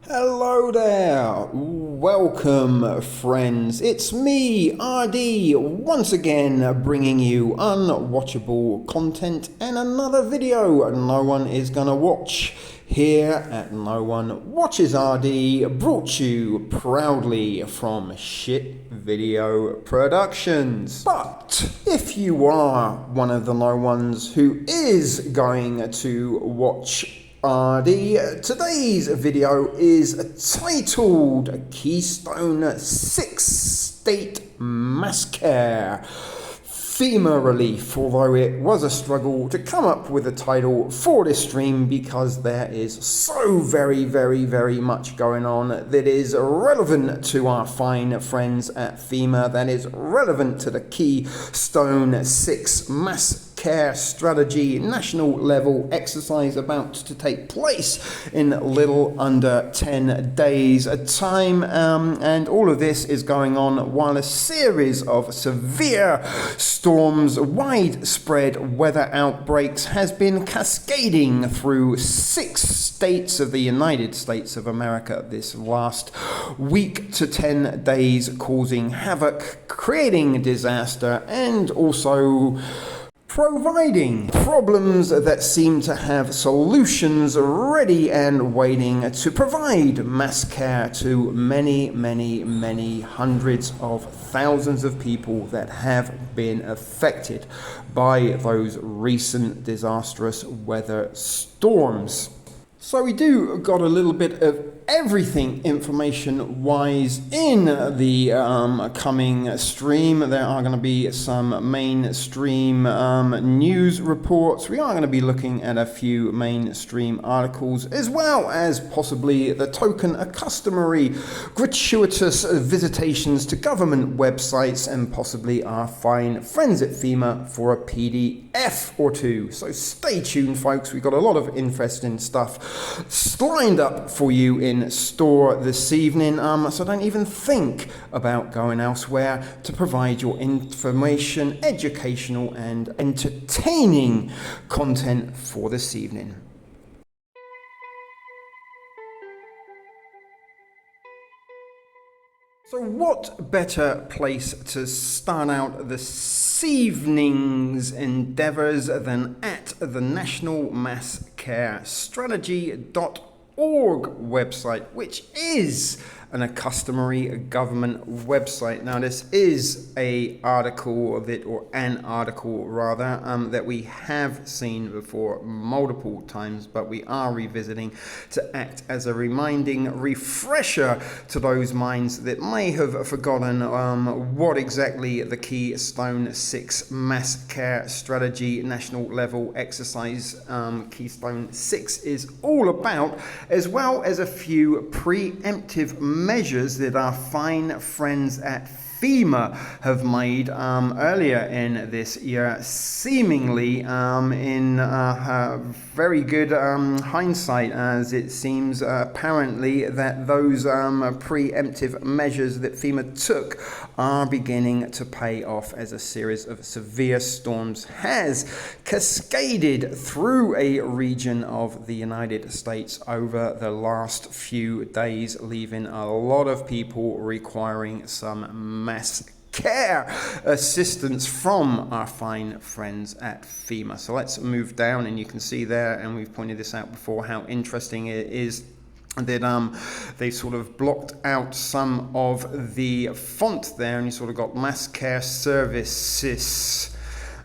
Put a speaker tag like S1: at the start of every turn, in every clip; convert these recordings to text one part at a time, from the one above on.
S1: Hello there, welcome friends, it's me, RD, once again bringing you unwatchable content and another video no one is gonna watch here at No One Watches RD, brought to you proudly from Shit Video Productions. But if you are one of the no ones who is going to watch today's video is titled Keystone 6 State Masscare FEMA Relief, although it was a struggle to come up with a title for this stream because there is so very much going on that is relevant to our fine friends at FEMA, that is relevant to the Keystone 6 Masscare strategy national level exercise about to take place in little under 10 days time, and all of this is going on while a series of severe storms, widespread weather outbreaks has been cascading through 6 states of the United States of America this last week to 10 days, causing havoc, creating disaster, and also providing problems that seem to have solutions ready and waiting to provide mass care to many hundreds of thousands of people that have been affected by those recent disastrous weather storms. So we do got a little bit of everything information wise in the coming stream. There are going to be some mainstream news reports. We are going to be looking at a few mainstream articles, as well as possibly the token customary gratuitous visitations to government websites, and possibly our fine friends at FEMA for a PDF or two. So stay tuned, folks. We've got a lot of interesting stuff lined up for you in store this evening, so don't even think about going elsewhere to provide your information, educational and entertaining content for this evening. So what better place to start out this evening's endeavours than at the National Mass Care Strategy.org website, which is a customary government website. Now this is an article that we have seen before multiple times, but we are revisiting to act as a reminding refresher to those minds that may have forgotten what exactly the Keystone 6 Mass Care Strategy national level exercise Keystone 6 is all about, as well as a few preemptive measures that our fine friends at FEMA have made earlier in this year, seemingly in very good hindsight, as it seems apparently that those preemptive measures that FEMA took are beginning to pay off, as a series of severe storms has cascaded through a region of the United States over the last few days, leaving a lot of people requiring some mass care assistance from our fine friends at FEMA. So let's move down, and you can see there, and we've pointed this out before, how interesting it is that they sort of blocked out some of the font there, and you sort of got mass care services.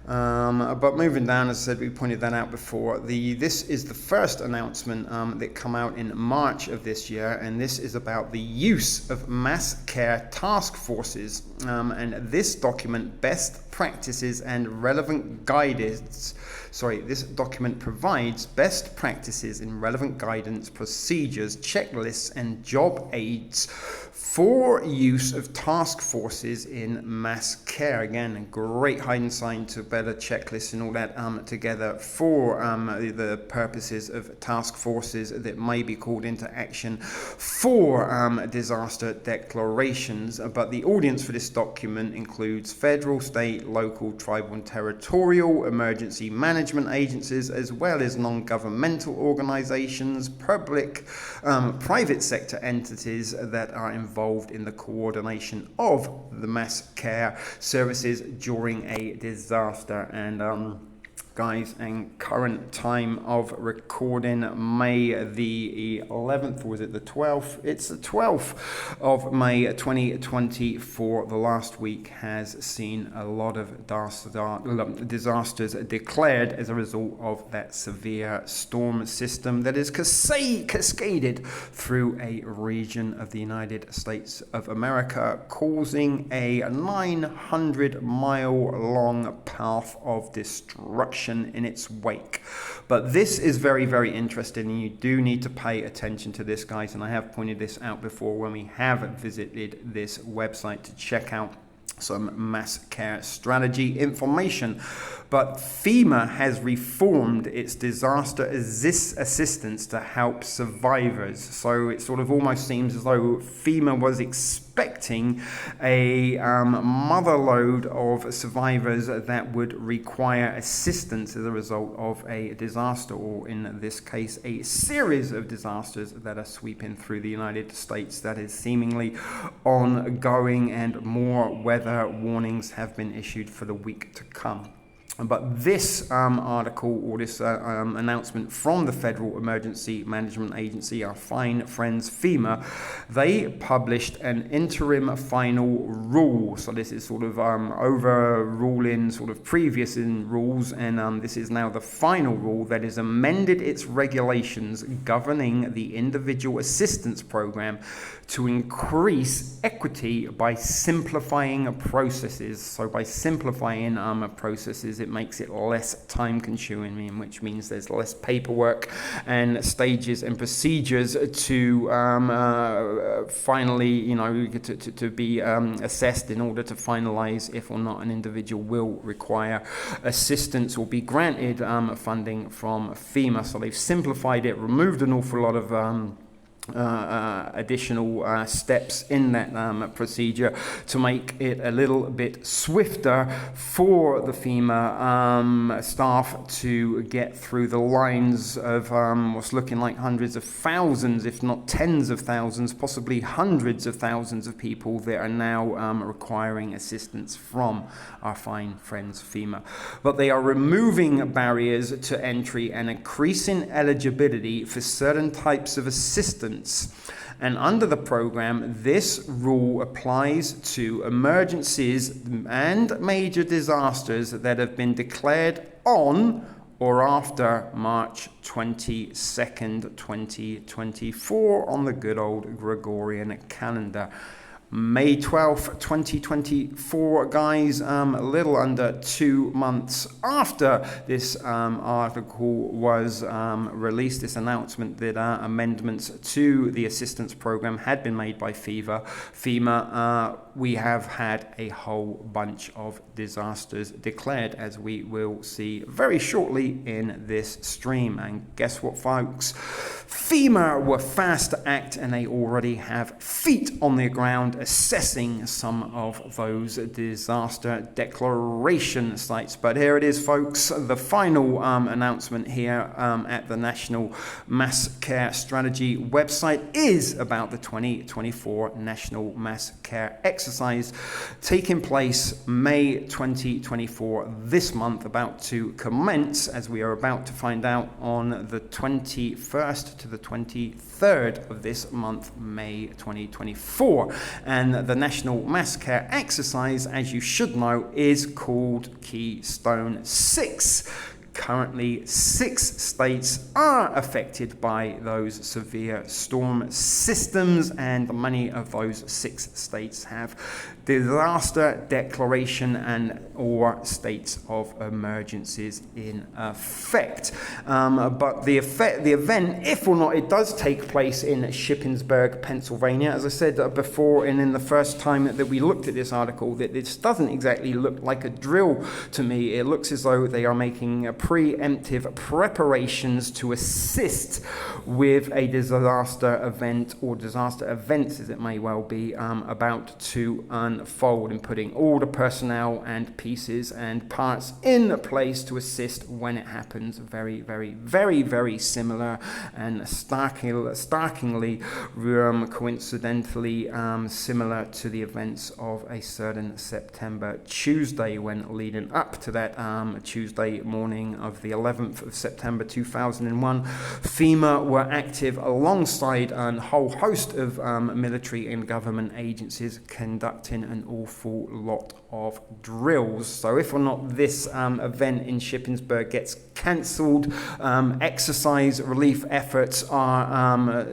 S1: But moving down, as I said, we pointed that out before. This is the first announcement that come out in March of this year, and this is about the use of mass care task forces. And this document, best practices and relevant guidance. This document provides best practices in relevant guidance, procedures, checklists, and job aids for use of task forces in mass care. Again, a great hindsight to better checklists and all that together for the purposes of task forces that may be called into action for disaster declarations. But the audience for this document includes federal, state, local, tribal and territorial emergency management agencies, as well as non-governmental organizations, public, private sector entities that are involved in the coordination of the Masscare services during a disaster. And guys, and current time of recording, May the 11th, or was it the 12th? It's the 12th of May 2024. The last week has seen a lot of disasters declared as a result of that severe storm system that is cascaded through a region of the United States of America, causing a 900-mile long path of destruction in its wake. But this is very, very interesting, and you do need to pay attention to this, guys, and I have pointed this out before when we have visited this website to check out some Masscare strategy information. But FEMA has reformed its disaster assistance to help survivors. So it sort of almost seems as though FEMA was expecting a motherload of survivors that would require assistance as a result of a disaster, or in this case, a series of disasters that are sweeping through the United States that is seemingly ongoing, and more weather warnings have been issued for the week to come. But this article, or this announcement from the Federal Emergency Management Agency, our fine friends FEMA, they published an interim final rule. So this is sort of overruling sort of previous rules, and this is now the final rule that has amended its regulations governing the individual assistance program to increase equity by simplifying processes. So by simplifying processes, it makes it less time consuming, which means there's less paperwork and stages and procedures to finally, to be assessed in order to finalize if or not an individual will require assistance or be granted funding from FEMA. So they've simplified it, removed an awful lot of additional steps in that procedure to make it a little bit swifter for the FEMA staff to get through the lines of what's looking like hundreds of thousands, if not tens of thousands, possibly hundreds of thousands of people that are now requiring assistance from our fine friends FEMA. But they are removing barriers to entry and increasing eligibility for certain types of assistance. And under the program, this rule applies to emergencies and major disasters that have been declared on or after March 22nd, 2024 on the good old Gregorian calendar. May 12th, 2024, guys, a little under 2 months after this article was released, this announcement that amendments to the assistance program had been made by FEMA, we have had a whole bunch of disasters declared, as we will see very shortly in this stream. And guess what, folks? FEMA were fast to act, and they already have feet on the ground assessing some of those disaster declaration sites. But here it is, folks, the final announcement here at the National Masscare Strategy website is about the 2024 National Masscare exercise taking place May 2024, this month, about to commence, as we are about to find out, on the 21st to the 23rd of this month, May 2024. And the National Masscare exercise, as you should know, is called Keystone 6. Currently, 6 states are affected by those severe storm systems, and many of those 6 states have disaster declaration and or states of emergencies in effect. But the event, if or not it does take place in Shippensburg, Pennsylvania, as I said before, and in the first time that we looked at this article, that this doesn't exactly look like a drill to me. It looks as though they are making preemptive preparations to assist with a disaster event, or disaster events as it may well be, about to unfold, and putting all the personnel and pieces and parts in place to assist when it happens. Very, very, very, very similar and starkingly coincidentally similar to the events of a certain September Tuesday, when leading up to that Tuesday morning of the 11th of September 2001, FEMA were active alongside a whole host of military and government agencies, conducting an awful lot of drills. So if or not this event in Shippensburg gets cancelled, exercise relief efforts are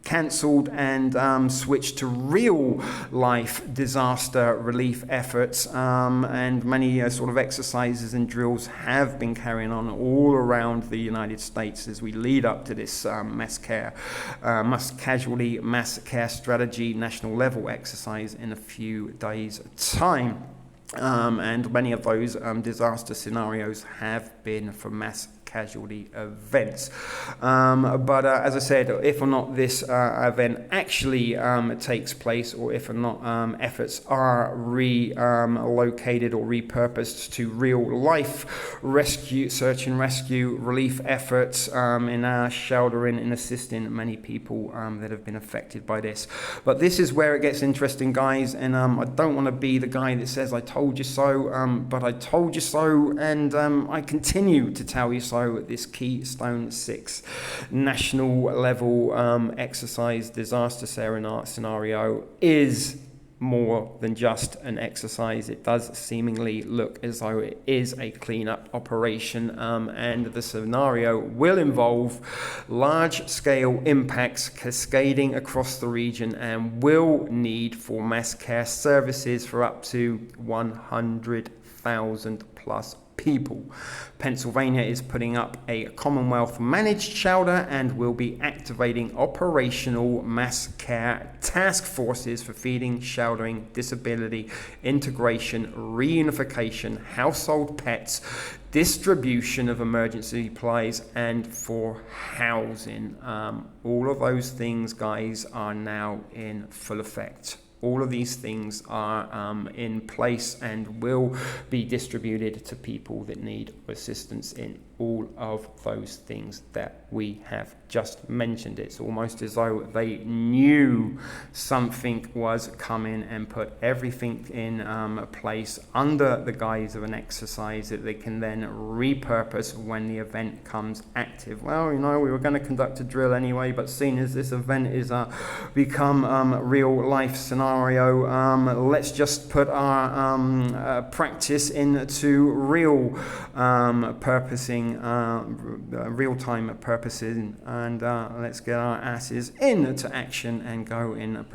S1: cancelled and switched to real life disaster relief efforts, and many sort of exercises and drills have been carrying on all around the United States as we lead up to this mass casualty mass care strategy national level exercise in a few days' time. And many of those disaster scenarios have been for mass casualty events. But as I said, if or not this event actually takes place, or if or not efforts are relocated or repurposed to real life rescue, search and rescue relief efforts in sheltering and assisting many people that have been affected by this. But this is where it gets interesting, guys, and I don't want to be the guy that says I told you so, but I told you so, and I continue to tell you so. This Keystone 6 national level exercise disaster scenario is more than just an exercise. It does seemingly look as though it is a cleanup operation, and the scenario will involve large-scale impacts cascading across the region, and will need for mass care services for up to 100,000 plus people. Pennsylvania is putting up a Commonwealth managed shelter and will be activating operational mass care task forces for feeding, sheltering, disability, integration, reunification, household pets, distribution of emergency supplies, and for housing. All of those things, guys, are now in full effect. All of these things are in place and will be distributed to people that need assistance in all of those things that we have just mentioned. It's almost as though they knew something was coming and put everything in place under the guise of an exercise that they can then repurpose when the event comes active. Well, you know, we were going to conduct a drill anyway, but seeing as this event is become real life scenario, let's just put our practice into real purposing, real-time purposes, and let's get our asses into action and go in,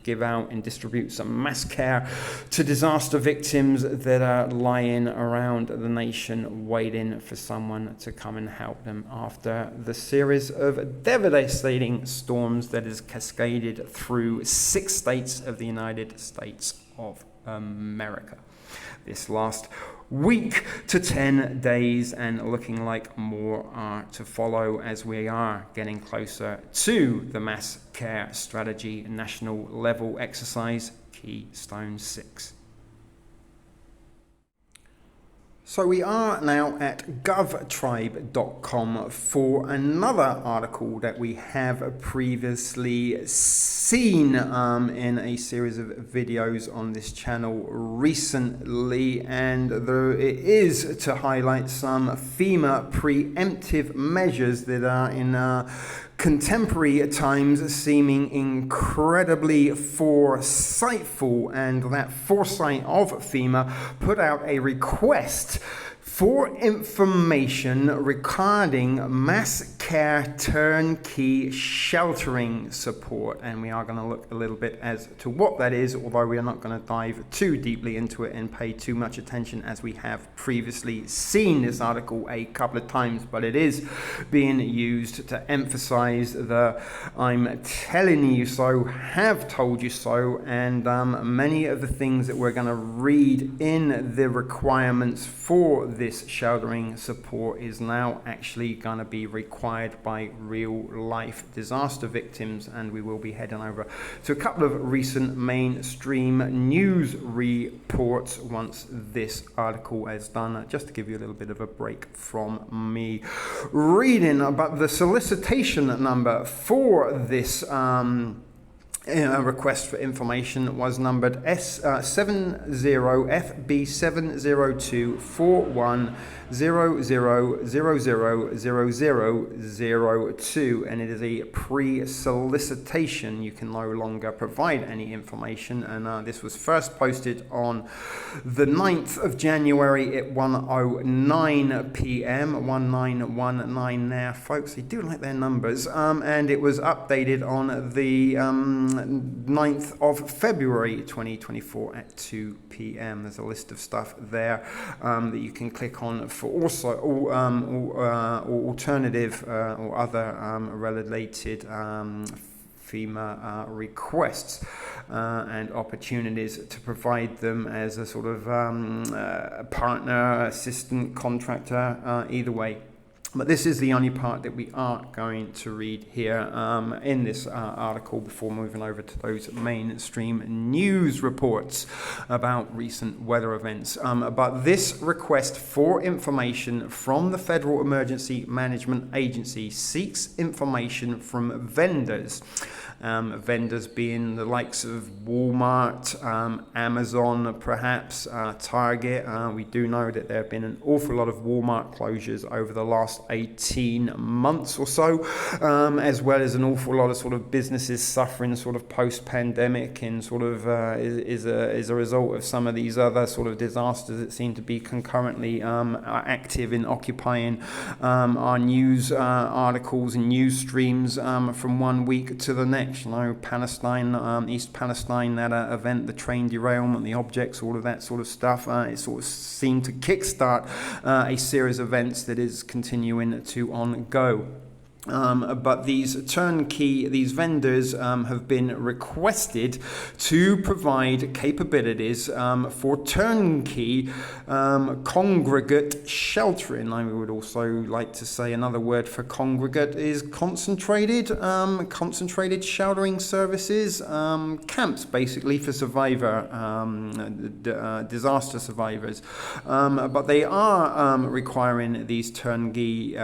S1: give out and distribute some mass care to disaster victims that are lying around the nation waiting for someone to come and help them after the series of devastating storms that has cascaded through 6 states of the United States of America this last week to 10 days, and looking like more are to follow as we are getting closer to the mass care strategy national level exercise Keystone 6. So we are now at govtribe.com for another article that we have previously seen in a series of videos on this channel recently, and it is to highlight some FEMA preemptive measures that are in contemporary times seeming incredibly foresightful, and that foresight of FEMA put out a request For information regarding Masscare turnkey sheltering support, and we are going to look a little bit as to what that is, although we are not going to dive too deeply into it and pay too much attention, as we have previously seen this article a couple of times, but it is being used to emphasize the I'm telling you so, have told you so, and many of the things that we're going to read in the requirements for this sheltering support is now actually going to be required by real life disaster victims. And we will be heading over to a couple of recent mainstream news reports once this article is done, just to give you a little bit of a break from me reading. But the solicitation number for this request for information was numbered S70FB702410000002, and it is a pre-solicitation. You can no longer provide any information, and this was first posted on the 9th of January at 1:09 p.m. 1919 there, folks. They do like their numbers, and it was updated on the 9th of February 2024 at 2 p.m. There's a list of stuff there that you can click on for also alternative or other related FEMA requests and opportunities to provide them as a sort of partner, assistant, contractor, either way. But this is the only part that we are going to read here in this article before moving over to those mainstream news reports about recent weather events. But this request for information from the Federal Emergency Management Agency seeks information from vendors. Vendors being the likes of Walmart, Amazon, perhaps Target. We do know that there have been an awful lot of Walmart closures over the last 18 months or so, as well as an awful lot of sort of businesses suffering sort of post-pandemic and sort of is a result of some of these other sort of disasters that seem to be concurrently active in occupying our news articles and news streams from one week to the next. You know, Palestine, East Palestine, that event, the train derailment, the objects, all of that sort of stuff. It sort of seemed to kickstart a series of events that is continuing to go. But these vendors have been requested to provide capabilities for turnkey congregate sheltering. I would also like to say another word for congregate is concentrated sheltering services, camps basically for disaster survivors. But they are requiring these turnkey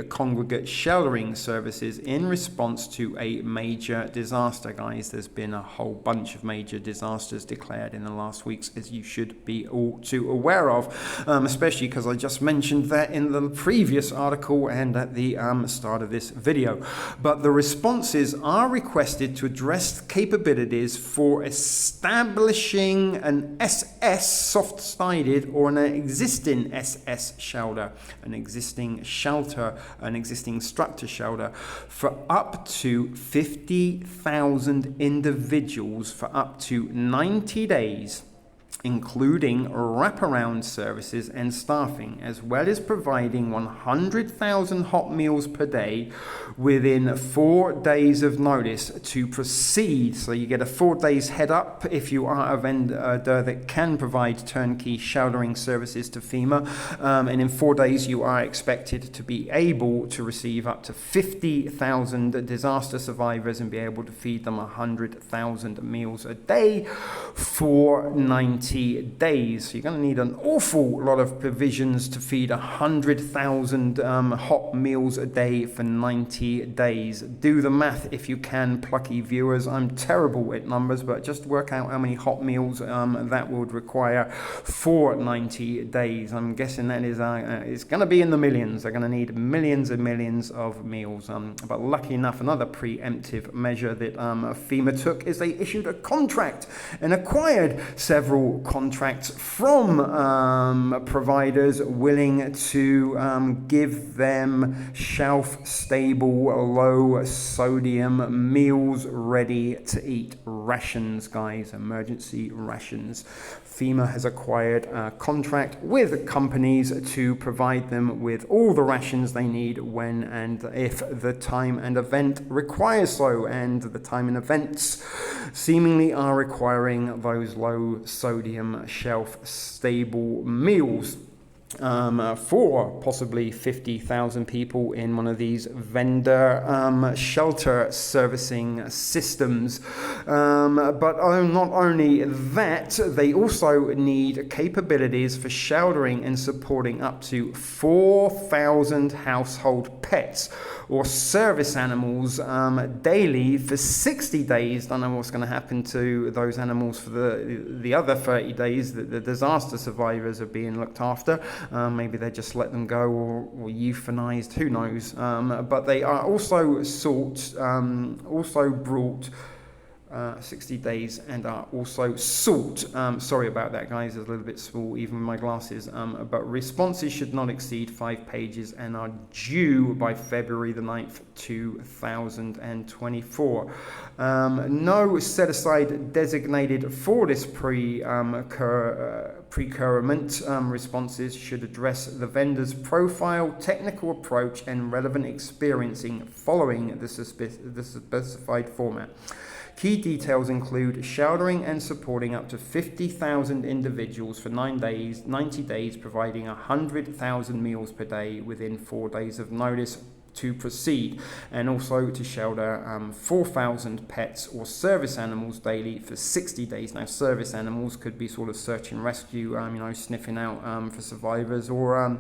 S1: congregate sheltering services in response to a major disaster. Guys, there's been a whole bunch of major disasters declared in the last weeks, as you should be all too aware of, especially because I just mentioned that in the previous article and at the start of this video. But the responses are requested to address capabilities for establishing an SS soft-sided or an existing SS shelter, an existing structure shelter for up to 50,000 individuals for up to 90 days, including wraparound services and staffing, as well as providing 100,000 hot meals per day within 4 days of notice to proceed. So you get a 4 days head up if you are a vendor that can provide turnkey sheltering services to FEMA, and in 4 days you are expected to be able to receive up to 50,000 disaster survivors and be able to feed them 100,000 meals a day for 90 days. So you're going to need an awful lot of provisions to feed 100,000 hot meals a day for 90 days. Do the math if you can, plucky viewers. I'm terrible at numbers, but just work out how many hot meals that would require for 90 days. I'm guessing that is it's going to be in the millions. They're going to need millions and millions of meals. But lucky enough, another preemptive measure that FEMA took is they issued a contract and acquired several contracts from providers willing to give them shelf-stable, low-sodium meals ready to eat rations, guys, emergency rations. FEMA has acquired a contract with companies to provide them with all the rations they need when and if the time and event requires so, and the time and events seemingly are requiring those low sodium shelf stable meals for possibly 50,000 people in one of these vendor shelter servicing systems. But not only that, they also need capabilities for sheltering and supporting up to 4,000 household pets or service animals daily for 60 days. Don't know what's going to happen to those animals for the other 30 days that the disaster survivors are being looked after. Maybe they just let them go or euthanized, who knows. But they are also brought 60 days and are also sought. Sorry about that, guys, it's a little bit small, even with my glasses. But responses should not exceed 5 pages and are due by February the 9th, 2024. No set aside designated for this procurement. Responses should address the vendor's profile, technical approach, and relevant experiencing following the specified format. Key details include sheltering and supporting up to 50,000 individuals for 90 days, providing 100,000 meals per day within 4 days of notice to proceed, and also to shelter 4,000 pets or service animals daily for 60 days. Now, service animals could be sort of search and rescue, sniffing out for survivors, or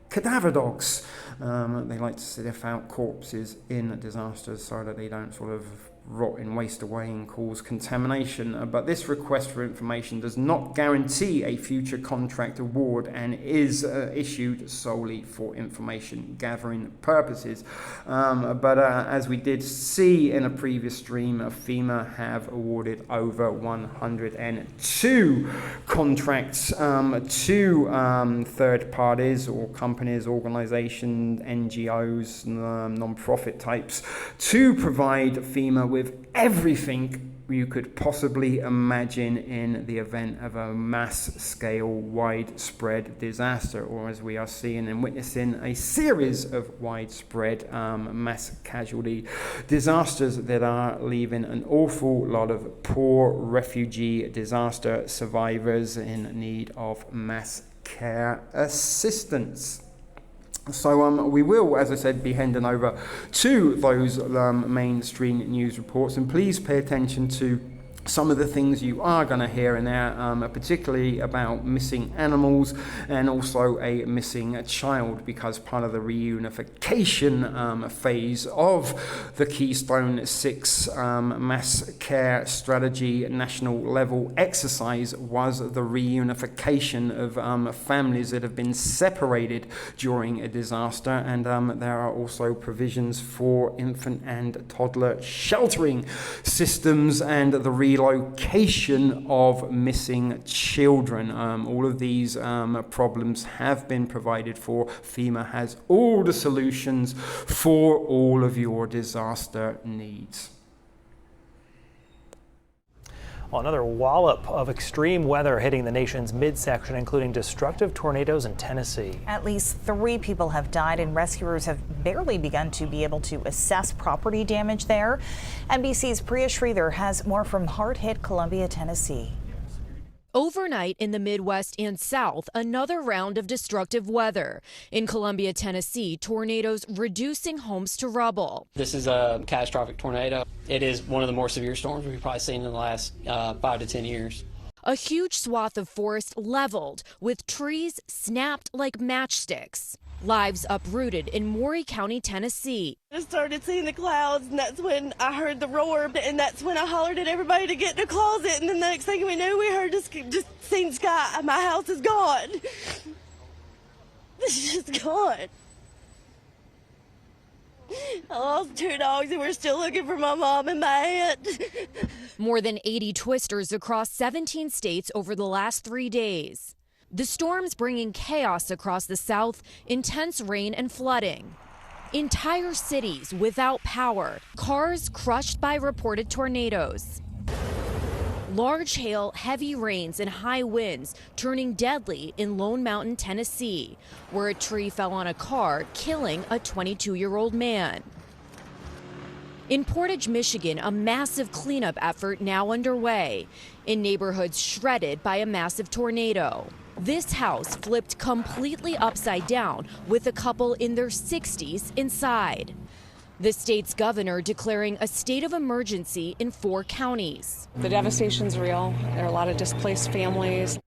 S1: cadaver dogs. They like to sniff out corpses in disasters so that they don't sort of rot and waste away and cause contamination. But this request for information does not guarantee a future contract award and is issued solely for information gathering purposes. But as we did see in a previous stream, FEMA have awarded over 102 contracts to third parties or companies, organizations, NGOs, non-profit types, to provide FEMA with everything you could possibly imagine in the event of a mass-scale, widespread disaster, or as we are seeing and witnessing, a series of widespread mass casualty disasters that are leaving an awful lot of poor refugee disaster survivors in need of mass care assistance. So we will, as I said, be handing over to those mainstream news reports, and please pay attention to some of the things you are going to hear in there, particularly about missing animals and also a missing child, because part of the reunification phase of the Keystone 6 mass care strategy national level exercise was the reunification of families that have been separated during a disaster, and there are also provisions for infant and toddler sheltering systems and the relocation of missing children. All of these problems have been provided for. FEMA has all the solutions for all of your disaster needs.
S2: Well, another wallop of extreme weather hitting the nation's midsection, including destructive tornadoes in Tennessee. At least 3 people have died, and rescuers have barely begun to be able to assess property damage there. NBC's Priya Sridhar has more from hard-hit Columbia, Tennessee.
S3: Overnight in the Midwest and South, another round of destructive weather. In Columbia, Tennessee, tornadoes reducing homes to rubble.
S4: This is a catastrophic tornado. It is one of the more severe storms we've probably seen in the last 5 to 10 years.
S3: A huge swath of forest leveled, with trees snapped like matchsticks. Lives uprooted in Maury County, Tennessee.
S5: I started seeing the clouds, and that's when I heard the roar, and that's when I hollered at everybody to get in the closet, and then the next thing we knew, we heard just seen sky. My house is gone. It's just gone. I lost 2 dogs and we're still looking for my mom and my aunt.
S3: More than 80 twisters across 17 states over the last 3 days. The storms bringing chaos across the South, intense rain and flooding. Entire cities without power, cars crushed by reported tornadoes. Large hail, heavy rains, and high winds turning deadly in Lone Mountain, Tennessee, where a tree fell on a car, killing a 22-year-old man. In Portage, Michigan, a massive cleanup effort now underway in neighborhoods shredded by a massive tornado. This house flipped completely upside down with a couple in their 60s inside. The state's governor declaring a state of emergency in 4 counties.
S6: The devastation's real. There are a lot of displaced families.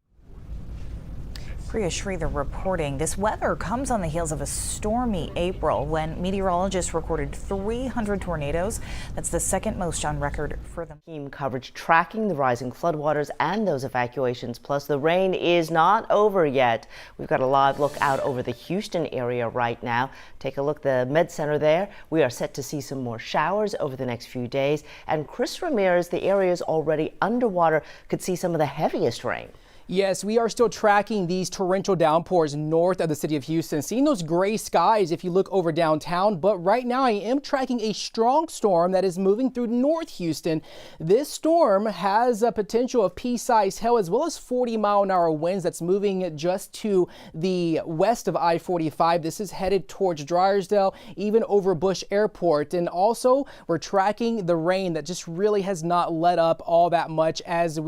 S2: Priya Sridhar reporting. This weather comes on the heels of a stormy April when meteorologists recorded 300 tornadoes. That's the second most on record for them.
S7: Team coverage tracking the rising floodwaters and those evacuations. Plus, the rain is not over yet. We've got a live look out over the Houston area right now. Take a look at the Med Center there. We are set to see some more showers over the next few days. And Chris Ramirez, the area is already underwater, could see some of the heaviest rain.
S8: Yes, we are still tracking these torrential downpours north of the city of Houston, seeing those gray skies if you look over downtown. But right now I am tracking a strong storm that is moving through North Houston. This storm has a potential of pea-sized hail as well as 40-mile-an-hour winds that's moving just to the west of I-45. This is headed towards Dryersdale, even over Bush Airport. And also we're tracking the rain that just really has not let up all that much as for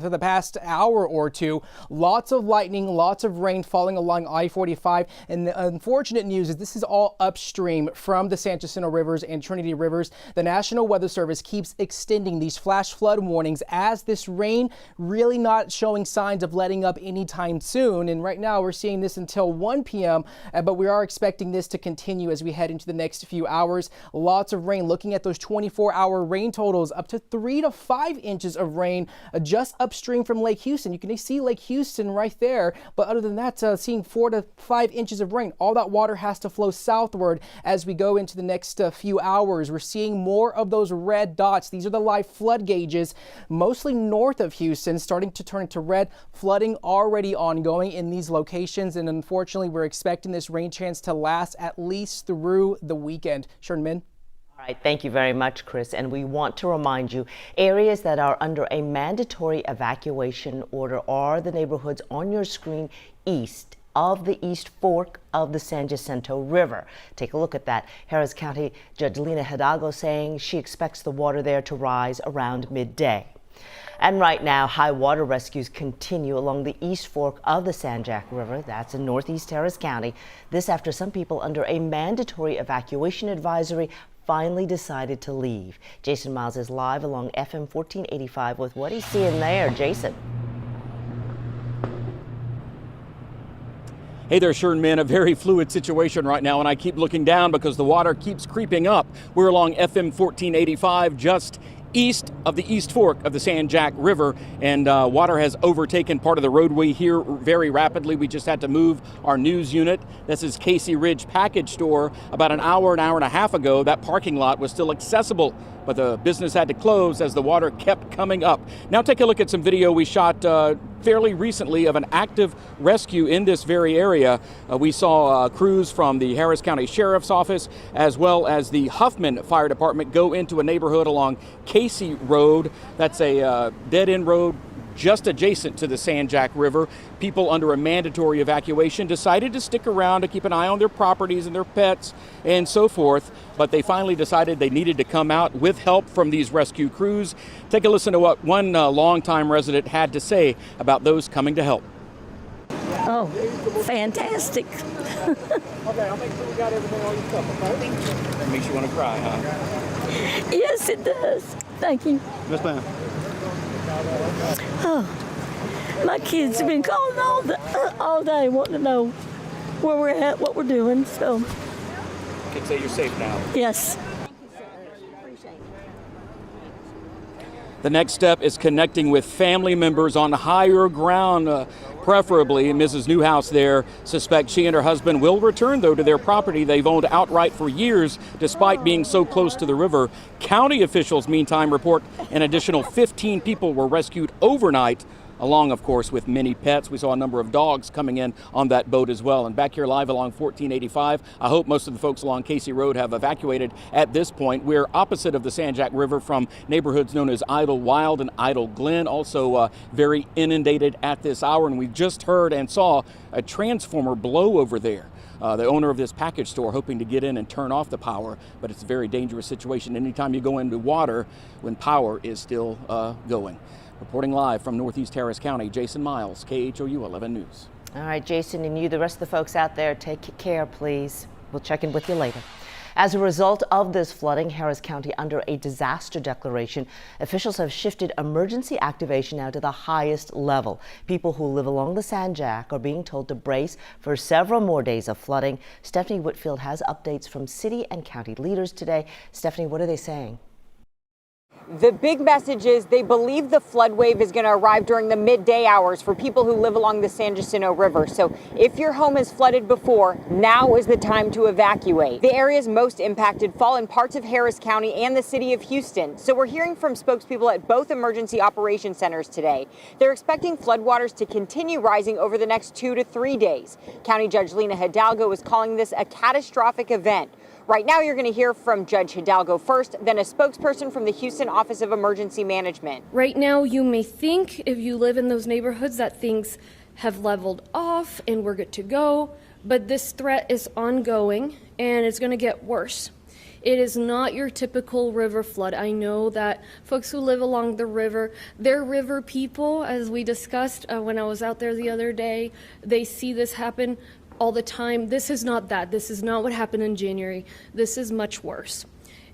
S8: the past hour or two. Lots of lightning, lots of rain falling along I-45. And the unfortunate news is this is all upstream from the San Jacinto Rivers and Trinity Rivers. The National Weather Service keeps extending these flash flood warnings as this rain really not showing signs of letting up anytime soon. And right now we're seeing this until 1 p.m. But we are expecting this to continue as we head into the next few hours. Lots of rain. Looking at those 24-hour rain totals, up to 3 to 5 inches of rain just upstream from Lake Houston. You can see Lake Houston right there, but other than that, seeing 4 to 5 inches of rain. All that water has to flow southward as we go into the next few hours. We're seeing more of those red dots. These are the live flood gauges, mostly north of Houston, starting to turn into red. Flooding already ongoing in these locations, and unfortunately, we're expecting this rain chance to last at least through the weekend. Sherman Min.
S7: All right, thank you very much, Chris. And we want to remind you, areas that are under a mandatory evacuation order are the neighborhoods on your screen east of the East Fork of the San Jacinto River. Take a look at that. Harris County Judge Lena Hidalgo saying she expects the water there to rise around midday. And right now, high water rescues continue along the East Fork of the San Jac River. That's in northeast Harris County. This after some people under a mandatory evacuation advisory finally decided to leave. Jason Miles is live along FM 1485 with what he's seeing there. Jason.
S9: Hey there, Sherman Min. A very fluid situation right now, and I keep looking down because the water keeps creeping up. We're along FM 1485 just east of the East Fork of the San Jac River, and water has overtaken part of the roadway here very rapidly. We just had to move our news unit. This is Casey Ridge Package Store. About an hour and a half ago, that parking lot was still accessible, but the business had to close as the water kept coming up. Now take a look at some video we shot fairly recently of an active rescue in this very area. We saw crews from the Harris County Sheriff's Office as well as the Huffman Fire Department go into a neighborhood along Casey Road. That's a dead-end road just adjacent to the San Jac River. People under a mandatory evacuation decided to stick around to keep an eye on their properties and their pets and so forth, but they finally decided they needed to come out with help from these rescue crews. Take a listen to what one longtime resident had to say about those coming to help.
S10: Oh, fantastic.
S9: Okay, I'll make sure we got everything on your stuff, okay? That makes you want to cry, huh?
S10: Yes, it does. Thank you.
S9: Yes, ma'am.
S10: Oh, my kids have been calling all day wanting to know where we're at, what we're doing, so.
S9: Can say you're safe now.
S10: Yes.
S9: The next step is connecting with family members on higher ground. Preferably, Mrs. Newhouse there suspects she and her husband will return, though, to their property they've owned outright for years, despite being so close to the river. County officials, meantime, report an additional 15 people were rescued overnight, along, of course, with many pets. We saw a number of dogs coming in on that boat as well. And back here live along 1485, I hope most of the folks along Casey Road have evacuated at this point. We're opposite of the San Jac River from neighborhoods known as Idlewild and Idle Glen, also very inundated at this hour. And we just heard and saw a transformer blow over there. The owner of this package store hoping to get in and turn off the power, but it's a very dangerous situation anytime you go into water when power is still going. Reporting live from Northeast Harris County, Jason Miles, KHOU 11 News.
S7: All right, Jason, and you, the rest of the folks out there, take care, please. We'll check in with you later. As a result of this flooding, Harris County under a disaster declaration. Officials have shifted emergency activation now to the highest level. People who live along the San Jac are being told to brace for several more days of flooding. Stephanie Whitfield has updates from city and county leaders today. Stephanie, what are they saying?
S11: The big message is they believe the flood wave is going to arrive during the midday hours for people who live along the San Jacinto River. So if your home has flooded before, now is the time to evacuate. The areas most impacted fall in parts of Harris County and the city of Houston. So we're hearing from spokespeople at both emergency operation centers today. They're expecting floodwaters to continue rising over the next 2 to 3 days. County Judge Lena Hidalgo is calling this a catastrophic event. Right now, you're going to hear from Judge Hidalgo first, then a spokesperson from the Houston Office of Emergency Management.
S12: Right now, you may think, if you live in those neighborhoods, that things have leveled off and we're good to go, but this threat is ongoing and it's going to get worse. It is not your typical river flood. I know that folks who live along the river, they're river people, as we discussed when I was out there the other day. They see this happen all the time. This is not that. This is not what happened in January. This is much worse.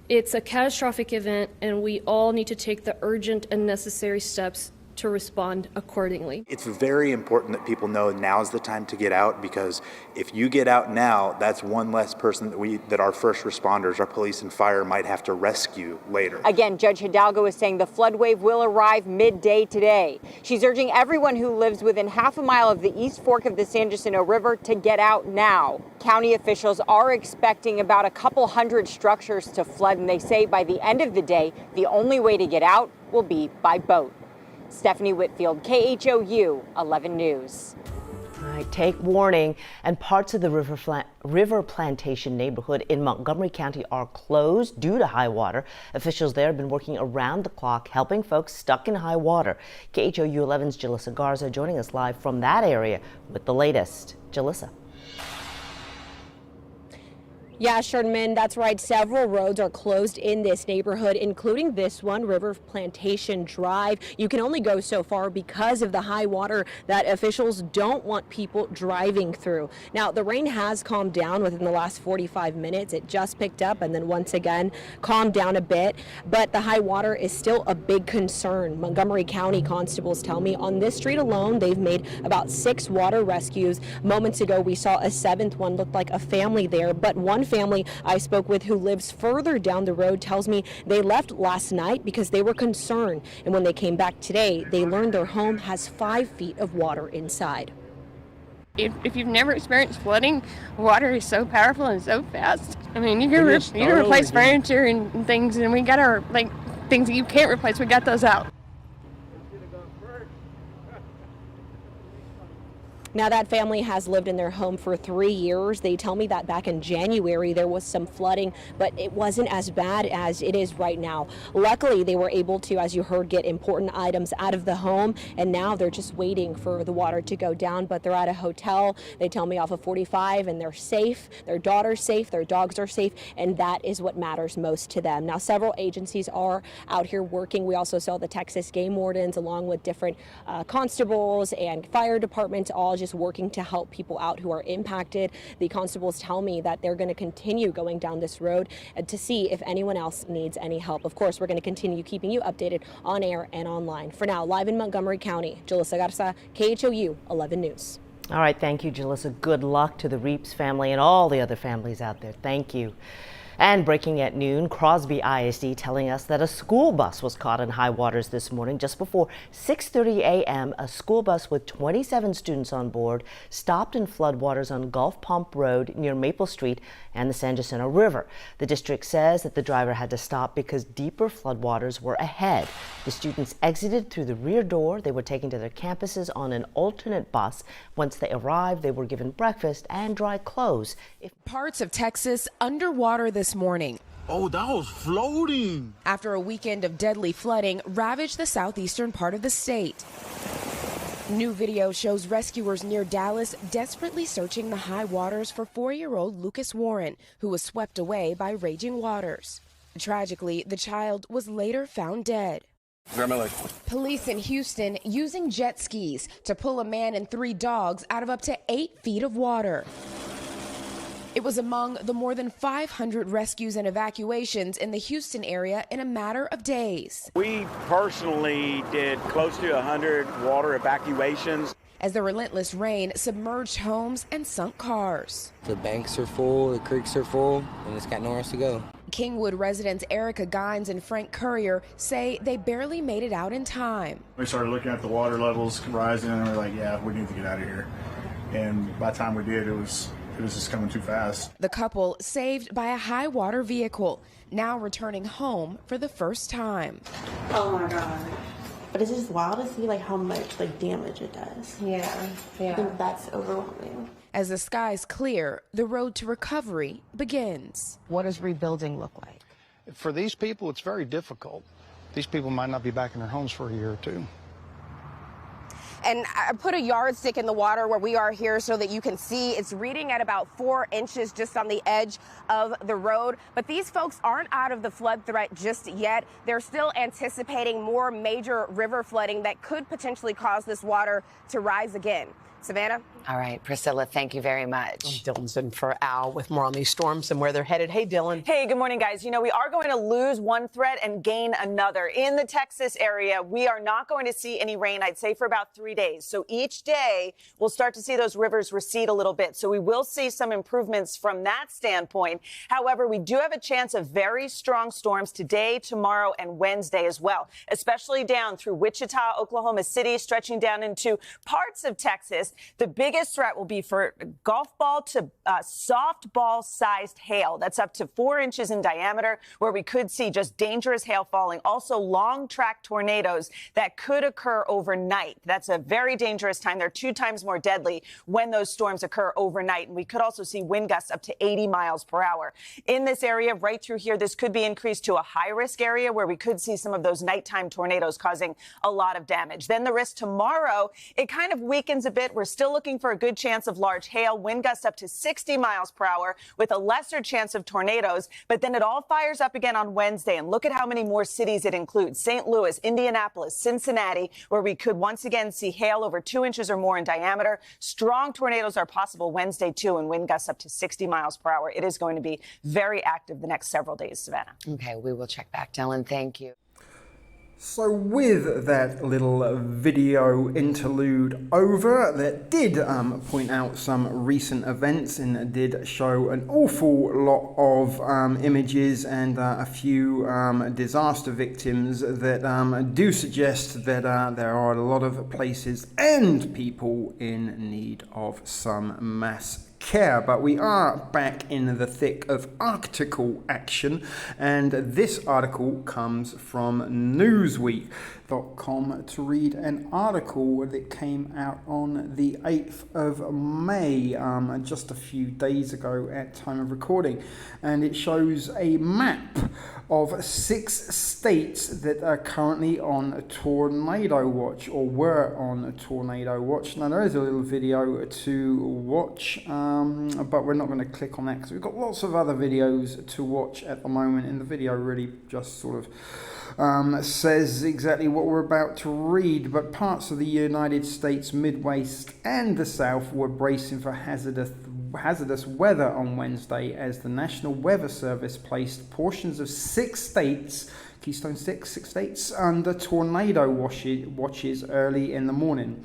S12: It's a catastrophic event, and we all need to take the urgent and necessary steps to respond accordingly.
S13: It's very important that people know now's the time to get out, because if you get out now, that's one less person that our first responders, our police and fire might have to rescue later.
S11: Again, Judge Hidalgo is saying the flood wave will arrive midday today. She's urging everyone who lives within half a mile of the East Fork of the San Jacinto River to get out now. County officials are expecting about a couple hundred structures to flood, and they say by the end of the day, the only way to get out will be by boat. Stephanie Whitfield, KHOU 11 News.
S7: All right, take warning. And parts of the River Plantation neighborhood in Montgomery County are closed due to high water. Officials there have been working around the clock, helping folks stuck in high water. KHOU 11's Jalissa Garza joining us live from that area with the latest. Jalissa.
S14: Yeah, Sherman, that's right. Several roads are closed in this neighborhood, including this one, River Plantation Drive. You can only go so far because of the high water that officials don't want people driving through. Now, the rain has calmed down within the last 45 minutes. It just picked up and then once again calmed down a bit, but the high water is still a big concern. Montgomery County constables tell me on this street alone, they've made about 6 water rescues. Moments ago, we saw a 7th one, looked like a family there, but one family I spoke with who lives further down the road tells me they left last night because they were concerned, and when they came back today, they learned their home has 5 feet of water inside.
S15: If you've never experienced flooding, water is so powerful and so fast. I mean, you can replace furniture and things, and we got our things that you can't replace. We got those out.
S14: Now, that family has lived in their home for 3 years. They tell me that back in January there was some flooding, but it wasn't as bad as it is right now. Luckily, they were able to, as you heard, get important items out of the home, and now they're just waiting for the water to go down, but they're at a hotel, they tell me, off of 45, and they're safe. Their daughter's safe, their dogs are safe, and that is what matters most to them. Now, several agencies are out here working. We also saw the Texas game wardens along with different constables and fire departments all just working to help people out who are impacted. The constables tell me that they're going to continue going down this road to see if anyone else needs any help. Of course, we're going to continue keeping you updated on air and online. For now, live in Montgomery County, Jalissa Garza, KHOU 11 News.
S7: All right, thank you, Jalissa. Good luck to the Reeps family and all the other families out there. Thank you. And breaking at noon, Crosby ISD telling us that a school bus was caught in high waters this morning. Just before 6:30 a.m., a school bus with 27 students on board stopped in floodwaters on Gulf Pump Road near Maple Street and the San Jacinto River. The district says that the driver had to stop because deeper floodwaters were ahead. The students exited through the rear door. They were taken to their campuses on an alternate bus. Once they arrived, they were given breakfast and dry clothes.
S16: Parts of Texas underwater this morning.
S17: Oh, that was floating.
S16: After a weekend of deadly flooding ravaged the southeastern part of the state. New video shows rescuers near Dallas desperately searching the high waters for 4-year-old Lucas Warren, who was swept away by raging waters. Tragically, the child was later found dead. Police in Houston using jet skis to pull a man and 3 dogs out of up to 8 feet of water. It was among the more than 500 rescues and evacuations in the Houston area in a matter of days.
S18: We personally did close to 100 water evacuations.
S16: As the relentless rain submerged homes and sunk cars.
S19: The banks are full, the creeks are full, and it's got nowhere else to go.
S16: Kingwood residents Erica Gines and Frank Courier say they barely made it out in time.
S20: We started looking at the water levels rising, and we're like, yeah, we need to get out of here. And by the time we did, it was just coming too fast.
S16: The couple saved by a high water vehicle, now returning home for the first time.
S21: Oh my God. But it's just wild to see like how much like damage it does. Yeah. I think that's overwhelming.
S16: As the skies clear, the road to recovery begins.
S22: What does rebuilding look like?
S23: For these people, it's very difficult. These people might not be back in their homes for a year or two.
S24: And I put a yardstick in the water where we are here so that you can see it's reading at about 4 inches just on the edge of the road. But these folks aren't out of the flood threat just yet. They're still anticipating more major river flooding that could potentially cause this water to rise again. Savannah?
S25: All right, Priscilla, thank you very much.
S26: Dylan's in for Al with more on these storms and where they're headed. Hey, Dylan.
S27: Hey, good morning, guys. You know, we are going to lose one threat and gain another. In the Texas area, we are not going to see any rain, I'd say, for about 3 days. So each day, we'll start to see those rivers recede a little bit. So we will see some improvements from that standpoint. However, we do have a chance of very strong storms today, tomorrow, and Wednesday as well, especially down through Wichita, Oklahoma City, stretching down into parts of Texas. The biggest threat will be for golf ball to softball sized hail. That's up to 4 inches in diameter, where we could see just dangerous hail falling. Also long track tornadoes that could occur overnight. That's a very dangerous time. They're 2 times more deadly when those storms occur overnight. And we could also see wind gusts up to 80 miles per hour. In this area right through here, this could be increased to a high risk area where we could see some of those nighttime tornadoes causing a lot of damage. Then the risk tomorrow, it kind of weakens a bit. We're still looking for a good chance of large hail, wind gusts up to 60 miles per hour with a lesser chance of tornadoes. But then it all fires up again on Wednesday. And look at how many more cities it includes. St. Louis, Indianapolis, Cincinnati, where we could once again see hail over 2 inches or more in diameter. Strong tornadoes are possible Wednesday, too, and wind gusts up to 60 miles per hour. It is going to be very active the next several days, Savannah.
S25: Okay, we will check back. Dylan, thank you.
S1: So with that little video interlude over, that did point out some recent events and did show an awful lot of images and a few disaster victims that do suggest that there are a lot of places and people in need of some mass care. But we are back in the thick of article action, and this article comes from Newsweek.com to read an article that came out on the 8th of May, just a few days ago at time of recording, and it shows a map of 6 states that are currently on a tornado watch, or were on a tornado watch. Now there is a little video to watch, but we're not going to click on that because we've got lots of other videos to watch at the moment, and the video really just sort of says exactly what we're about to read. But parts of the United States Midwest and the South were bracing for hazardous weather on Wednesday as the National Weather Service placed portions of 6 states, Keystone 6 states, under tornado watches early in the morning.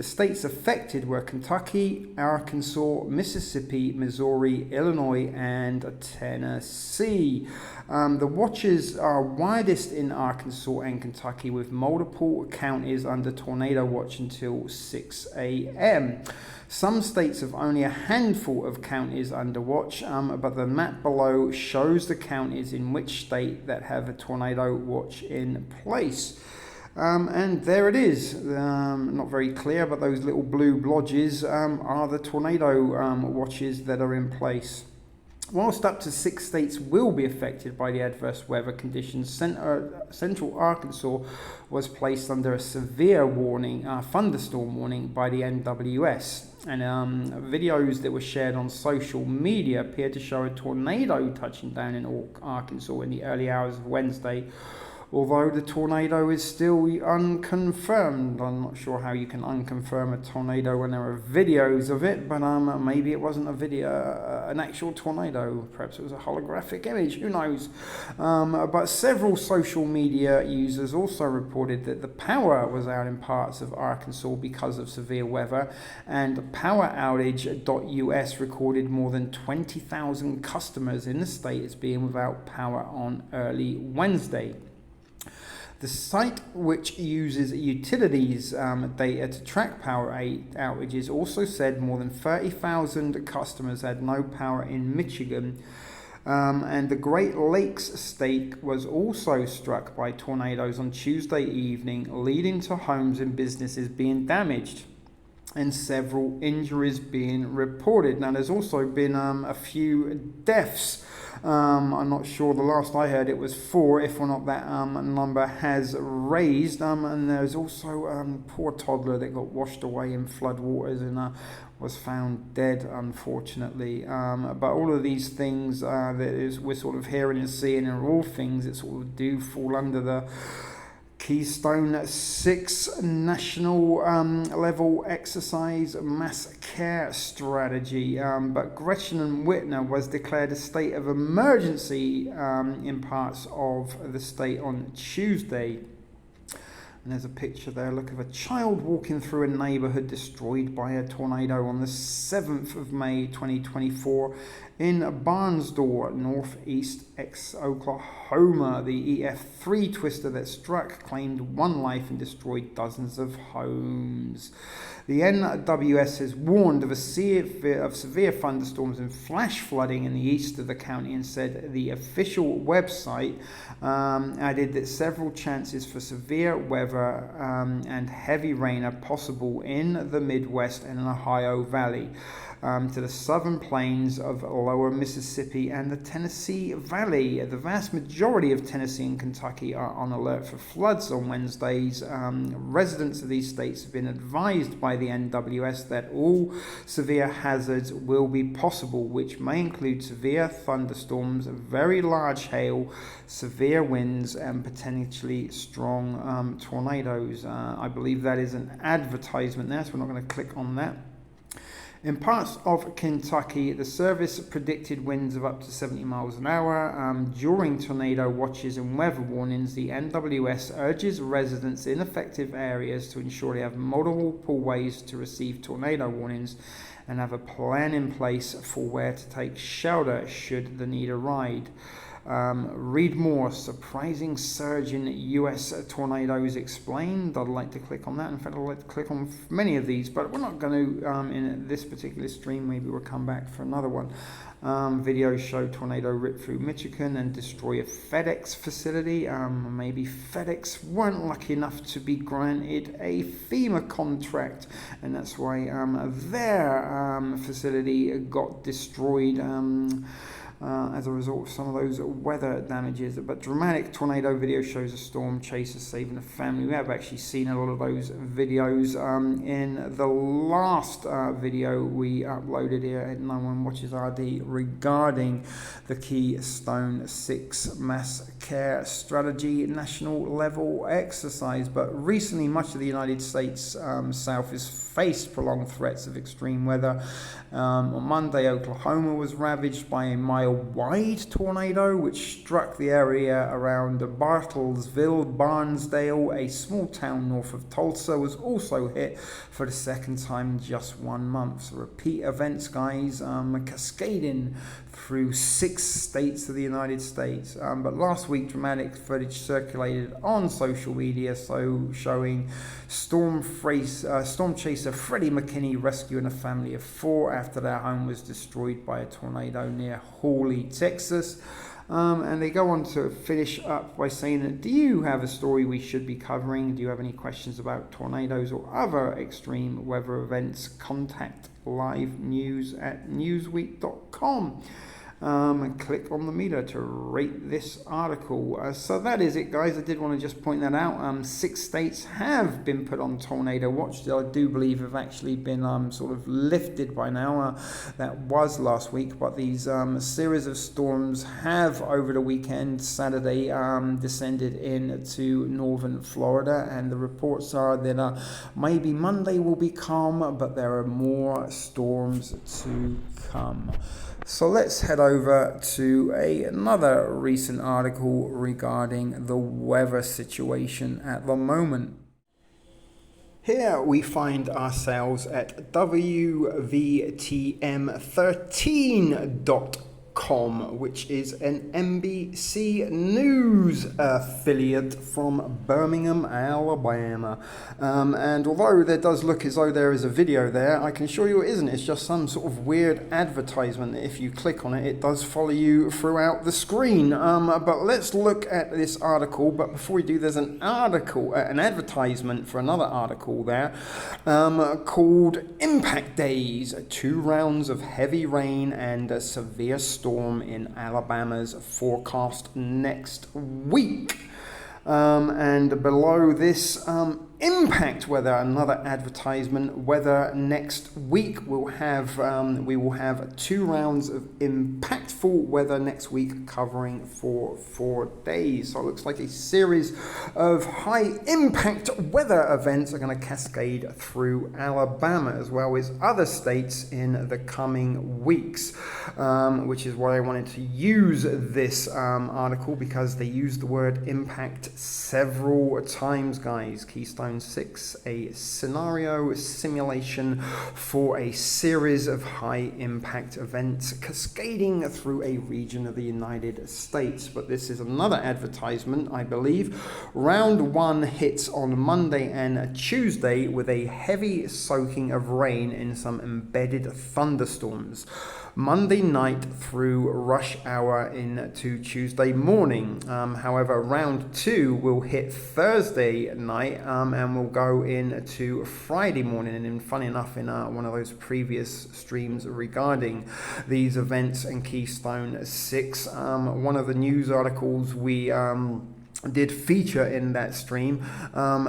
S1: The states affected were Kentucky, Arkansas, Mississippi, Missouri, Illinois, and Tennessee. The watches are widest in Arkansas and Kentucky, with multiple counties under tornado watch until 6 a.m. Some states have only a handful of counties under watch, but the map below shows the counties in which state that have a tornado watch in place. And there it is. Not very clear, but those little blue blodges are the tornado watches that are in place. Whilst up to 6 states will be affected by the adverse weather conditions, central Arkansas was placed under a severe warning, thunderstorm warning by the NWS. And videos that were shared on social media appeared to show a tornado touching down in Arkansas in the early hours of Wednesday. Although the tornado is still unconfirmed. I'm not sure how you can unconfirm a tornado when there are videos of it, but maybe it wasn't a video, an actual tornado. Perhaps it was a holographic image, who knows? But several social media users also reported that the power was out in parts of Arkansas because of severe weather, and PowerOutage.us recorded more than 20,000 customers in the state as being without power on early Wednesday. The site, which uses utilities data to track power outages, also said more than 30,000 customers had no power in Michigan. And the Great Lakes state was also struck by tornadoes on Tuesday evening, leading to homes and businesses being damaged and several injuries being reported. Now, there's also been a few deaths. I'm not sure. The last I heard, it was 4, if or not that number has raised. And there's also a poor toddler that got washed away in floodwaters and was found dead, unfortunately. But all of these things we're sort of hearing and seeing are all things that sort of do fall under the Keystone 6 national level exercise Masscare strategy. But Gretchen and Whitner was declared a state of emergency in parts of the state on Tuesday. And there's a picture there, look, of a child walking through a neighborhood destroyed by a tornado on the 7th of May 2024 in Barnsdall, northeast Oklahoma. The EF3 twister that struck claimed 1 life and destroyed dozens of homes. The NWS has warned of severe thunderstorms and flash flooding in the east of the county, and said the official website added that several chances for severe weather and heavy rain are possible in the Midwest and Ohio Valley, to the southern plains of lower Mississippi and the Tennessee Valley. The vast majority of Tennessee and Kentucky are on alert for floods on Wednesdays. Residents of these states have been advised by the NWS that all severe hazards will be possible, which may include severe thunderstorms, very large hail, severe winds, and potentially strong tornadoes. I believe that is an advertisement there, so we're not going to click on that. In parts of Kentucky, the service predicted winds of up to 70 miles an hour. During tornado watches and weather warnings, the NWS urges residents in affected areas to ensure they have multiple ways to receive tornado warnings and have a plan in place for where to take shelter should the need arise. Read more. Surprising surge in US tornadoes explained. I'd like to click on that. In fact, I'd like to click on many of these, but we're not going to in this particular stream. Maybe we'll come back for another one. Videos show tornado rip through Michigan and destroy a FedEx facility. Maybe FedEx weren't lucky enough to be granted a FEMA contract, and that's why their facility got destroyed as a result of some of those weather damages. But dramatic tornado video shows a storm chaser saving a family. We have actually seen a lot of those videos in the last video we uploaded here at NoOneWatchesArDee regarding the Keystone 6 Masscare strategy national level exercise. But recently, much of the United States South is faced prolonged threats of extreme weather. On Monday, Oklahoma was ravaged by a mile-wide tornado which struck the area around Bartlesville. Barnesdale, a small town north of Tulsa, was also hit for the second time in just 1 month. So repeat events, guys, cascading through 6 states of the United States. But last week, dramatic footage circulated on social media, showing storm chaser Freddie McKinney rescuing a family of 4 after their home was destroyed by a tornado near Hawley, Texas. And they go on to finish up by saying that, do you have a story we should be covering? Do you have any questions about tornadoes or other extreme weather events? Contact Live News at newsweek.com. And click on the meter to rate this article. So that is it, guys. I did want to just point that out. 6 states have been put on tornado watch. I do believe have actually been sort of lifted by now. That was last week, but these series of storms have over the weekend, Saturday, descended into northern Florida, and the reports are that maybe Monday will be calm, but there are more storms to come. So let's head over to another recent article regarding the weather situation at the moment. Here we find ourselves at WVTM13.com, which is an NBC News affiliate from Birmingham, Alabama. And although there does look as though there is a video there, I can assure you it isn't. It's just some sort of weird advertisement. If you click on it, it does follow you throughout the screen. But let's look at this article. But before we do, there's an advertisement for another article there called Impact Days, 2 rounds of heavy rain and a severe storm in Alabama's forecast next week. And below this, impact weather, another advertisement. Weather next week we will have 2 rounds of impactful weather next week, covering for 4 days. So it looks like a series of high impact weather events are going to cascade through Alabama as well as other states in the coming weeks, which is why I wanted to use this article, because they use the word impact several times, guys. Keystone 6, a scenario simulation for a series of high impact events cascading through a region of the United States. But this is another advertisement, I believe. Round 1 hits on Monday and Tuesday with a heavy soaking of rain in some embedded thunderstorms. Monday night through rush hour into Tuesday morning. However, round 2 will hit Thursday night and will go into Friday morning. And funny enough, in one of those previous streams regarding these events in Keystone 6, one of the news articles we did feature in that stream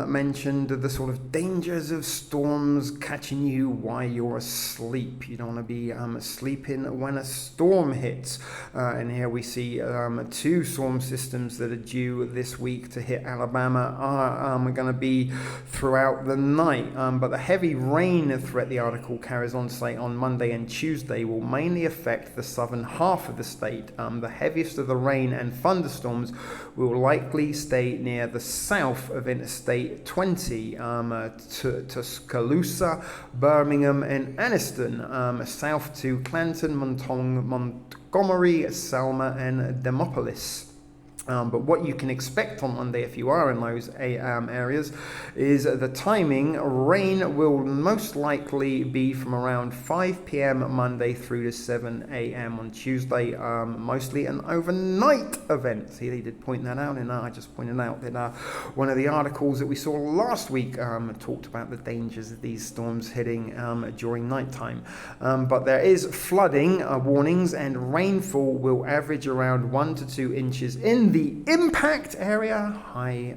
S1: mentioned the sort of dangers of storms catching you while you're asleep. You don't want to be sleeping when a storm hits. And here we see 2 storm systems that are due this week to hit Alabama are going to be throughout the night. But the heavy rain threat, the article carries on to say, on Monday and Tuesday will mainly affect the southern half of the state. The heaviest of the rain and thunderstorms will likely stay near the south of Interstate 20 to Tuscaloosa, Birmingham, and Anniston, south to Clanton, Montgomery, Selma, and Demopolis. But what you can expect on Monday, if you are in those areas, is the timing. Rain will most likely be from around 5 p.m. Monday through to 7 a.m. on Tuesday, mostly an overnight event. See, they did point that out, and I just pointed out that one of the articles that we saw last week talked about the dangers of these storms hitting during nighttime. But there is flooding warnings, and rainfall will average around 1 to 2 inches in the impact area. High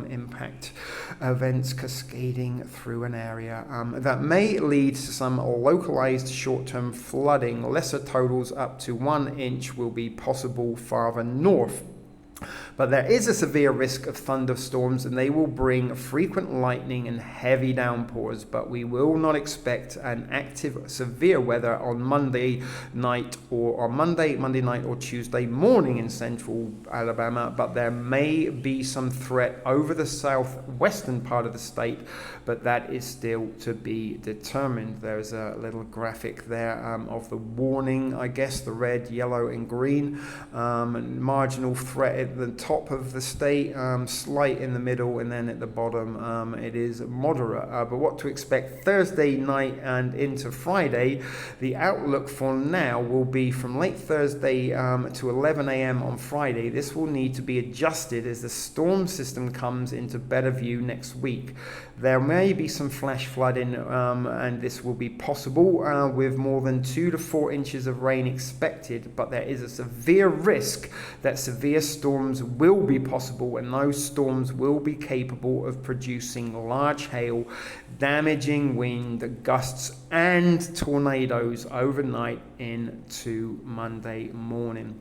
S1: impact events cascading through an area that may lead to some localized short-term flooding. Lesser totals up to 1 inch will be possible farther north. But there is a severe risk of thunderstorms, and they will bring frequent lightning and heavy downpours, but we will not expect an active severe weather on Monday night or Monday night or Tuesday morning in central Alabama, but there may be some threat over the southwestern part of the state, but that is still to be determined. There's a little graphic there of the warning, I guess, the red, yellow and green, marginal threat at the top of the state, slight in the middle, and then at the bottom it is moderate. But what to expect Thursday night and into Friday, the outlook for now will be from late Thursday to 11 a.m. on Friday. This will need to be adjusted as the storm system comes into better view next week. There may be some flash flooding, and this will be possible with more than 2 to 4 inches of rain expected, but there is a severe risk that severe storms will be possible, and those storms will be capable of producing large hail, damaging wind, gusts and tornadoes overnight into Monday morning.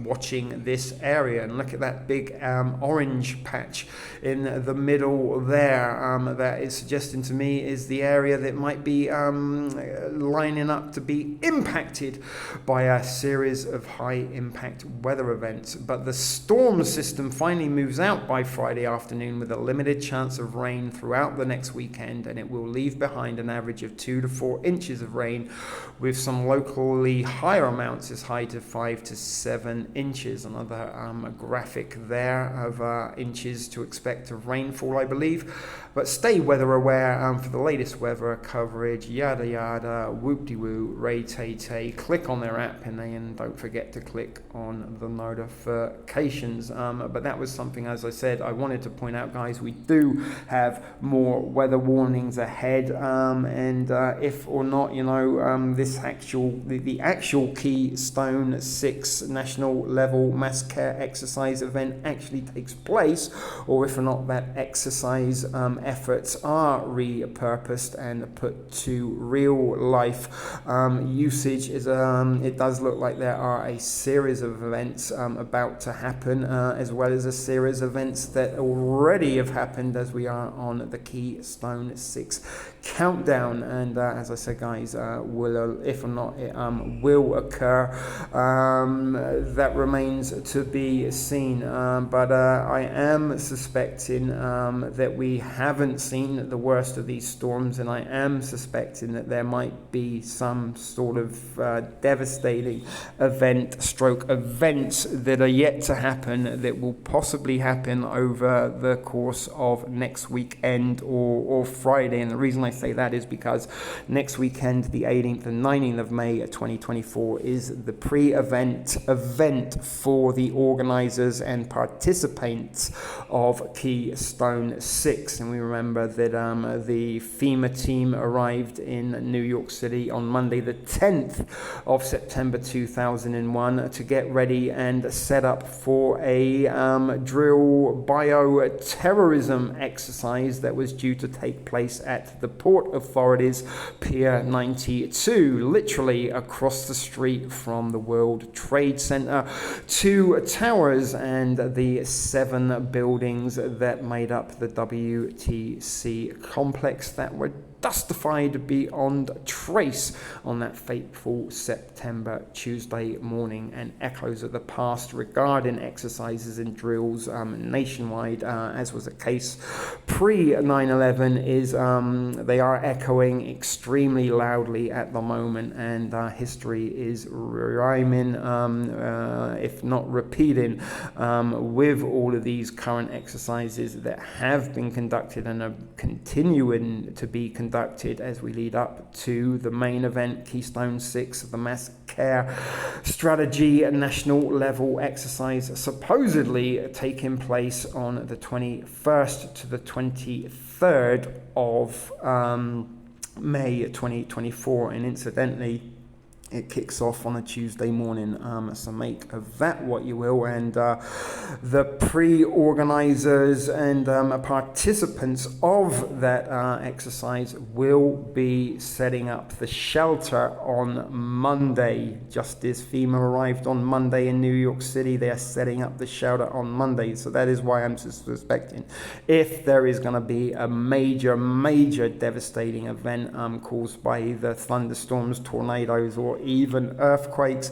S1: Watching this area, and look at that big orange patch in the middle there. That is suggesting to me is the area that might be lining up to be impacted by a series of high impact weather events. But the storm system finally moves out by Friday afternoon with a limited chance of rain throughout the next weekend, and it will leave behind an average of 2 to 4 inches of rain, with some locally higher amounts as high to 5 to 7 inches. Another graphic there of inches to expect of rainfall, I believe. But stay weather aware for the latest weather coverage, yada yada, whoop-de-woo, ray-tay-tay. Click on their app and then don't forget to click on the notifications. But that was something, as I said, I wanted to point out, guys. We do have more weather warnings ahead, and if or not, you know, this the actual Keystone 6 national level Masscare exercise event actually takes place, or if or not that exercise efforts are repurposed and put to real life usage. Is it does look like there are a series of events about to happen, as well as a series of events that already have happened as we are on the Keystone 6 countdown. And as I said, guys, will if or not it will occur, that remains to be seen. But I am suspecting that we haven't seen the worst of these storms, and I am suspecting that there might be some sort of devastating events that are yet to happen, that will possibly happen over the course of next weekend or Friday. And the reason I say that is because next weekend, the 18th and 19th of May 2024, is the pre-event event for the organizers and participants of Keystone 6. And we remember that the FEMA team arrived in New York City on Monday the 10th of September 2001 to get ready and set up for a drill bioterrorism exercise that was due to take place at the Port Authority's Pier 92, literally across the street from the World Trade Center, 2 towers and the 7 buildings that made up the WTC complex that were dustified beyond trace on that fateful September Tuesday morning. And echoes of the past regarding exercises and drills nationwide, as was the case pre-9/11, is they are echoing extremely loudly at the moment, and history is rhyming, if not repeating, with all of these current exercises that have been conducted and are continuing to be conducted as we lead up to the main event, Keystone 6, the Masscare strategy national level exercise, supposedly taking place on the 21st to the 23rd of May 2024. And incidentally, It kicks off on a Tuesday morning, so make of that what you will. And the pre-organizers and participants of that exercise will be setting up the shelter on Monday. Just as FEMA arrived on Monday in New York City, they are setting up the shelter on Monday. So that is why I'm suspecting if there is going to be a major devastating event caused by either thunderstorms, tornadoes, or even earthquakes.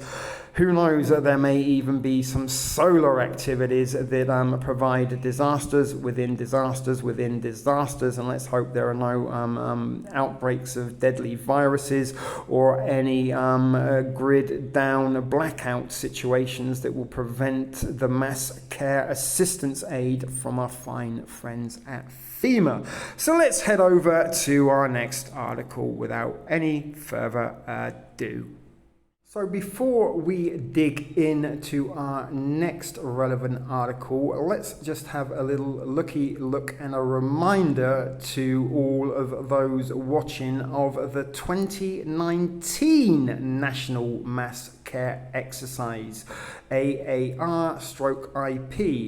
S1: Who knows, there may even be some solar activities that provide disasters within disasters within disasters, and let's hope there are no outbreaks of deadly viruses or any grid down blackout situations that will prevent the Masscare assistance aid from our fine friends at FEMA. So let's head over to our next article without any further ado. So before we dig into our next relevant article, let's just have a little look and a reminder to all of those watching of the 2019 National Masscare Exercise, AAR/IP,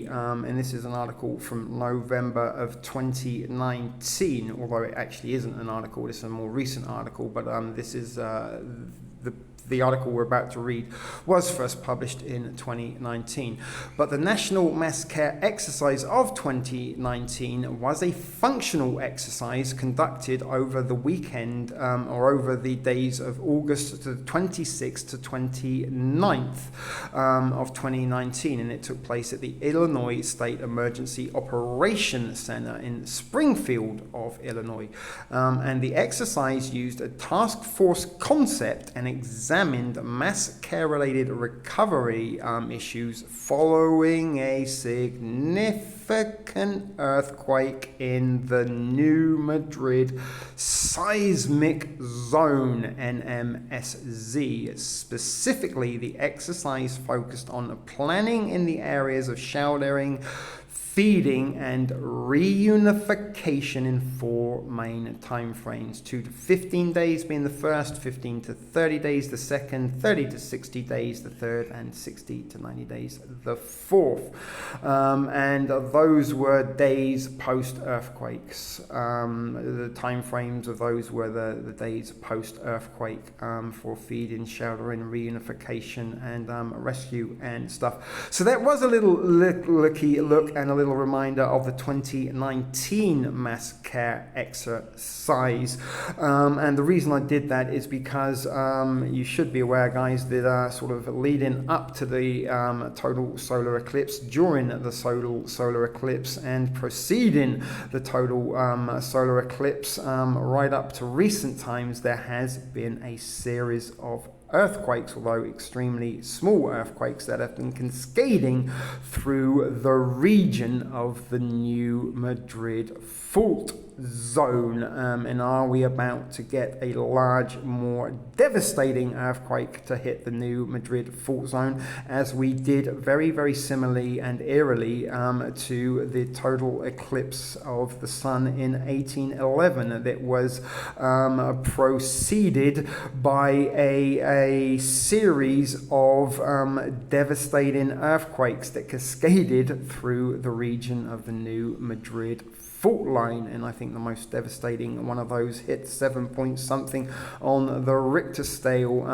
S1: and this is an article from November of 2019, although it actually isn't an article, it's a more recent article, but this is the article we're about to read was first published in 2019. But the National Masscare Exercise of 2019 was a functional exercise conducted over the weekend or over the days of August the 26th to 29th of 2019, and it took place at the Illinois State Emergency Operations Center in Springfield of Illinois. And the exercise used a task force concept and examined Masscare-related recovery issues following a significant earthquake in the New Madrid seismic zone, NMSZ. Specifically, the exercise focused on planning in the areas of sheltering, feeding, and reunification in 4 main timeframes: 2 to 15 days being the first, 15 to 30 days the second, 30 to 60 days the third, and 60 to 90 days the fourth. And those were days post-earthquakes. The timeframes of those were the days post-earthquake for feeding, sheltering, reunification, and rescue and stuff. So that was a little look and a little reminder of the 2019 Masscare exercise, and the reason I did that is because you should be aware, guys, that sort of leading up to the total solar eclipse, during the solar eclipse, and preceding the total solar eclipse, right up to recent times, there has been a series of earthquakes, although extremely small earthquakes, that have been cascading through the region of the New Madrid fault zone. And are we about to get a large, more devastating earthquake to hit the New Madrid fault zone, as we did very similarly and eerily to the total eclipse of the sun in 1811 that was preceded by a series of devastating earthquakes that cascaded through the region of the New Madrid fault line, and I think the most devastating one of those hit 7 point something on the Richter scale,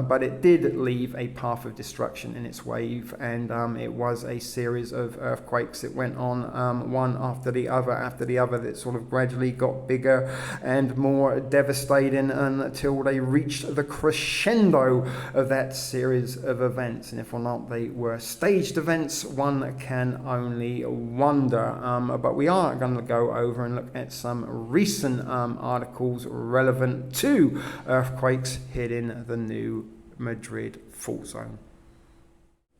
S1: but it did leave a path of destruction in its wave, and it was a series of earthquakes that went on one after the other that sort of gradually got bigger and more devastating until they reached the crescendo of that series of events. And if or not they were staged events, one can only wonder, but we are going to go over and look at some recent articles relevant to earthquakes hitting the New Madrid fault zone.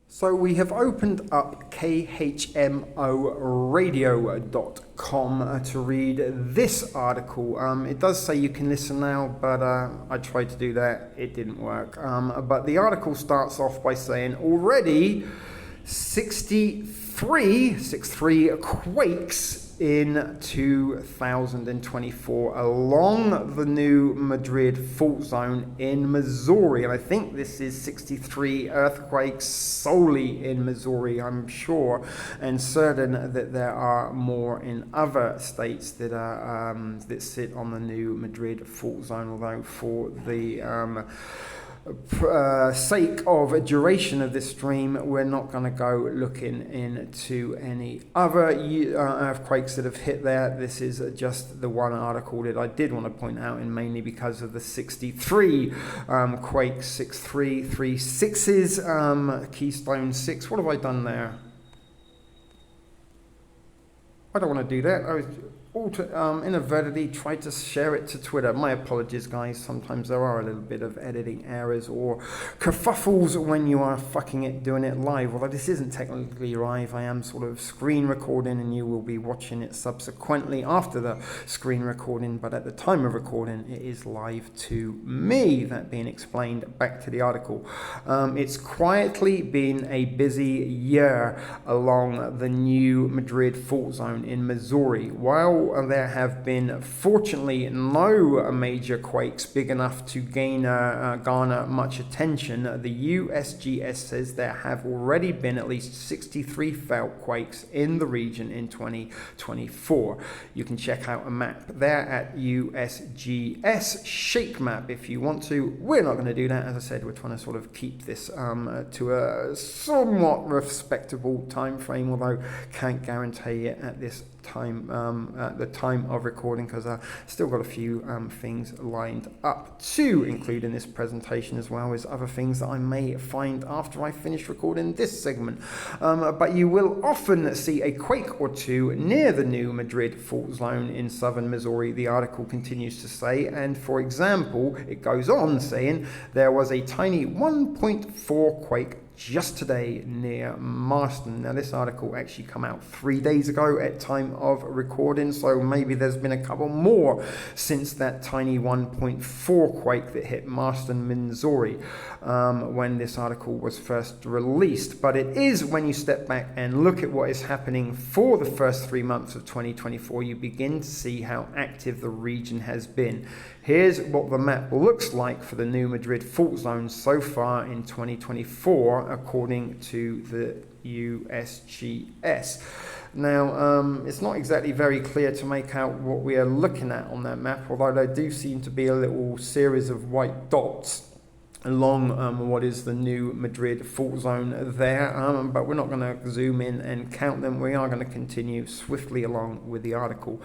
S1: So we have opened up khmoradio.com to read this article. It does say you can listen now, but I tried to do that, it didn't work. But the article starts off by saying already 63 quakes in 2024 along the New Madrid fault zone in Missouri. And I think this is 63 earthquakes solely in Missouri, I'm sure, and certain that there are more in other states that are that sit on the New Madrid fault zone, although for the sake of duration of this stream, we're not going to go looking into any other earthquakes that have hit there. This is just the one article that I did want to point out, and mainly because of the 63 quakes, 6.3, 3 6s, Keystone 6. What have I done there? I don't want to do that. I was inadvertently tried to share it to Twitter. My apologies, guys. Sometimes there are a little bit of editing errors or kerfuffles when you are fucking it, doing it live. Although this isn't technically live, I am sort of screen recording, and you will be watching it subsequently after the screen recording. But at the time of recording, it is live to me. That being explained, back to the article. It's quietly been a busy year along the New Madrid fault zone in Missouri. While there have been, fortunately, no major quakes big enough to garner much attention, the USGS says there have already been at least 63 felt quakes in the region in 2024. You can check out a map there at USGS Shake Map if you want to. We're not going to do that. As I said, we're trying to sort of keep this to a somewhat respectable time frame, although can't guarantee it at this time, at the time of recording, because I've still got a few things lined up to include in this presentation, as well as other things that I may find after I finish recording this segment. But you will often see a quake or two near the New Madrid fault zone in southern Missouri, the article continues to say. And for example, it goes on saying there was a tiny 1.4 quake just today near Marston. Now this article actually come out 3 days ago at time of recording, so maybe there's been a couple more since that tiny 1.4 quake that hit Marston, Missouri, when this article was first released. But it is, when you step back and look at what is happening for the first 3 months of 2024, you begin to see how active the region has been. Here's what the map looks like for the New Madrid fault zone so far in 2024, according to the USGS. Now, it's not exactly very clear to make out what we are looking at on that map, although there do seem to be a little series of white dots along what is the New Madrid fault zone there, but we're not going to zoom in and count them. We are going to continue swiftly along with the article.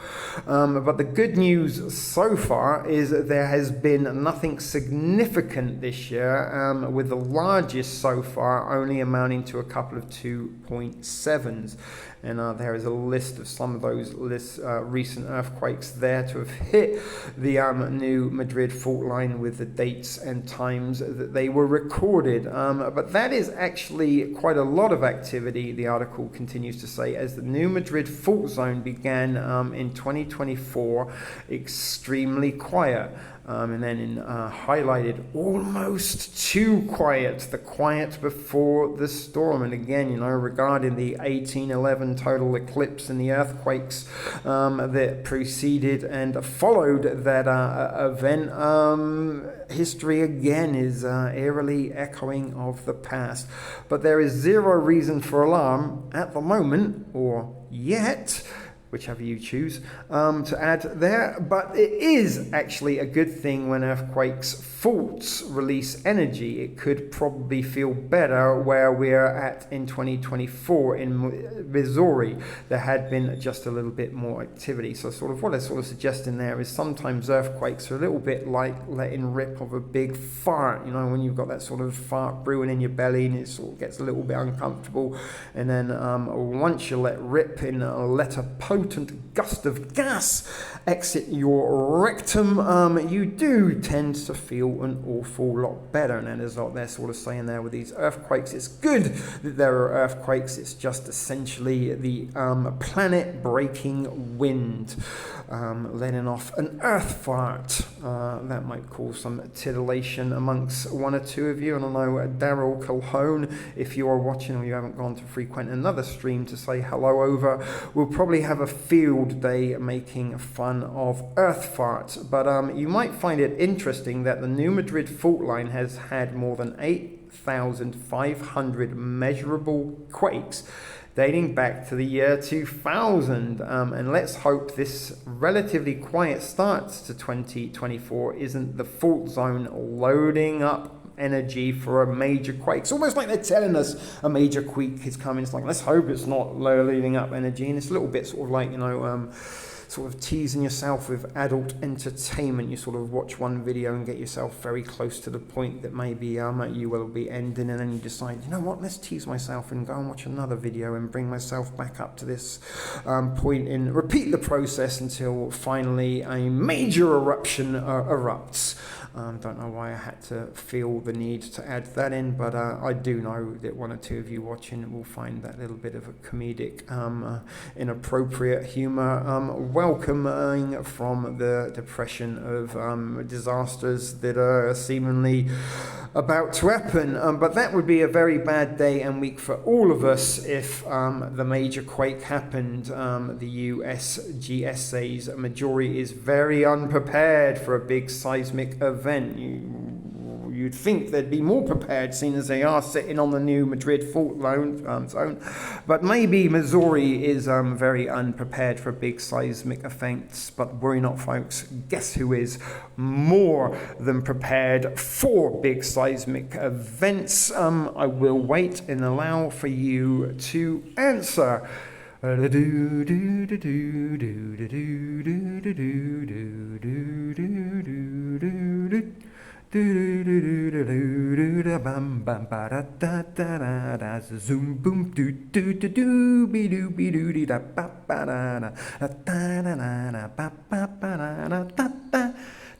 S1: But the good news so far is that there has been nothing significant this year, with the largest so far only amounting to a couple of 2.7s. And there is a list of some of those recent earthquakes there to have hit the New Madrid fault line, with the dates and times that they were recorded. But that is actually quite a lot of activity, the article continues to say, as the New Madrid fault zone began in 2024 extremely quiet. And then highlighted almost too quiet, the quiet before the storm. And again, you know, regarding the 1811 total eclipse and the earthquakes that preceded and followed that event, history again is eerily echoing of the past. But there is zero reason for alarm at the moment, or yet, whichever you choose to add there. But it is actually a good thing when earthquakes faults release energy. It could probably feel better where we're at in 2024 in Missouri. There had been just a little bit more activity. So sort of what I'm sort of suggesting there is sometimes earthquakes are a little bit like letting rip of a big fart. You know, when you've got that sort of fart brewing in your belly and it sort of gets a little bit uncomfortable, and then once you let rip and let a potent gust of gas exit your rectum, you do tend to feel an awful lot better. And that is what they're sort of saying there with these earthquakes. It's good that there are earthquakes. It's just essentially the planet breaking wind letting off an earth fart. That might cause some titillation amongst one or two of you. And I know Daryl Calhoun, if you are watching or you haven't gone to frequent another stream to say hello over, will probably have a field day making fun of earth farts, but you might find it interesting that the New Madrid fault line has had more than 8,500 measurable quakes dating back to the year 2000, and let's hope this relatively quiet start to 2024 isn't the fault zone loading up energy for a major quake. It's almost like they're telling us a major quake is coming. It's like, let's hope it's not loading up energy, and it's a little bit sort of like, you know, sort of teasing yourself with adult entertainment. You sort of watch one video and get yourself very close to the point that maybe you will be ending, and then you decide, you know what, let's tease myself and go and watch another video and bring myself back up to this point, and repeat the process until finally a major eruption erupts. Don't know why I had to feel the need to add that in, but I do know that one or two of you watching will find that little bit of a comedic, inappropriate humor welcoming from the depression of disasters that are seemingly about to happen. But that would be a very bad day and week for all of us if the major quake happened. The US GSA's majority is very unprepared for a big seismic event. You'd think they'd be more prepared, seeing as they are sitting on the New Madrid fault zone. But maybe Missouri is very unprepared for big seismic events. But worry not, folks. Guess who is more than prepared for big seismic events? I will wait and allow for you to answer. Zoom boom do do do do be do be do dee da ba ba da da da da da ba ba ba da da da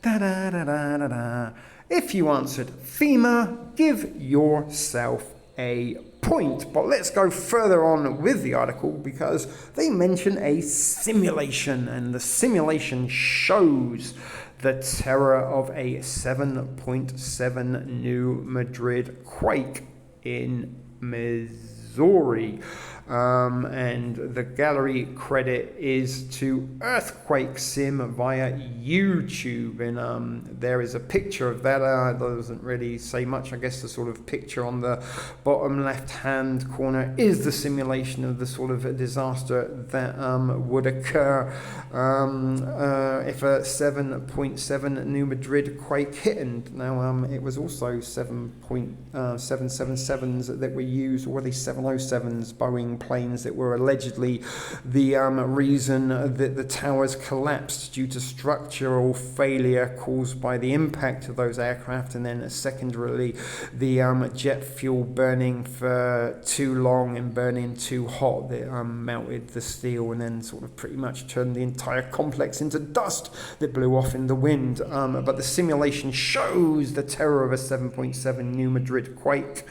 S1: da da da da da. If you answered FEMA, give yourself a point. But let's go further on with the article, because they mention a simulation, and the simulation shows the terror of a 7.7 New Madrid quake in Missouri. And the gallery credit is to Earthquake Sim via YouTube, and there is a picture of that. Doesn't really say much. I guess the sort of picture on the bottom left hand corner is the simulation of the sort of a disaster that would occur if a 7.7 New Madrid quake hit. And now it was also 7.777s that were used, or were they 707s, Boeing planes that were allegedly the reason that the towers collapsed due to structural failure caused by the impact of those aircraft, and then secondarily the jet fuel burning for too long and burning too hot that melted the steel and then sort of pretty much turned the entire complex into dust that blew off in the wind. But the simulation shows the terror of a 7.7 New Madrid quake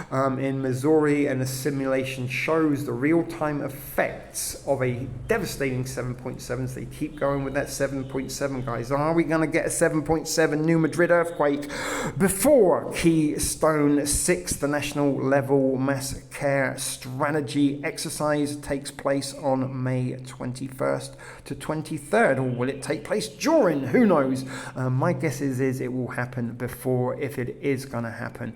S1: in Missouri, and the simulation shows the real-time effects of a devastating 7.7. So they keep going with that 7.7, guys. Are we going to get a 7.7 New Madrid earthquake before Keystone 6, the national level Masscare strategy exercise, takes place on May 21st to 23rd? Or will it take place during? Who knows? My guess is it will happen before, if it is going to happen.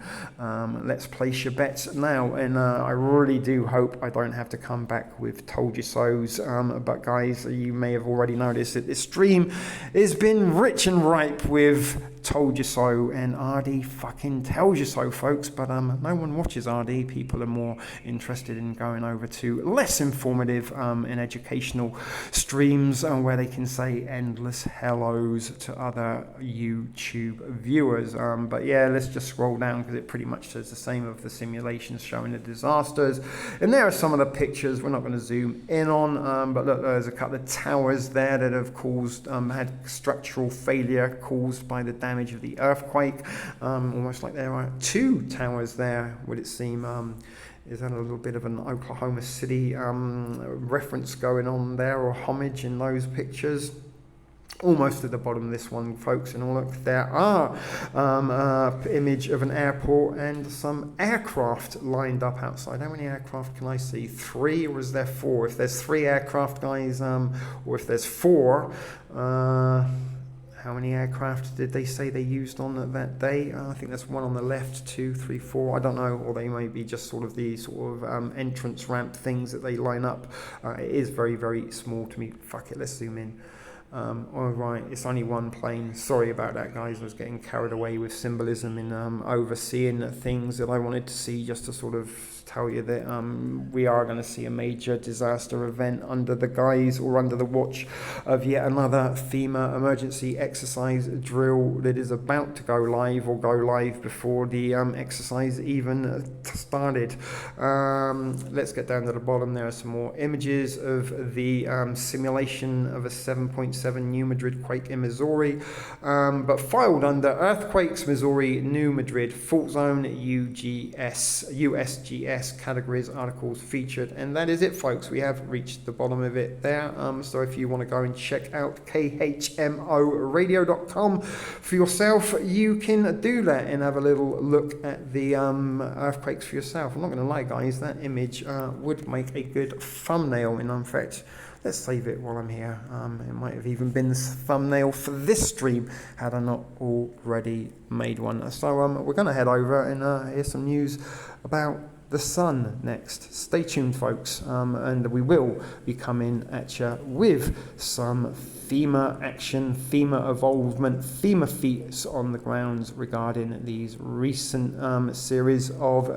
S1: Let's place your bets now, and I really do hope I don't have to come back with told you so's, but guys, you may have already noticed that this stream has been rich and ripe with told you so, and RD fucking tells you so, folks. But no one watches RD. People are more interested in going over to less informative and educational streams where they can say endless hellos to other YouTube viewers. But yeah, let's just scroll down, because it pretty much says the same of the simulations showing the disasters, and there are some of the pictures we're not going to zoom in on, but look, there's a couple of towers there that have caused had structural failure caused by the damage of the earthquake. Almost like there are two towers there, would it seem. Is that a little bit of an Oklahoma City reference going on there, or homage in those pictures? almost at the bottom of this one, folks, and look, there are image of an airport and some aircraft lined up outside. How many aircraft can I see? 3, or is there 4? If there's 3 aircraft, guys, or if there's 4, how many aircraft did they say they used on that day? I think there's 1 on the left, 2, 3, 4. I don't know, or they may be just sort of the entrance ramp things that they line up. It is very, very small to me. Fuck it, let's zoom in. All right, it's only 1 plane. Sorry about that, guys. I was getting carried away with symbolism in overseeing things that I wanted to see, just to sort of tell you that we are going to see a major disaster event under the guise or under the watch of yet another FEMA emergency exercise drill that is about to go live, or go live before the exercise even started. Let's get down to the bottom. There are some more images of the simulation of a 7.7 New Madrid quake in Missouri, but filed under Earthquakes Missouri New Madrid Fault Zone USGS categories, articles featured. And that is it, folks. We have reached the bottom of it there. So if you want to go and check out khmoradio.com for yourself, you can do that and have a little look at the earthquakes for yourself. I'm not going to lie, guys, that image would make a good thumbnail. In fact, let's save it while I'm here. It might have even been the thumbnail for this stream had I not already made one. So we're going to head over and hear some news about the sun next. Stay tuned, folks, and we will be coming at you with some FEMA action, FEMA involvement, FEMA feats on the grounds regarding these recent series of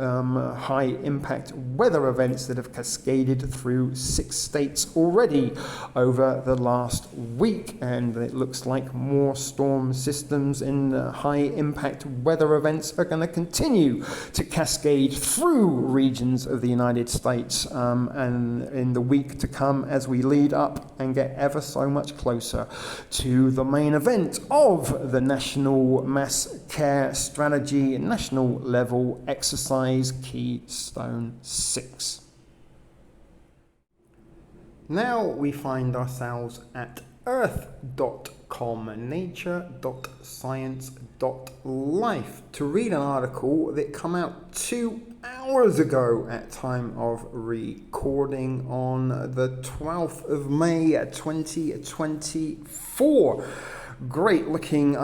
S1: high impact weather events that have cascaded through 6 states already over the last week, and it looks like more storm systems and high impact weather events are going to continue to cascade through regions of the United States and in the week to come, as we lead up and get ever so much closer to the main event of the National Masscare Strategy National Level Exercise Keystone 6. Now we find ourselves at earth.com, nature.science.life, to read an article that came out 2 hours ago at time of recording on the 12th of May 2024. Great looking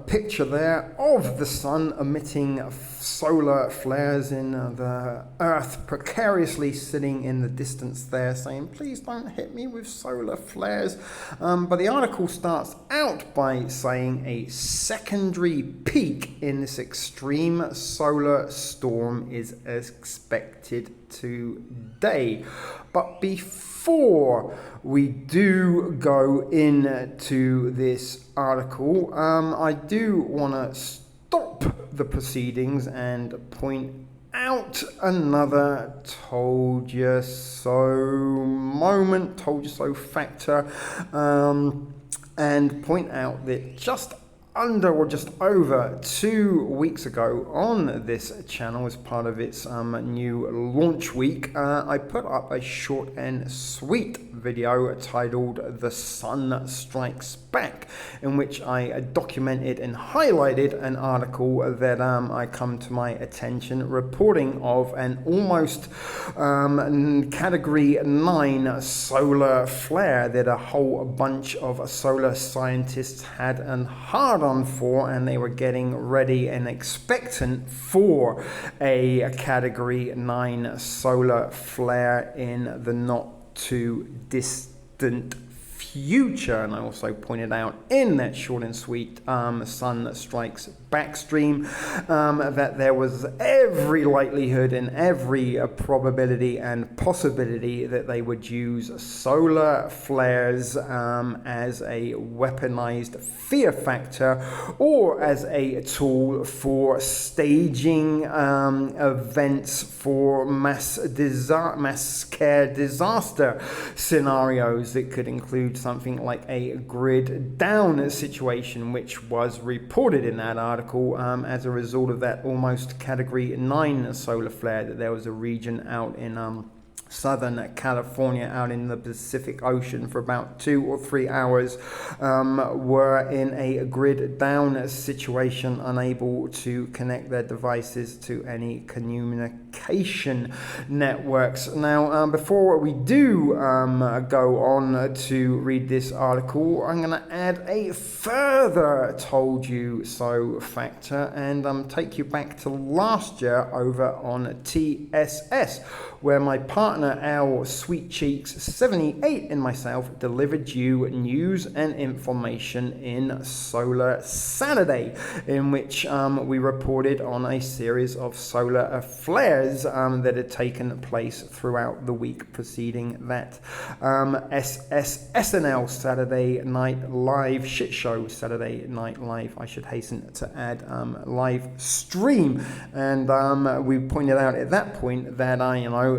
S1: picture there of the sun emitting solar flares in the earth, precariously sitting in the distance there saying, please don't hit me with solar flares. But the article starts out by saying a secondary peak in this extreme solar storm is expected today. But before we do go into this article, I do want to stop the proceedings and point out another told you so moment, told you so factor, and point out that just under or just over 2 weeks ago on this channel, as part of its new launch week, I put up a short and sweet video titled The Sun Strikes Back, in which I documented and highlighted an article that I come to my attention reporting of an almost category 9 solar flare that a whole bunch of solar scientists had an hard on for, and they were getting ready and expectant for a category 9 solar flare in the not too distant future. And I also pointed out in that short and sweet Sun Strikes Back stream that there was every likelihood and every probability and possibility that they would use solar flares as a weaponized fear factor, or as a tool for staging events for mass scare disaster scenarios that could include something like a grid down situation, which was reported in that article as a result of that almost category 9 solar flare, that there was a region out in Southern California out in the Pacific Ocean for about 2 or 3 hours were in a grid down situation, unable to connect their devices to any communication networks. Now, before we do go on to read this article, I'm going to add a further told you so factor and take you back to last year over on TSS, where my partner, our sweet cheeks 78 and myself delivered you news and information in Solar Saturday, in which we reported on a series of solar flares that had taken place throughout the week preceding that SNL Saturday Night Live shit show, Saturday Night Live, I should hasten to add, live stream. And we pointed out at that point that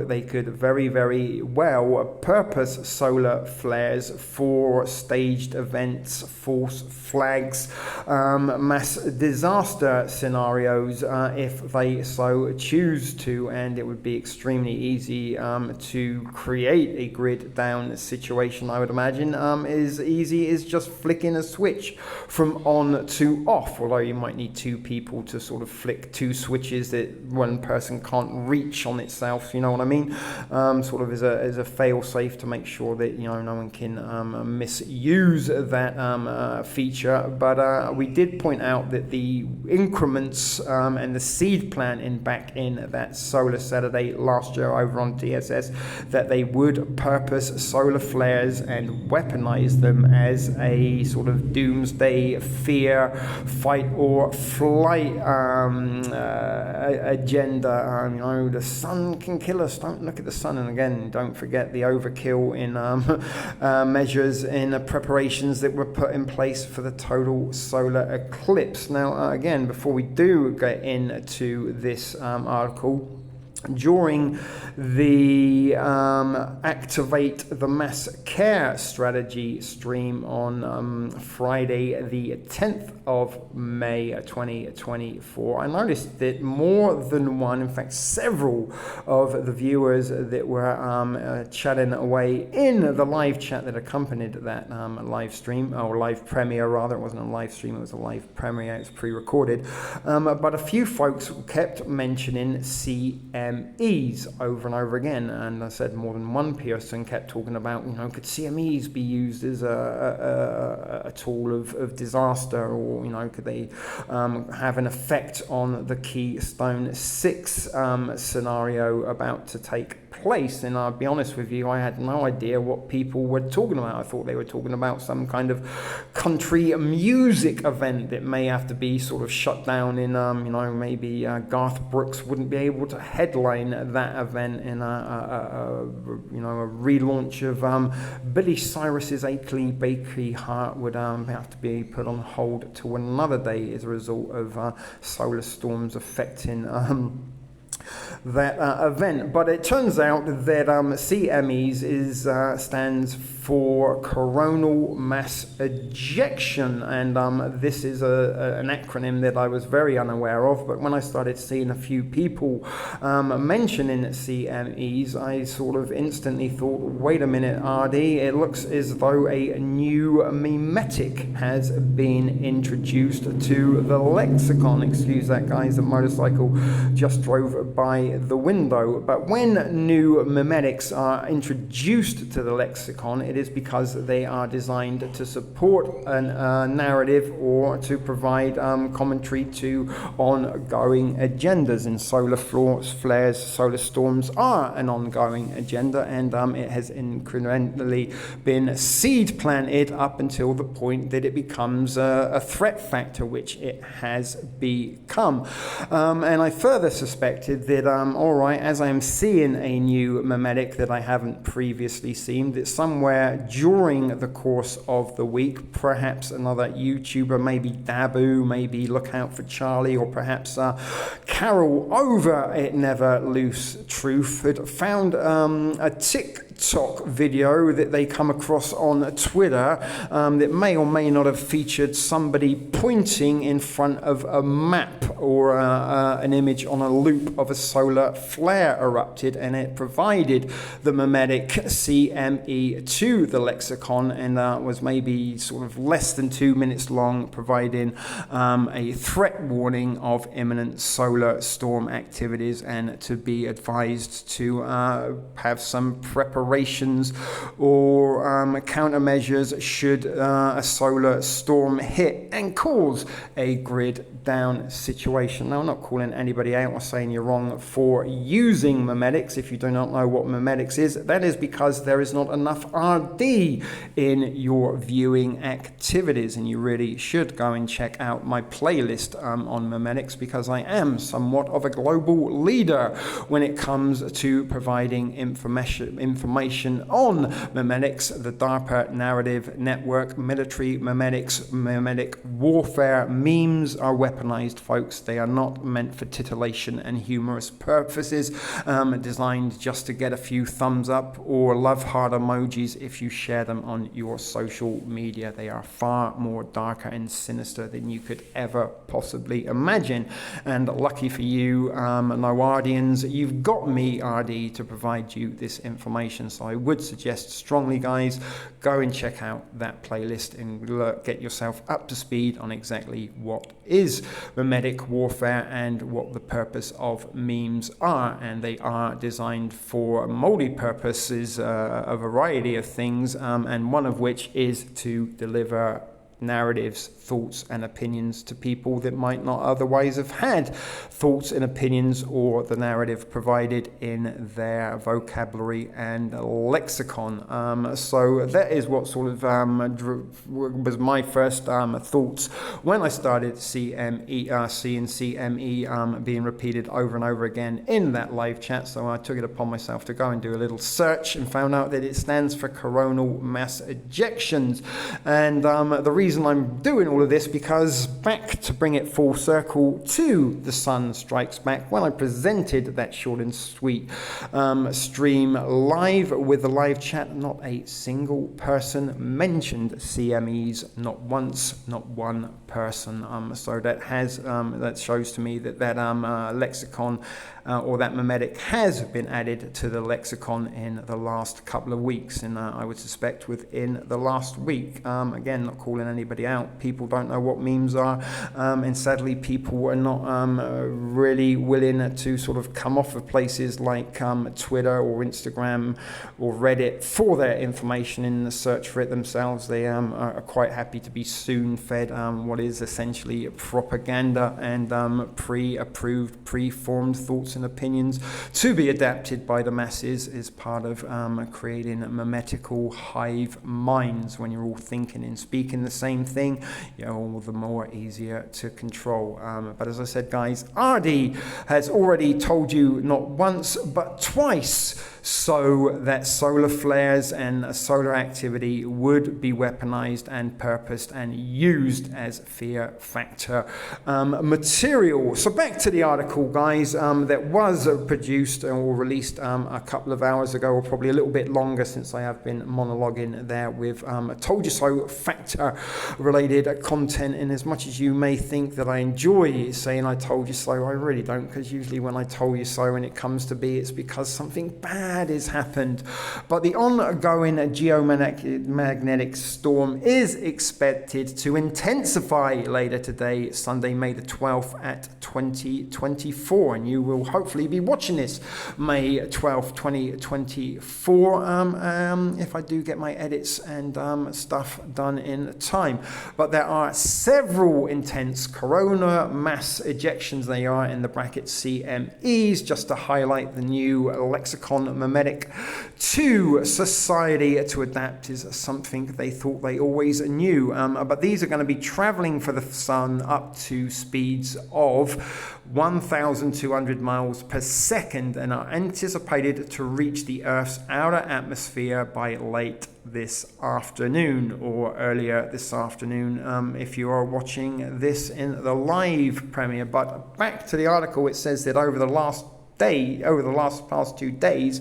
S1: they could very, very well purpose solar flares for staged events, false flags, mass disaster scenarios if they so choose to, and it would be extremely easy to create a grid down situation, I would imagine, as easy as just flicking a switch from on to off, although you might need 2 people to sort of flick 2 switches that one person can't reach on itself, you know what I mean? Sort of as a fail-safe to make sure that no one can misuse that feature. But we did point out that the increments and the seed planting back in that Solar Saturday last year over on TSS, that they would purpose solar flares and weaponize them as a sort of doomsday fear, fight or flight agenda. The sun can kill us, don't look at the sun. And again, don't forget the overkill in measures in preparations that were put in place for the total solar eclipse. Now, again, before we do get into this article, during the Activate the Masscare strategy stream on Friday the 10th of May 2024, I noticed that more than one, in fact several of the viewers that were chatting away in the live chat that accompanied that live stream, or live premiere rather, it wasn't a live stream, it was a live premiere, it was pre-recorded, but a few folks kept mentioning CMEs over and over again, and I said more than one person kept talking about, could CMEs be used as a tool of disaster, or could they have an effect on the Keystone 6 scenario about to take place? And I'll be honest with you, I had no idea what people were talking about. I thought they were talking about some kind of country music event that may have to be sort of shut down in, maybe Garth Brooks wouldn't be able to headline that event in a relaunch of Billy Cyrus's Akeley Bakery Heart would have to be put on hold to another day as a result of solar storms affecting that event. But it turns out that CMEs stands for coronal mass ejection, and this is an acronym that I was very unaware of, but when I started seeing a few people mentioning CMEs, I sort of instantly thought, wait a minute, RD, it looks as though a new mimetic has been introduced to the lexicon. Excuse that, guys, the motorcycle just drove by the window. But when new mimetics are introduced to the lexicon, it is because they are designed to support a narrative or to provide commentary to ongoing agendas. And solar flares, solar storms are an ongoing agenda, and it has incrementally been seed planted up until the point that it becomes a threat factor, which it has become. And I further suspected that, alright, as I am seeing a new mimetic that I haven't previously seen, that somewhere during the course of the week, perhaps another YouTuber, maybe Dabu, maybe Look Out for Charlie, or perhaps Carol over at Never Loose Truth, had found a TikTok TikTok video that they come across on Twitter that may or may not have featured somebody pointing in front of a map or an image on a loop of a solar flare erupted, and it provided the memetic CME to the lexicon, and was maybe sort of less than 2 minutes long, providing a threat warning of imminent solar storm activities, and to be advised to have some preparations or countermeasures should a solar storm hit and cause a grid down situation. Now, I'm not calling anybody out or saying you're wrong for using memetics. If you do not know what memetics is, that is because there is not enough RD in your viewing activities, and you really should go and check out my playlist on memetics, because I am somewhat of a global leader when it comes to providing information on memetics, the DARPA narrative network, military memetics, memetic warfare. Memes are weaponized, folks. They are not meant for titillation and humorous purposes, designed just to get a few thumbs up or love heart emojis if you share them on your social media. They are far more darker and sinister than you could ever possibly imagine. And lucky for you, Nowrdians, you've got me, RD, to provide you this information. So I would suggest strongly, guys, go and check out that playlist and get yourself up to speed on exactly what is memetic warfare and what the purpose of memes are. And they are designed for multi-purposes, a variety of things, and one of which is to deliver narratives, thoughts and opinions to people that might not otherwise have had thoughts and opinions or the narrative provided in their vocabulary and lexicon. So that is what sort of was my first thoughts when I started seeing CME being repeated over and over again in that live chat. So I took it upon myself to go and do a little search and found out that it stands for coronal mass ejections. And the reason I'm doing all of this, because back to bring it full circle to The Sun Strikes Back, when I presented that short and sweet stream live with the live chat, not a single person mentioned CMEs, not once, not one person. So that has that shows to me that lexicon or that memetic has been added to the lexicon in the last couple of weeks, and I would suspect within the last week. Again, not calling anybody out. People don't know what memes are, and sadly people are not really willing to sort of come off of places like Twitter or Instagram or Reddit for their information in the search for it themselves. They are quite happy to be soon-fed what is essentially propaganda and pre-approved, pre-formed thoughts and opinions to be adapted by the masses is part of creating memetical hive minds. When you're all thinking and speaking the same thing, you're all the more easier to control. But as I said, guys, RD has already told you not once but twice so that solar flares and solar activity would be weaponized and purposed and used as fear factor material. So back to the article, guys, that was produced or released a couple of hours ago, or probably a little bit longer, since I have been monologuing there with told you so factor related content. And as much as you may think that I enjoy saying I told you so, I really don't, because usually when I told you so and it comes to be, it's because something bad has happened. But the ongoing geomagnetic storm is expected to intensify later today, Sunday, May the 12th at 2024, and you will hopefully be watching this May 12th, 2024, if I do get my edits and stuff done in time. But there are several intense corona mass ejections, they are in the bracket CMEs, just to highlight the new lexicon. Memetic to society to adapt is something they thought they always knew, but these are going to be traveling for the sun up to speeds of 1,200 miles per second and are anticipated to reach the Earth's outer atmosphere by late this afternoon or earlier this afternoon if you are watching this in the live premiere. But back to the article, it says that over the last over the past 2 days,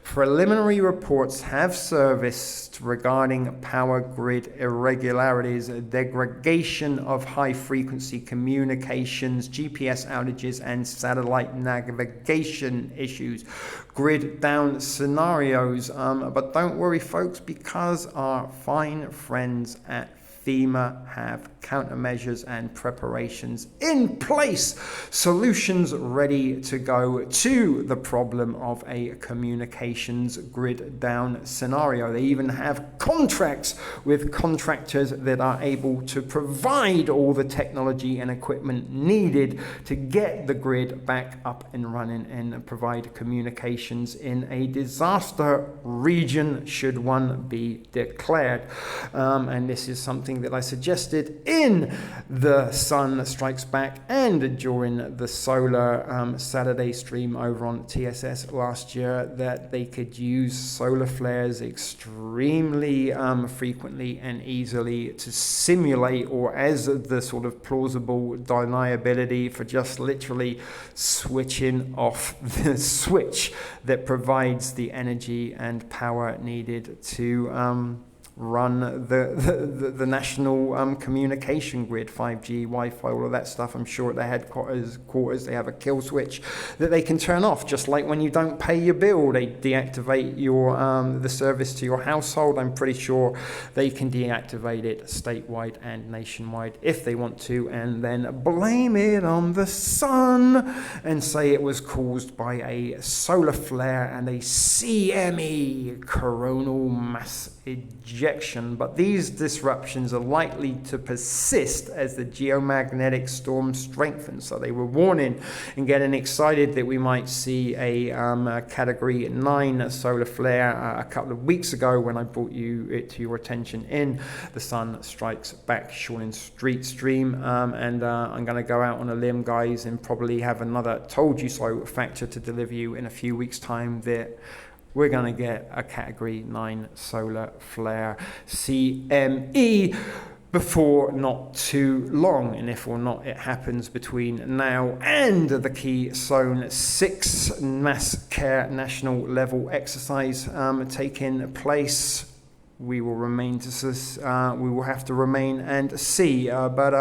S1: preliminary reports have surfaced regarding power grid irregularities, degradation of high-frequency communications, GPS outages, and satellite navigation issues, grid down scenarios. But don't worry, folks, because our fine friends at FEMA have countermeasures and preparations in place, solutions ready to go to the problem of a communications grid down scenario. They even have contracts with contractors that are able to provide all the technology and equipment needed to get the grid back up and running and provide communications in a disaster region should one be declared. And this is something that I suggested in the Sun Strikes Back and during the solar Saturday stream over on TSS last year, that they could use solar flares extremely frequently and easily to simulate, or as the sort of plausible deniability for just literally switching off the switch that provides the energy and power needed to run the national communication grid, 5G, Wi-Fi, all of that stuff. I'm sure at their headquarters they have a kill switch that they can turn off, just like when you don't pay your bill, they deactivate your the service to your household. I'm pretty sure they can deactivate it statewide and nationwide if they want to, and then blame it on the sun and say it was caused by a solar flare and a CME, coronal mass ejection. But these disruptions are likely to persist as the geomagnetic storm strengthens. So they were warning and getting excited that we might see a category 9 solar flare a couple of weeks ago when I brought it to your attention in the Sun Strikes Back Shorting Street stream. And I'm going to go out on a limb, guys, and probably have another told you so factor to deliver you in a few weeks' time that we're going to get a category 9 solar flare CME before not too long. And if or not it happens between now and the Keystone 6 Masscare national level exercise taking place, we will have to remain and see. But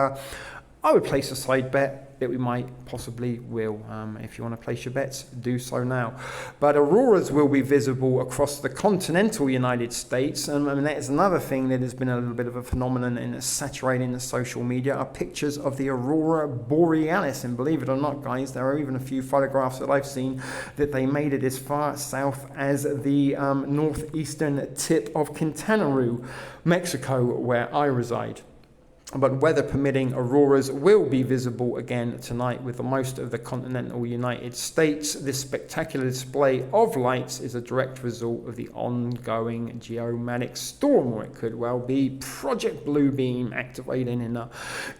S1: I would place a side bet that we might possibly will. If you want to place your bets, do so now. But auroras will be visible across the continental United States. And that's another thing that has been a little bit of a phenomenon in saturating the social media, are pictures of the aurora borealis. And believe it or not, guys, there are even a few photographs that I've seen that they made it as far south as the northeastern tip of Quintana Roo, Mexico, where I reside. But weather permitting, auroras will be visible again tonight with most of the continental United States. This spectacular display of lights is a direct result of the ongoing geomagnetic storm, or it could well be Project Bluebeam activating and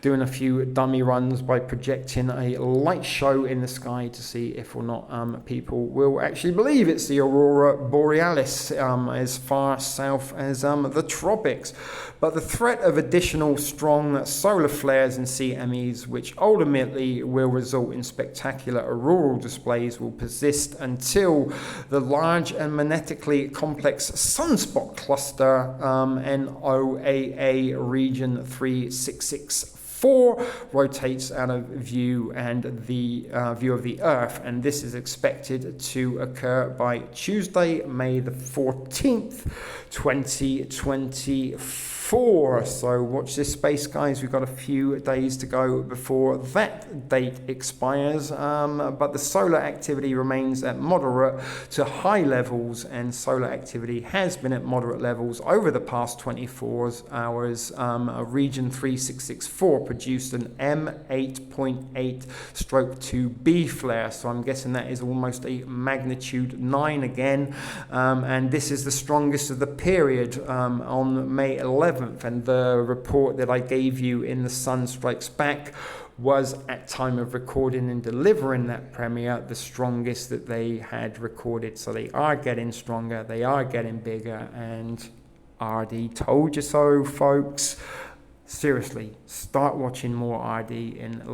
S1: doing a few dummy runs by projecting a light show in the sky to see if or not people will actually believe it's the aurora borealis as far south as the tropics. But the threat of additional strong solar flares and CMEs, which ultimately will result in spectacular auroral displays, will persist until the large and magnetically complex sunspot cluster NOAA region 3664 rotates out of view and the view of the Earth, and this is expected to occur by Tuesday, May the 14th, 2024. So watch this space, guys. We've got a few days to go before that date expires, but the solar activity remains at moderate to high levels, and solar activity has been at moderate levels over the past 24 hours. Region 3664 produced an M8.8/2B flare, so I'm guessing that is almost a magnitude 9 again, and this is the strongest of the period on May 11th. And the report that I gave you in the Sun Strikes Back was, at time of recording and delivering that premiere, the strongest that they had recorded. So they are getting stronger, they are getting bigger, and RD told you so, folks. seriously, start watching more RD and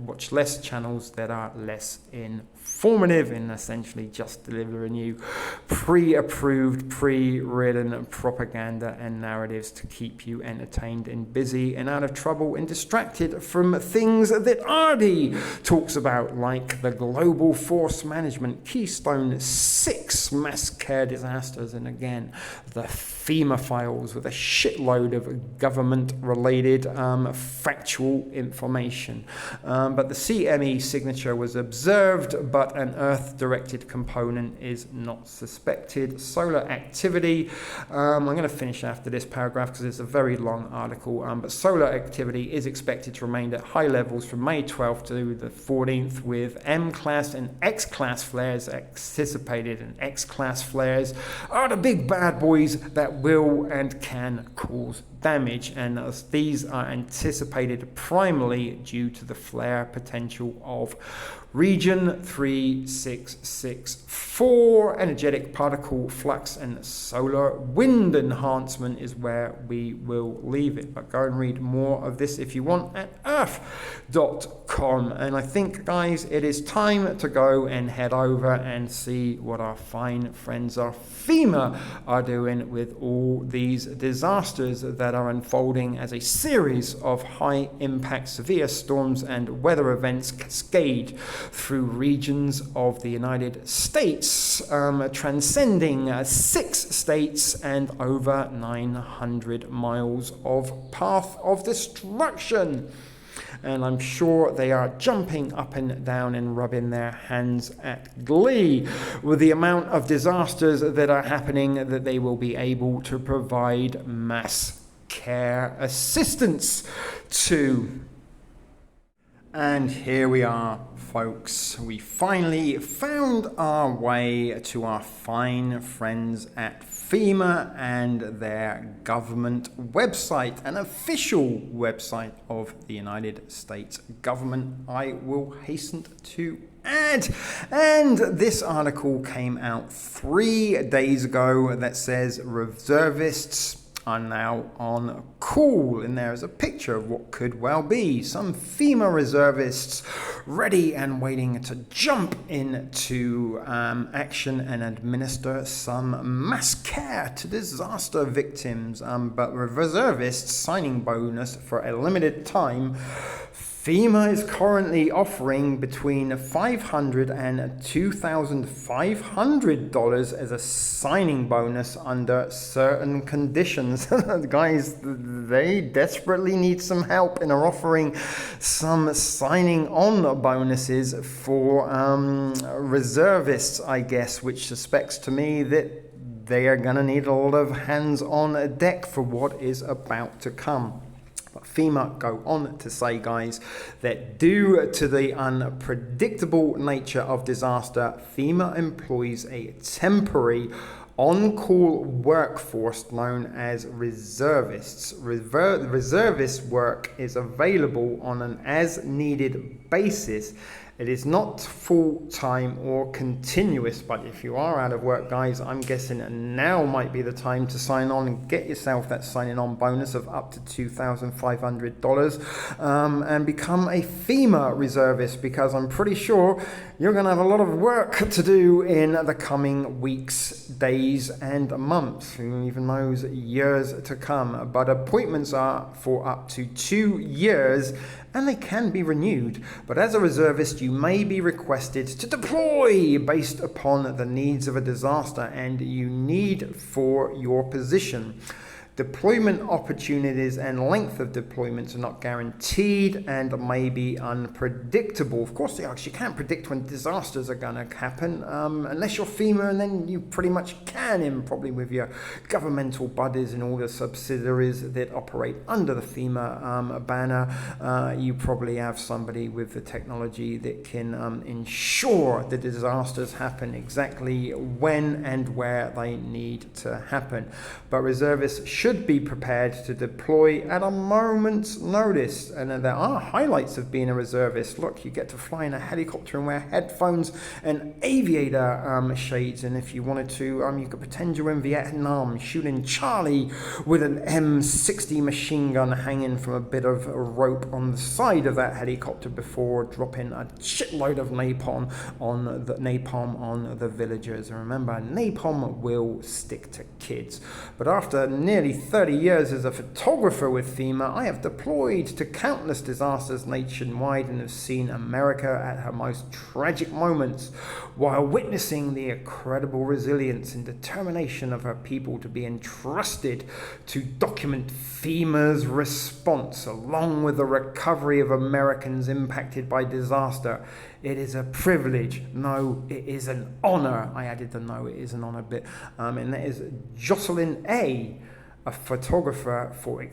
S1: watch less channels that are less informative and essentially just delivering you pre-approved, pre-written propaganda and narratives to keep you entertained and busy and out of trouble and distracted from things that RD talks about, like the global force management, Keystone 6 Masscare disasters, and again, the FEMA files with a shitload of government-related factual information. But the CME signature was observed, but an Earth-directed component is not suspected. Solar activity. I'm going to finish after this paragraph because it's a very long article. But solar activity is expected to remain at high levels from May 12th to the 14th, with M-class and X-class flares anticipated. And X-class flares are the big bad boys that will and can cause damage, and these are anticipated primarily due to the flare potential of region 3664. Energetic particle flux and solar wind enhancement is where we will leave it, but go and read more of this if you want at earth.com. And I think, guys, it is time to go and head over and see what our fine friends of FEMA are doing with all these disasters that are unfolding as a series of high impact severe storms and weather events cascade through regions of the United States, transcending 6 states and over 900 miles of path of destruction. And I'm sure they are jumping up and down and rubbing their hands at glee with the amount of disasters that are happening, that they will be able to provide mass care assistance to. And here we are, folks. We finally found our way to our fine friends at FEMA and their government website, an official website of the United States government, I will hasten to add. And this article came out 3 days ago that says reservists are now on call, and there is a picture of what could well be some FEMA reservists ready and waiting to jump into action and administer some mass care to disaster victims. But reservists signing bonus for a limited time. FEMA is currently offering between $500 and $2,500 as a signing bonus under certain conditions. Guys, they desperately need some help and are offering some signing on bonuses for reservists, I guess, which suspects to me that they are going to need a lot of hands on deck for what is about to come. But FEMA go on to say, guys, that due to the unpredictable nature of disaster, FEMA employs a temporary on-call workforce known as reservists. Reservist work is available on an as-needed basis. It is not full-time or continuous, but if you are out of work, guys, I'm guessing now might be the time to sign on and get yourself that signing on bonus of up to $2,500 and become a FEMA reservist, because I'm pretty sure you're going to have a lot of work to do in the coming weeks, days, and months, who even knows years to come. But appointments are for up to 2 years, and they can be renewed. But as a reservist, you may be requested to deploy based upon the needs of a disaster and you need for your position. Deployment opportunities and length of deployments are not guaranteed and may be unpredictable. Of course, you can't predict when disasters are going to happen unless you're FEMA, and then you pretty much can, and probably with your governmental buddies and all the subsidiaries that operate under the FEMA banner. You probably have somebody with the technology that can ensure the disasters happen exactly when and where they need to happen. But reservists should should be prepared to deploy at a moment's notice. And there are highlights of being a reservist. Look, you get to fly in a helicopter and wear headphones and aviator shades. And if you wanted to, you could pretend you're in Vietnam shooting Charlie with an M60 machine gun hanging from a bit of rope on the side of that helicopter before dropping a shitload of napalm on the villagers. And remember, napalm will stick to kids. But after nearly 30 years as a photographer with FEMA, I have deployed to countless disasters nationwide and have seen America at her most tragic moments, while witnessing the incredible resilience and determination of her people to be entrusted to document FEMA's response along with the recovery of Americans impacted by disaster. It is a privilege. No, it is an honor. I added the no, it is an honor bit. And that is Jocelyn A., a photographer for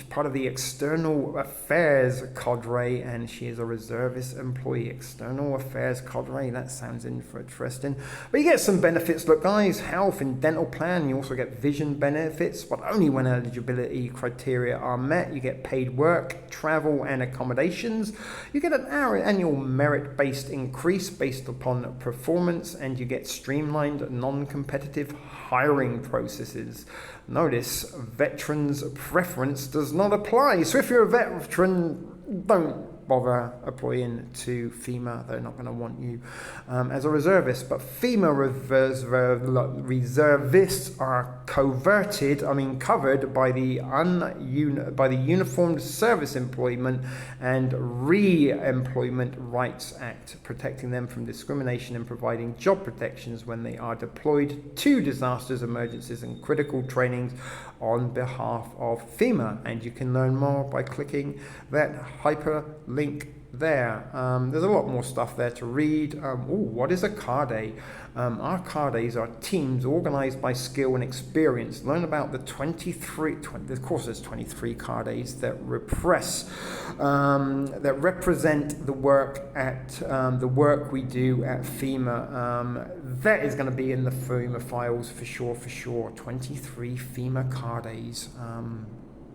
S1: part of the External Affairs cadre, and she is a reservist employee. External Affairs cadre, that sounds interesting. But you get some benefits. Look, guys, health and dental plan. You also get vision benefits, but only when eligibility criteria are met. You get paid work, travel, and accommodations. You get an annual merit-based increase based upon performance, and you get streamlined, non-competitive hiring processes. Notice, veterans preference does not apply. So if you're a veteran, don't bother applying to FEMA. They're not going to want you as a reservist. But FEMA reservists are covered by the Uniformed Service Employment and Re-Employment Rights Act, protecting them from discrimination and providing job protections when they are deployed to disasters, emergencies, and critical trainings on behalf of FEMA. And you can learn more by clicking that hyperlink there. There's a lot more stuff there to read. What is a car day? Our car days are teams organized by skill and experience. Learn about the 23 car days that represent the work we do at FEMA. That is going to be in the FEMA files for sure. 23 FEMA car days.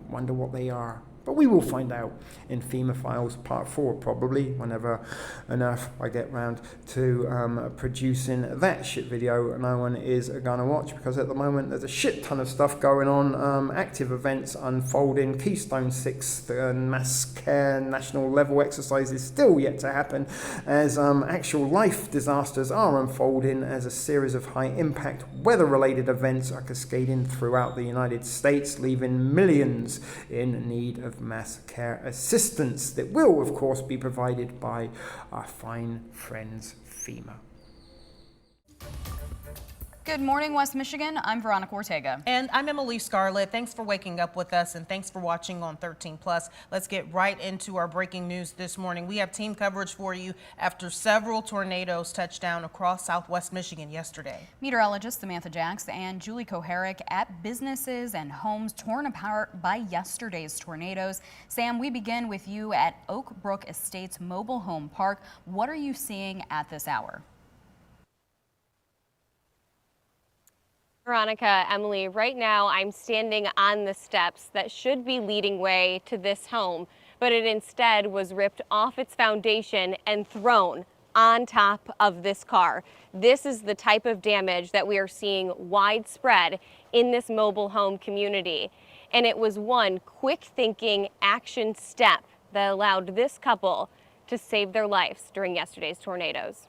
S1: Wonder what they are. But we will find out in FEMA Files Part 4, probably, whenever enough I get round to producing that shit video no one is going to watch, because at the moment there's a shit ton of stuff going on, active events unfolding, Keystone 6, the Masscare national level exercise is still yet to happen, as actual life disasters are unfolding, as a series of high-impact weather-related events are cascading throughout the United States, leaving millions in need of mass care assistance that will, of course, be provided by our fine friends FEMA.
S2: Good morning, West Michigan. I'm Veronica Ortega.
S3: And I'm Emily Scarlett. Thanks for waking up with us, and thanks for watching on 13 Plus. Let's get right into our breaking news this morning. We have team coverage for you after several tornadoes touched down across southwest Michigan yesterday.
S2: Meteorologist Samantha Jacks and Julie Koharic at businesses and homes torn apart by yesterday's tornadoes. Sam, we begin with you at Oak Brook Estates Mobile Home Park. What are you seeing at this hour?
S4: Veronica, Emily, right now I'm standing on the steps that should be leading way to this home, but it instead was ripped off its foundation and thrown on top of this car. This is the type of damage that we are seeing widespread in this mobile home community. And it was one quick thinking action step that allowed this couple to save their lives during yesterday's tornadoes.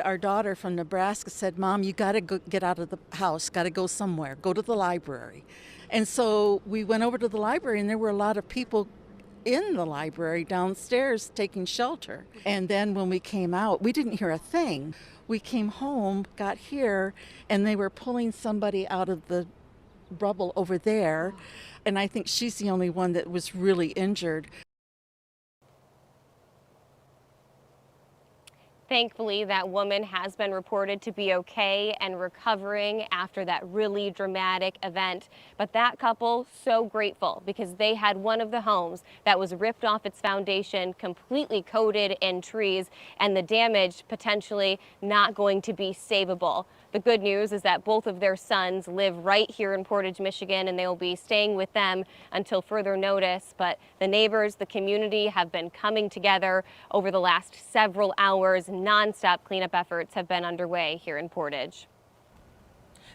S5: Our daughter from Nebraska said, "Mom, you got to get out of the house, got to go somewhere, go to the library." And so we went over to the library, and there were a lot of people in the library downstairs taking shelter. And then when we came out, we didn't hear a thing. We came home, got here, and they were pulling somebody out of the rubble over there. And I think she's the only one that was really injured.
S4: Thankfully, that woman has been reported to be okay and recovering after that really dramatic event. But that couple, so grateful because they had one of the homes that was ripped off its foundation, completely coated in trees, and the damage potentially not going to be savable. The good news is that both of their sons live right here in Portage, Michigan, and they will be staying with them until further notice. But the neighbors, the community have been coming together over the last several hours. Nonstop cleanup efforts have been underway here in Portage.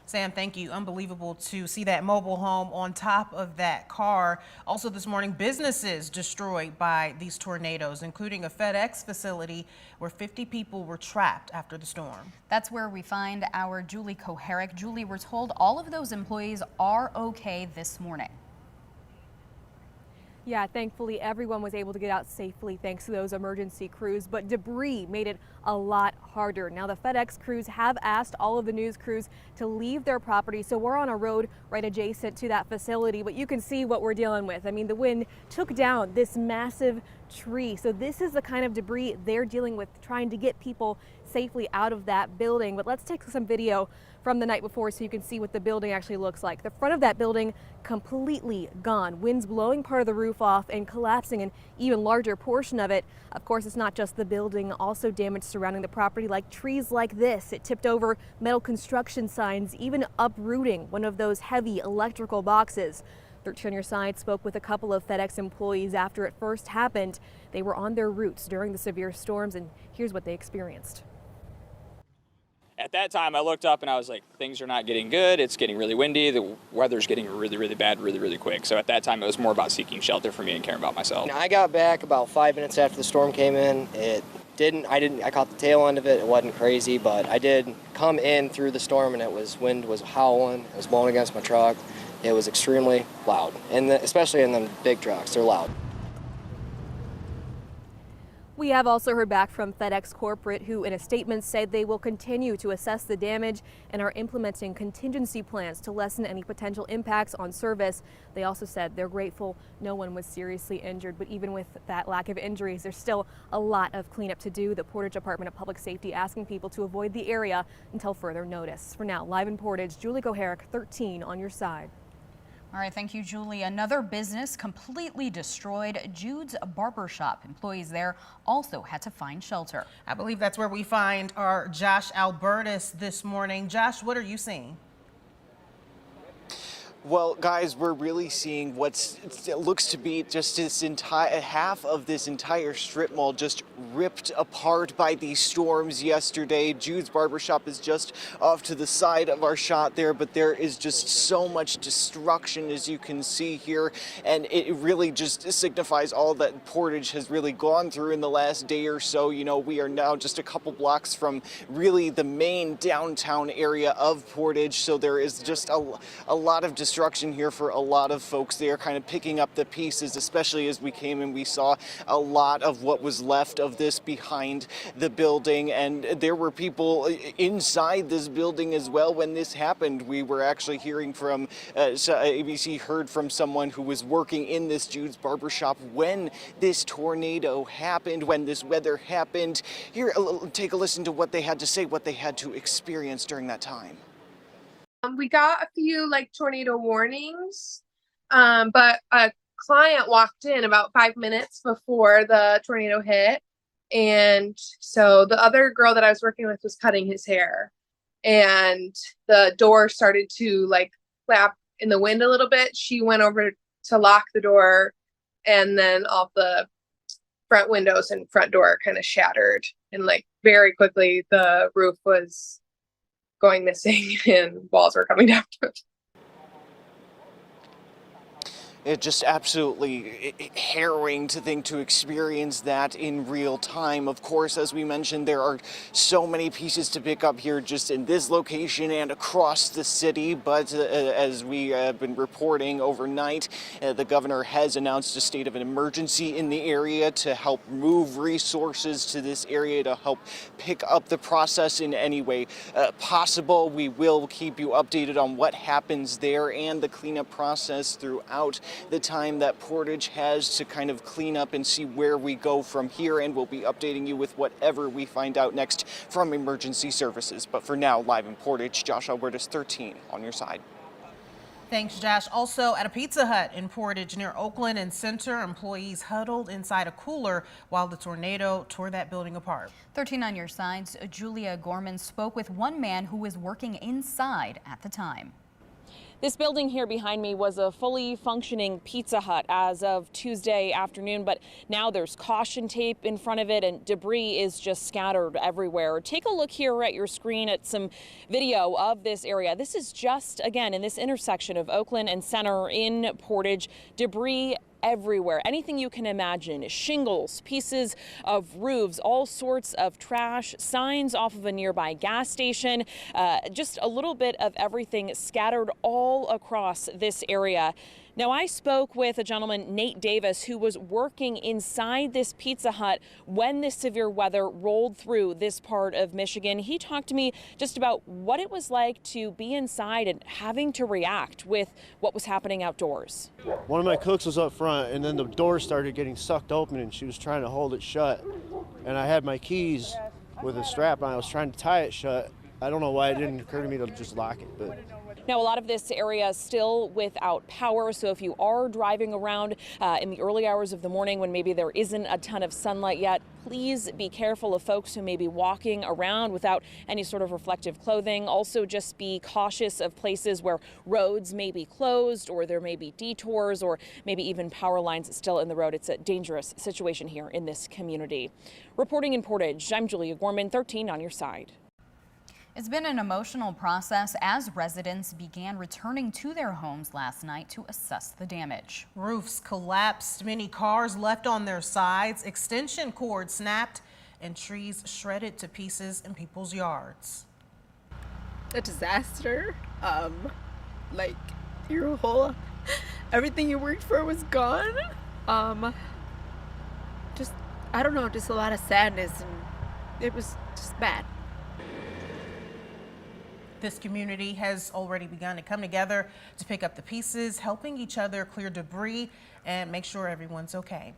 S3: Sam, thank you. Unbelievable to see that mobile home on top of that car. Also this morning, businesses destroyed by these tornadoes, including a FedEx facility where 50 people were trapped after the storm.
S2: That's where we find our Julie Koharic. Julie, we're told all of those employees are okay this morning.
S6: Yeah, thankfully everyone was able to get out safely thanks to those emergency crews, but debris made it a lot harder. Now the FedEx crews have asked all of the news crews to leave their property, so we're on a road right adjacent to that facility, but you can see what we're dealing with. I mean, the wind took down this massive tree, so this is the kind of debris they're dealing with, trying to get people safely out of that building. But let's take some video from the night before so you can see what the building actually looks like. The front of that building completely gone. Winds blowing part of the roof off and collapsing an even larger portion of it. Of course, it's not just the building, also damage surrounding the property like trees like this. It tipped over metal construction signs, even uprooting one of those heavy electrical boxes. 13 on Your Side spoke with a couple of FedEx employees after it first happened. They were on their routes during the severe storms, and here's what they experienced.
S8: At that time, I looked up and I was like, things are not getting good. It's getting really windy. The weather's getting really, really bad, really, really quick. So at that time, it was more about seeking shelter for me and caring about myself.
S9: I got back about 5 minutes after the storm came in. I caught the tail end of it. It wasn't crazy, but I did come in through the storm and wind was howling. It was blowing against my truck. It was extremely loud, and especially in them big trucks, they're loud.
S6: We have also heard back from FedEx corporate, who in a statement said they will continue to assess the damage and are implementing contingency plans to lessen any potential impacts on service. They also said they're grateful no one was seriously injured, but even with that lack of injuries, there's still a lot of cleanup to do. The Portage Department of Public Safety asking people to avoid the area until further notice. For now, live in Portage, Julie Koharic, 13 on Your Side.
S2: All right, thank you, Julie. Another business completely destroyed, Jude's Barbershop. Employees there also had to find shelter.
S3: I believe that's where we find our Josh Albertus this morning. Josh, what are you seeing?
S10: Well, guys, we're really seeing what looks to be just this half of this entire strip mall just ripped apart by these storms yesterday. Jude's Barbershop is just off to the side of our shot there, but there is just so much destruction, as you can see here, and it really just signifies all that Portage has really gone through in the last day or so. You know, we are now just a couple blocks from really the main downtown area of Portage, so there is just a lot of destruction here for a lot of folks. They are kind of picking up the pieces, especially as we came and we saw a lot of what was left of this behind the building, and there were people inside this building as well when this happened. We were actually hearing from ABC heard from someone who was working in this Jude's Barbershop when this tornado happened, when this weather happened. Here, take a listen to what they had to say, what they had to experience during that time.
S12: We got a few tornado warnings, but a client walked in about 5 minutes before the tornado hit. And so the other girl that I was working with was cutting his hair, and the door started to flap in the wind a little bit. She went over to lock the door, and then all the front windows and front door kind of shattered, and very quickly the roof was going missing and walls were coming down to it.
S10: It's just absolutely harrowing to think to experience that in real time. Of course, as we mentioned, there are so many pieces to pick up here just in this location and across the city. But as we have been reporting overnight, the governor has announced a state of an emergency in the area to help move resources to this area to help pick up the process in any way possible. We will keep you updated on what happens there and the cleanup process throughout the time that Portage has to kind of clean up and see where we go from here, and we'll be updating you with whatever we find out next from emergency services. But for now, live in Portage, Josh Albertus, 13 on your side.
S3: Thanks, Josh. Also, at a Pizza Hut in Portage near Oakland and Center, employees huddled inside a cooler while the tornado tore that building apart.
S2: 13 on your sides, Julia Gorman spoke with one man who was working inside at the time.
S7: This building here behind me was a fully functioning Pizza Hut as of Tuesday afternoon, but now there's caution tape in front of it and debris is just scattered everywhere. Take a look here at your screen at some video of this area. This is just, again, in this intersection of Oakland and Center in Portage, debris everywhere. Anything you can imagine, shingles, pieces of roofs, all sorts of trash, signs off of a nearby gas station, just a little bit of everything scattered all across this area. Now, I spoke with a gentleman, Nate Davis, who was working inside this Pizza Hut when this severe weather rolled through this part of Michigan. He talked to me just about what it was like to be inside and having to react with what was happening outdoors.
S11: One of my cooks was up front, and then the door started getting sucked open, and she was trying to hold it shut. And I had my keys with a strap on. I was trying to tie it shut. I don't know why it didn't occur to me to just lock it, but...
S7: Now, a lot of this area is still without power, so if you are driving around in the early hours of the morning when maybe there isn't a ton of sunlight yet, please be careful of folks who may be walking around without any sort of reflective clothing. Also, just be cautious of places where roads may be closed or there may be detours or maybe even power lines still in the road. It's a dangerous situation here in this community. Reporting in Portage, I'm Julia Gorman, 13 on your side.
S2: It's been an emotional process as residents began returning to their homes last night to assess the damage.
S3: Roofs collapsed, many cars left on their sides, extension cords snapped, and trees shredded to pieces in people's yards.
S13: A disaster. Like your whole, everything you worked for was gone. Just, I don't know, just a lot of sadness, and it was just bad.
S3: This community has already begun to come together to pick up the pieces, helping each other clear debris and make sure everyone's okay.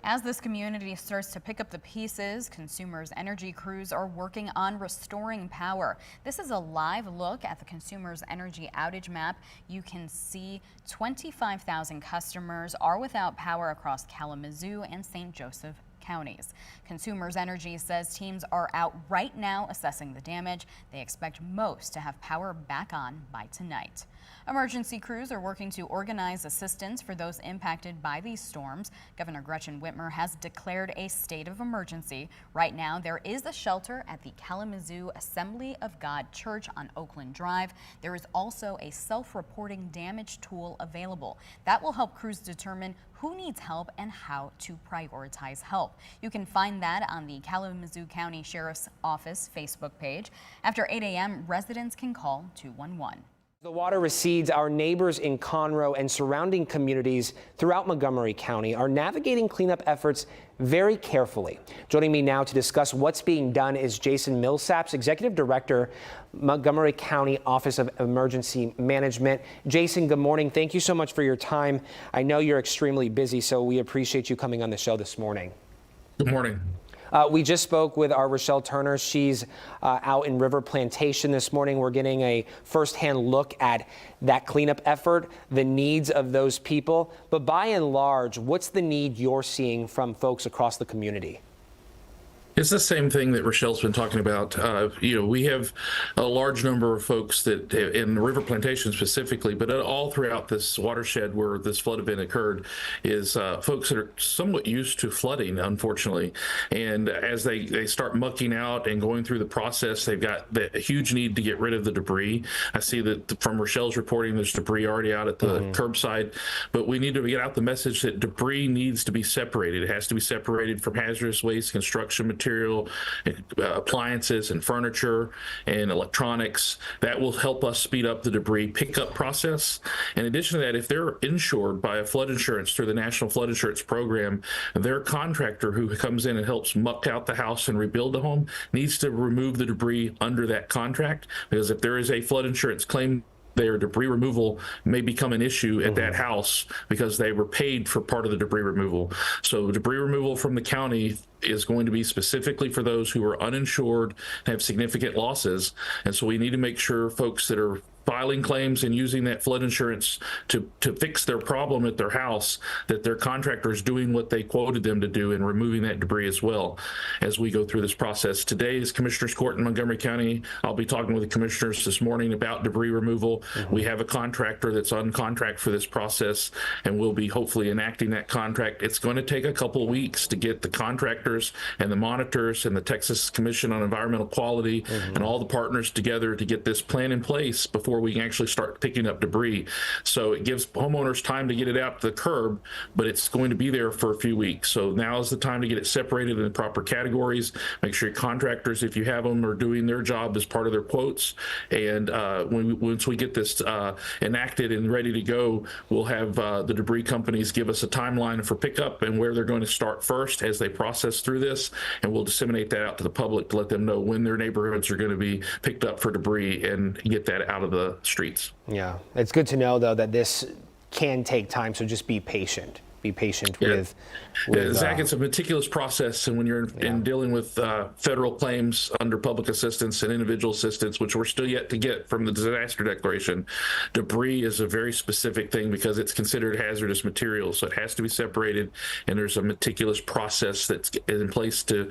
S2: As this community starts to pick up the pieces, Consumers Energy crews are working on restoring power. This is a live look at the Consumers Energy outage map. You can see 25,000 customers are without power across Kalamazoo and St. Joseph counties. Consumers Energy says teams are out right now assessing the damage. They expect most to have power back on by tonight. Emergency crews are working to organize assistance for those impacted by these storms. Governor Gretchen Whitmer has declared a state of emergency. Right now, there is a shelter at the Kalamazoo Assembly of God Church on Oakland Drive. There is also a self-reporting damage tool available. That will help crews determine who needs help and how to prioritize help. You can find that on the Kalamazoo County Sheriff's Office Facebook page. After 8 a.m., residents can call 211.
S14: The water recedes. Our neighbors in Conroe and surrounding communities throughout Montgomery County are navigating cleanup efforts very carefully. Joining me now to discuss what's being done is Jason Millsaps, Executive Director, Montgomery County Office of Emergency Management. Jason, good morning. Thank you so much for your time. I know you're extremely busy, so we appreciate you coming on the show this morning.
S15: Good morning.
S14: We just spoke with our Rochelle Turner. She's out in River Plantation this morning. We're getting a firsthand look at that cleanup effort, the needs of those people. But by and large, what's the need you're seeing from folks across the community?
S15: It's the same thing that Rochelle's been talking about. We have a large number of folks that in River Plantation specifically, but all throughout this watershed where this flood event occurred is folks that are somewhat used to flooding, unfortunately. And as they start mucking out and going through the process, they've got a huge need to get rid of the debris. I see that from Rochelle's reporting, there's debris already out at the curbside, but we need to get out the message that debris needs to be separated. It has to be separated from hazardous waste, construction material, appliances and furniture and electronics. That will help us speed up the debris pickup process. In addition to that, if they're insured by a flood insurance through the National Flood Insurance Program, their contractor who comes in and helps muck out the house and rebuild the home needs to remove the debris under that contract, because if there is a flood insurance claim their debris removal may become an issue at that house because they were paid for part of the debris removal. So debris removal from the county is going to be specifically for those who are uninsured and have significant losses. And so we need to make sure folks that are filing claims and using that flood insurance to fix their problem at their house, that their contractor is doing what they quoted them to do and removing that debris as well as we go through this process. Today is Commissioner's Court in Montgomery County. I'll be talking with the commissioners this morning about debris removal. We have a contractor that's on contract for this process, and we'll be hopefully enacting that contract. It's going to take a couple of weeks to get the contractors and the monitors and the Texas Commission on Environmental Quality and all the partners together to get this plan in place before we can actually start picking up debris. So it gives homeowners time to get it out to the curb, but it's going to be there for a few weeks. So now is the time to get it separated in proper categories. Make sure your contractors, if you have them, are doing their job as part of their quotes. And once we get this enacted and ready to go, we'll have the debris companies give us a timeline for pickup and where they're going to start first as they process through this. And we'll disseminate that out to the public to let them know when their neighborhoods are going to be picked up for debris and get that out of the streets.
S14: Yeah, it's good to know though that this can take time, so just be patient. Be patient with
S15: Zach, it's a meticulous process, and when you're in dealing with federal claims under public assistance and individual assistance, which we're still yet to get from the disaster declaration, debris is a very specific thing because it's considered hazardous material, so it has to be separated, and there's a meticulous process that's in place to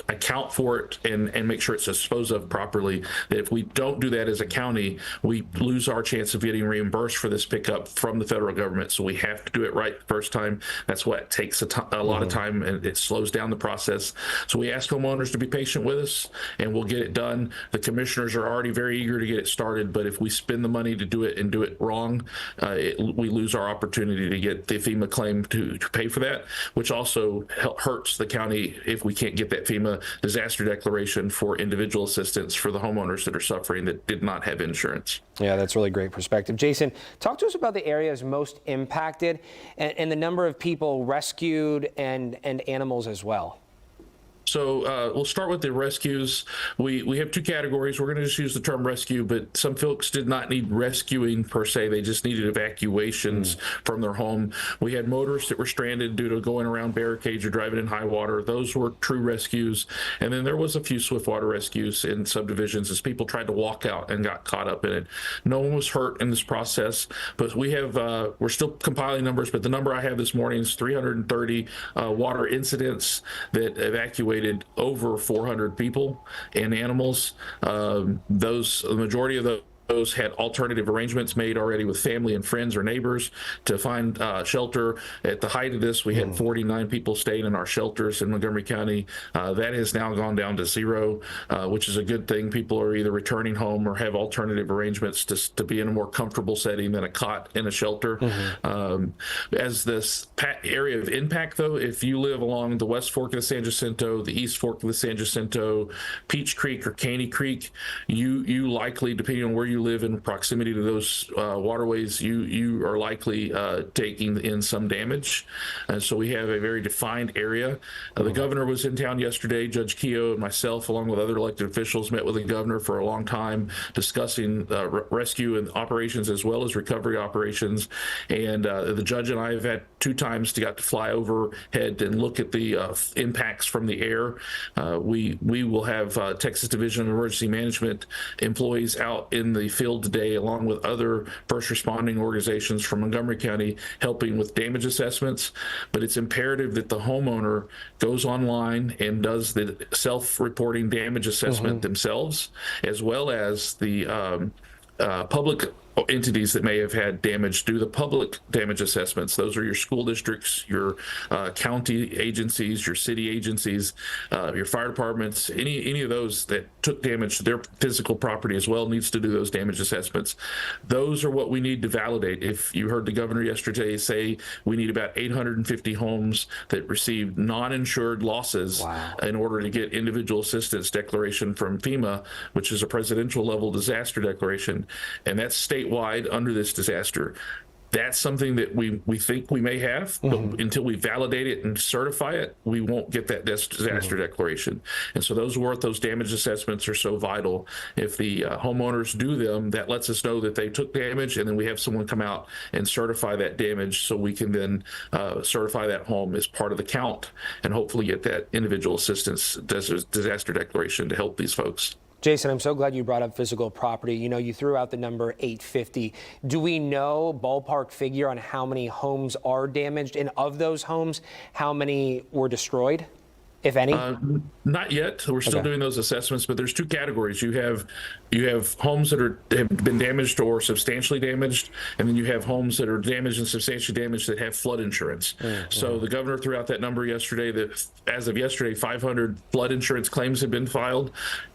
S15: account for it and make sure it's disposed of properly. That if we don't do that as a county, we lose our chance of getting reimbursed for this pickup from the federal government. So we have to do it right the first time. That's what takes a lot of time, and it slows down the process. So we ask homeowners to be patient with us, and we'll get it done. The commissioners are already very eager to get it started, but if we spend the money to do it and do it wrong, we lose our opportunity to get the FEMA claim to pay for that, which also hurts the county if we can't get that FEMA disaster declaration for individual assistance for the homeowners that are suffering that did not have insurance.
S14: Yeah, that's really great perspective. Jason, talk to us about the areas most impacted and the number of people rescued and animals as well.
S15: So we'll start with the rescues. We have two categories. We're going to just use the term rescue, but some folks did not need rescuing per se. They just needed evacuations from their home. We had motorists that were stranded due to going around barricades or driving in high water. Those were true rescues. And then there was a few swiftwater rescues in subdivisions as people tried to walk out and got caught up in it. No one was hurt in this process, but we have we're still compiling numbers, but the number I have this morning is 330 water incidents that evacuated over 400 people and animals. The majority of those had alternative arrangements made already with family and friends or neighbors to find shelter. At the height of this, we had 49 people staying in our shelters in Montgomery County. That has now gone down to 0, which is a good thing. People are either returning home or have alternative arrangements to be in a more comfortable setting than a cot in a shelter. As this area of impact, though, if you live along the West Fork of the San Jacinto, the East Fork of the San Jacinto, Peach Creek or Caney Creek, you likely, depending on where you live in proximity to those waterways, you are likely taking in some damage. And so we have a very defined area. The governor was in town yesterday. Judge Keogh and myself, along with other elected officials, met with the governor for a long time discussing rescue and operations as well as recovery operations. And the judge and I have had 2 times to fly overhead and look at the impacts from the air. We will have Texas Division of Emergency Management employees out in the field today, along with other first responding organizations from Montgomery County, helping with damage assessments. But it's imperative that the homeowner goes online and does the self-reporting damage assessment themselves, as well as the public entities that may have had damage do the public damage assessments. Those are your school districts, your county agencies, your city agencies, your fire departments, any of those that took damage to their physical property as well needs to do those damage assessments. Those are what we need to validate. If you heard the governor yesterday say we need about 850 homes that received non-insured losses in order to get individual assistance declaration from FEMA, which is a presidential level disaster declaration, and that's statewide under this disaster. that's something that we think we may have, but until we validate it and certify it, we won't get that disaster declaration. And so those damage assessments are so vital. If the homeowners do them, that lets us know that they took damage, and then we have someone come out and certify that damage, so we can then certify that home as part of the count and hopefully get that individual assistance disaster declaration to help these folks.
S14: Jason, I'm so glad you brought up physical property. You know, you threw out the number 850. Do we know ballpark figure on how many homes are damaged? And of those homes, how many were destroyed, if any?
S15: Not yet. We're still doing those assessments, but there's two categories. You have homes that have been damaged or substantially damaged, and then you have homes that are damaged and substantially damaged that have flood insurance. So the governor threw out that number yesterday that as of yesterday, 500 flood insurance claims have been filed.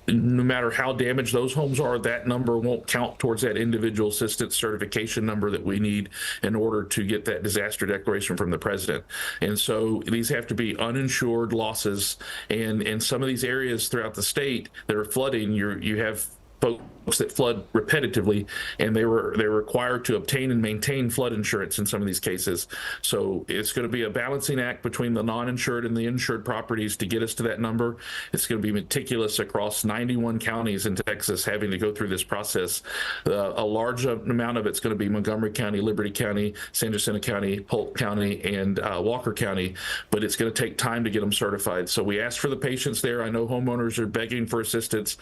S15: No matter how damaged those homes are, that number won't count towards that individual assistance certification number that we need in order to get that disaster declaration from the president. And so these have to be uninsured losses. And in some of these areas throughout the state that are flooding, you have folks that flood repetitively, and they're required to obtain and maintain flood insurance in some of these cases. So it's going to be a balancing act between the non-insured and the insured properties to get us to that number. It's going to be meticulous across 91 counties in Texas having to go through this process. A large amount of it's going to be Montgomery County, Liberty County, San Jacinto County, Polk County, and Walker County, but it's going to take time to get them certified. So we ask for the patience there. I know homeowners are begging for assistance.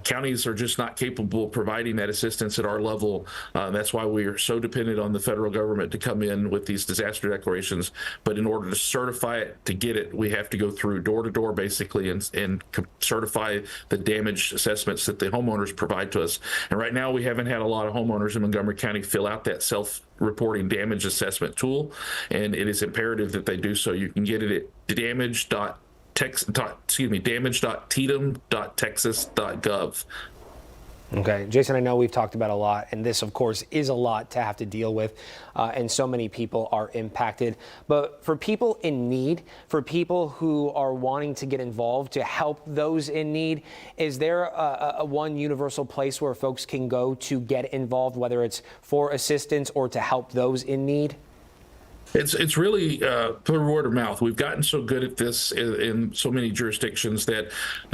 S15: Counties are just not capable of providing that assistance at our level. That's why we are so dependent on the federal government to come in with these disaster declarations. But in order to certify it, to get it, we have to go through door to door basically and certify the damage assessments that the homeowners provide to us. And right now we haven't had a lot of homeowners in Montgomery County fill out that self-reporting damage assessment tool, and it is imperative that they do so. You can get it at damage.tedum.texas.gov.
S14: Okay, Jason, I know we've talked about a lot, and this, of course, is a lot to have to deal with, and so many people are impacted. But for people in need, for people who are wanting to get involved to help those in need, is there a one universal place where folks can go to get involved, whether it's for assistance or to help those in need?
S15: It's really through word of mouth. We've gotten so good at this in so many jurisdictions that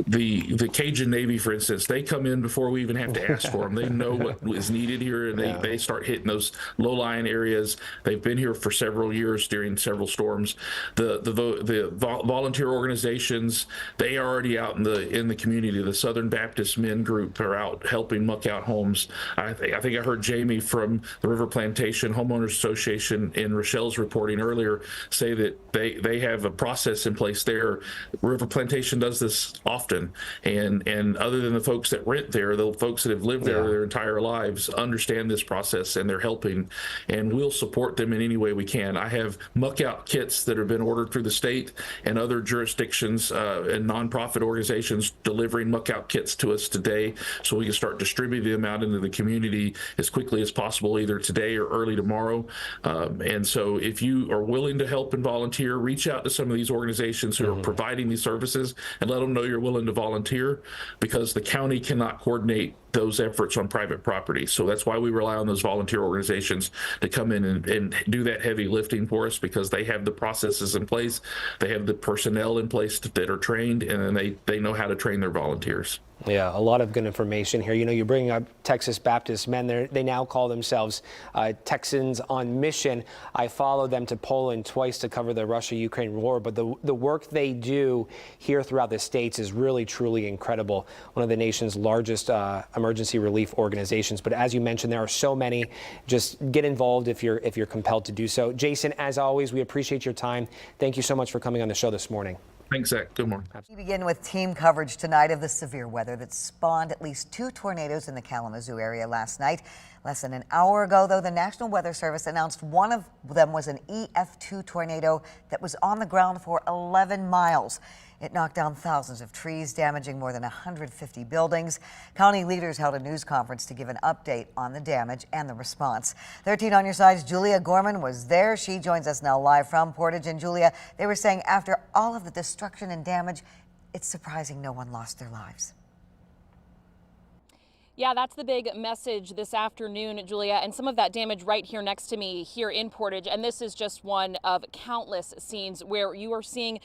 S15: the Cajun Navy, for instance, they come in before we even have to ask for them. They know what is needed here, and they start hitting those low-lying areas. They've been here for several years during several storms. The volunteer organizations, they are already out in the community. The Southern Baptist Men Group are out helping muck out homes. I think I heard Jamie from the River Plantation Homeowners Association in Rochelle's reporting earlier say that they have a process in place there. River Plantation does this often, and other than the folks that rent there, the folks that have lived there their entire lives understand this process, and they're helping, and we'll support them in any way we can. I have muck out kits that have been ordered through the state and other jurisdictions and nonprofit organizations delivering muck out kits to us today, so we can start distributing them out into the community as quickly as possible, either today or early tomorrow. And so if you are willing to help and volunteer, reach out to some of these organizations who are providing these services and let them know you're willing to volunteer, because the county cannot coordinate those efforts on private property. So that's why we rely on those volunteer organizations to come in and do that heavy lifting for us, because they have the processes in place, they have the personnel in place that are trained, and then they know how to train their volunteers.
S14: Yeah, a lot of good information here. You know, you're bringing up Texas Baptist Men. They now call themselves Texans on Mission. I followed them to Poland twice to cover the Russia-Ukraine war, but the work they do here throughout the states is really, truly incredible. One of the nation's largest emergency relief organizations. But as you mentioned, there are so many. Just get involved if you're compelled to do so. Jason, as always, we appreciate your time. Thank you so much for coming on the show this morning.
S15: Thanks, Zach. Good morning.
S16: We begin with team coverage tonight of the severe weather that spawned at least 2 tornadoes in the Kalamazoo area last night. Less than an hour ago, though, the National Weather Service announced one of them was an EF2 tornado that was on the ground for 11 miles. It knocked down thousands of trees, damaging more than 150 buildings. County leaders held a news conference to give an update on the damage and the response. 13 on your side's Julia Gorman was there. She joins us now live from Portage. And Julia, they were saying after all of the destruction and damage, it's surprising no one lost their lives.
S7: Yeah, that's the big message this afternoon, Julia, and some of that damage right here next to me here in Portage. And this is just one of countless scenes where you are seeing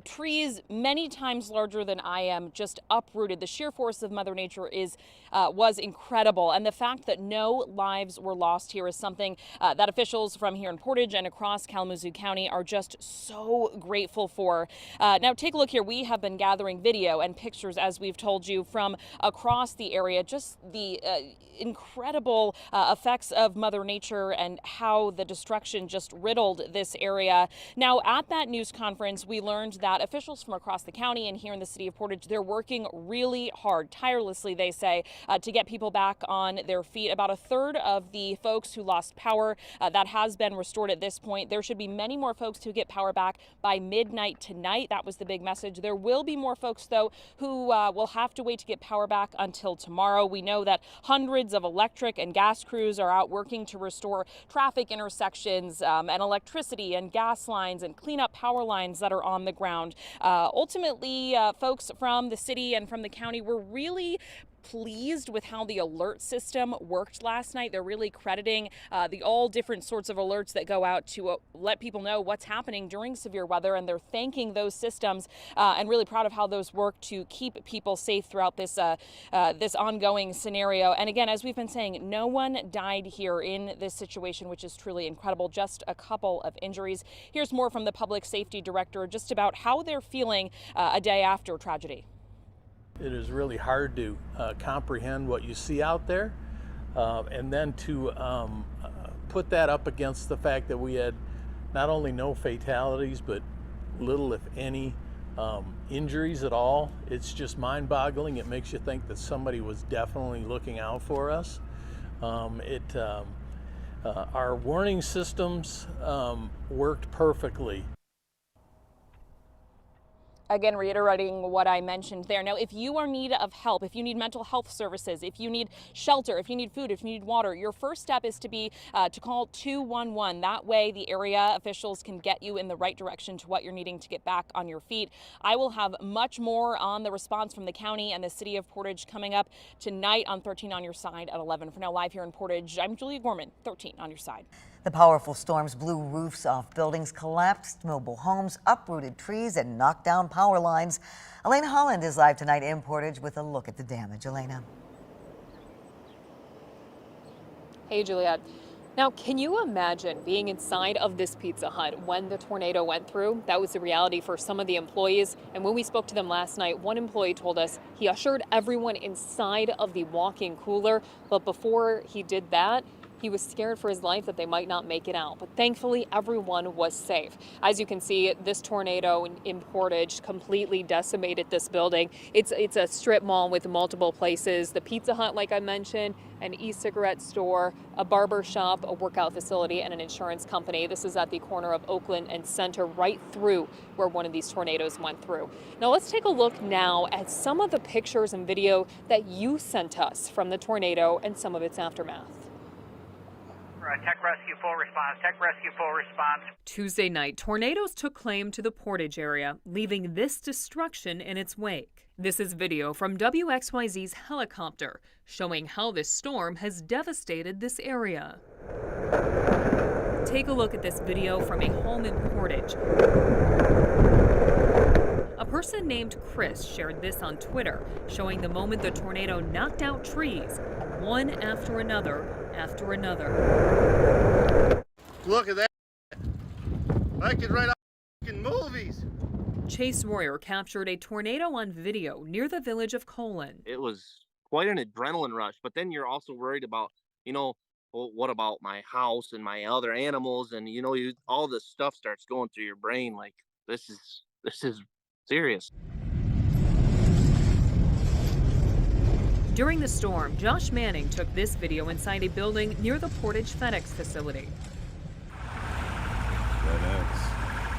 S7: trees many times larger than I am just uprooted. The sheer force of Mother Nature was incredible. And the fact that no lives were lost here is something that officials from here in Portage and across Kalamazoo County are just so grateful for. Now, take a look here. We have been gathering video and pictures, as we've told you, from across the area. Just the incredible effects of Mother Nature and how the destruction just riddled this area. Now, at that news conference, we learned that officials from across the county and here in the city of Portage, they're working really hard, tirelessly, they say, to get people back on their feet. About a third of the folks who lost power, that has been restored at this point. There should be many more folks who get power back by midnight tonight. That was the big message. There will be more folks, though, who will have to wait to get power back until tomorrow. We know that hundreds of electric and gas crews are out working to restore traffic intersections and electricity and gas lines and clean up power lines that are on the ground. Ultimately, folks from the city and from the county were really pleased with how the alert system worked last night. They're really crediting the all different sorts of alerts that go out to let people know what's happening during severe weather, and they're thanking those systems and really proud of how those work to keep people safe throughout this this ongoing scenario. And again, as we've been saying, no one died here in this situation, which is truly incredible. Just a couple of injuries. Here's more from the public safety director just about how they're feeling a day after tragedy.
S17: It is really hard to comprehend what you see out there, and then to put that up against the fact that we had not only no fatalities, but little, if any, injuries at all. It's just mind-boggling. It makes you think that somebody was definitely looking out for us. Our warning systems worked perfectly.
S7: Again, reiterating what I mentioned there. Now, if you are in need of help, if you need mental health services, if you need shelter, if you need food, if you need water, your first step is to call 211. That way, the area officials can get you in the right direction to what you're needing to get back on your feet. I will have much more on the response from the county and the city of Portage coming up tonight on 13 on Your Side at 11. For now, live here in Portage, I'm Julia Gorman, 13 on Your Side.
S16: The powerful storms blew roofs off buildings, collapsed mobile homes, uprooted trees, and knocked down power lines. Elena Holland is live tonight in Portage with a look at the damage. Elena.
S7: Hey, Juliet. Now, can you imagine being inside of this Pizza Hut when the tornado went through? That was the reality for some of the employees. And when we spoke to them last night, one employee told us he ushered everyone inside of the walk-in cooler. But before he did that, he was scared for his life that they might not make it out, but thankfully everyone was safe. As you can see, this tornado in Portage completely decimated this building. It's a strip mall with multiple places, the Pizza Hut, like I mentioned, an e-cigarette store, a barber shop, a workout facility, and an insurance company. This is at the corner of Oakland and Center, right through where one of these tornadoes went through. Now let's take a look now at some of the pictures and video that you sent us from the tornado and some of its aftermath.
S18: Tech Rescue full response. Tech Rescue full response.
S19: Tuesday night, tornadoes took claim to the Portage area, leaving this destruction in its wake. This is video from WXYZ's helicopter showing how this storm has devastated this area. Take a look at this video from a home in Portage. A person named Chris shared this on Twitter, showing the moment the tornado knocked out trees, one after another.
S11: Look at that. I could write fucking movies.
S19: Chase Royer captured a tornado on video near the village of Colon.
S20: It was quite an adrenaline rush, but then you're also worried about, well, what about my house and my other animals? And, all this stuff starts going through your brain. Like, this is serious.
S19: During the storm, Josh Manning took this video inside a building near the Portage FedEx facility.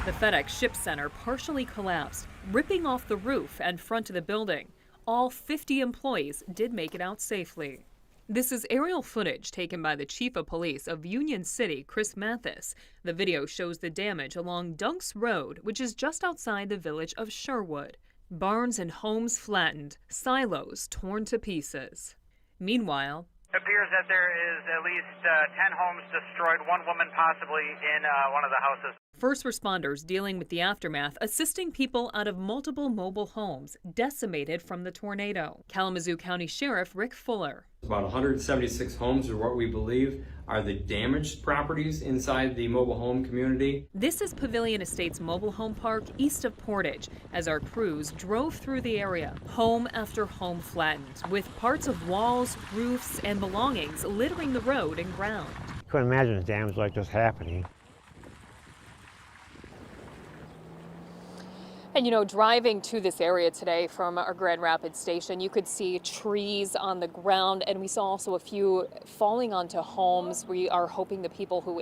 S19: The FedEx ship center partially collapsed, ripping off the roof and front of the building. All 50 employees did make it out safely. This is aerial footage taken by the chief of police of Union City, Chris Mathis. The video shows the damage along Dunks Road, which is just outside the village of Sherwood. Barns and homes flattened, silos torn to pieces. Meanwhile,
S18: It appears that there is at least 10 homes destroyed, one woman possibly in one of the houses.
S19: first responders dealing with the aftermath, assisting people out of multiple mobile homes decimated from the tornado. Kalamazoo County Sheriff Rick Fuller.
S21: About 176 homes are what we believe are the damaged properties inside the mobile home community.
S19: This is Pavilion Estates Mobile Home Park east of Portage as our crews drove through the area. Home after home flattened, with parts of walls, roofs, and belongings littering the road and ground.
S22: Couldn't imagine damage like this happening.
S7: And you know, driving to this area today from our Grand Rapids station, you could see trees on the ground, and we saw also a few falling onto homes. We are hoping the people who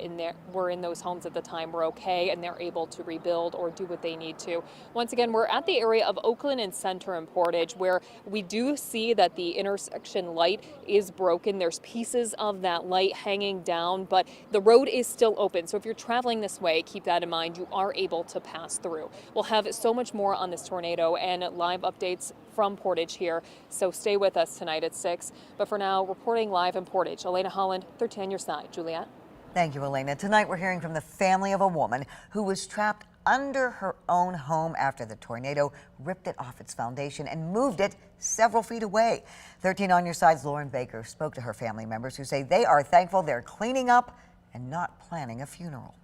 S7: were in those homes at the time were okay and they're able to rebuild or do what they need to. Once again, we're at the area of Oakland and Center and Portage, where we do see that the intersection light is broken. There's pieces of that light hanging down, but the road is still open. So if you're traveling this way, keep that in mind. You are able to pass through. We'll have so much more on this tornado and live updates from Portage here, so stay with us tonight at 6. But for now, reporting live in Portage, Elena Holland, 13 on your side. Juliet.
S16: Thank you, Elena. Tonight we're hearing from the family of a woman who was trapped under her own home after the tornado ripped it off its foundation and moved it several feet away. 13 on your side's Lauren Baker spoke to her family members who say they are thankful they're cleaning up and not planning a funeral.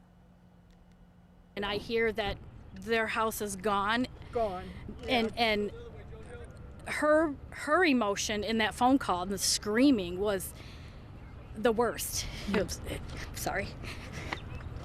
S23: And I hear that their house is gone. Yeah. And her emotion in that phone call and the screaming was the worst. It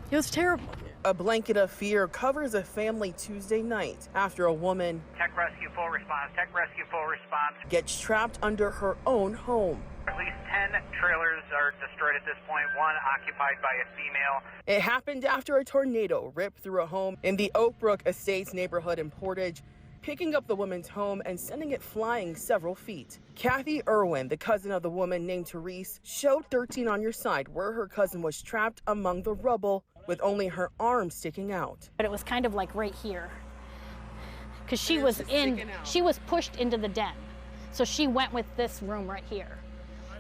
S23: was terrible.
S24: A blanket of fear covers a family Tuesday night after a woman
S18: Tech rescue full response. Tech rescue full response.
S24: gets trapped under her own home.
S18: At least 10 trailers are destroyed at this point, one occupied by a female.
S24: It happened after a tornado ripped through a home in the Oak Brook Estates neighborhood in Portage, picking up the woman's home and sending it flying several feet. Kathy Irwin, the cousin of the woman named Therese, showed 13 on your side where her cousin was trapped among the rubble with only her arm sticking out.
S25: But it was kind of like right here, because she was pushed into the den. So she went with this room right here.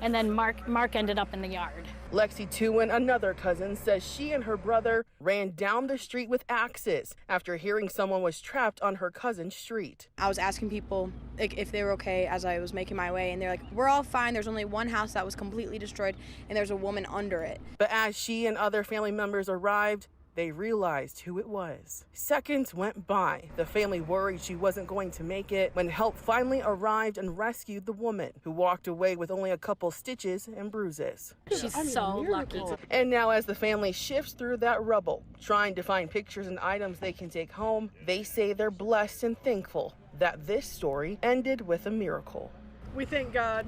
S25: And then Mark ended up in the yard.
S24: Lexi Tewin, another cousin, says she and her brother ran down the street with axes after hearing someone was trapped on her cousin's street.
S26: I was asking people if they were okay as I was making my way, and they're like, we're all fine. There's only one house that was completely destroyed, and there's a woman under it.
S24: But as she and other family members arrived, they realized who it was. Seconds went by. The family worried she wasn't going to make it when help finally arrived and rescued the woman, who walked away with only a couple stitches and bruises.
S25: She's so lucky.
S24: And now as the family shifts through that rubble, trying to find pictures and items they can take home, they say they're blessed and thankful that this story ended with a miracle.
S27: We thank God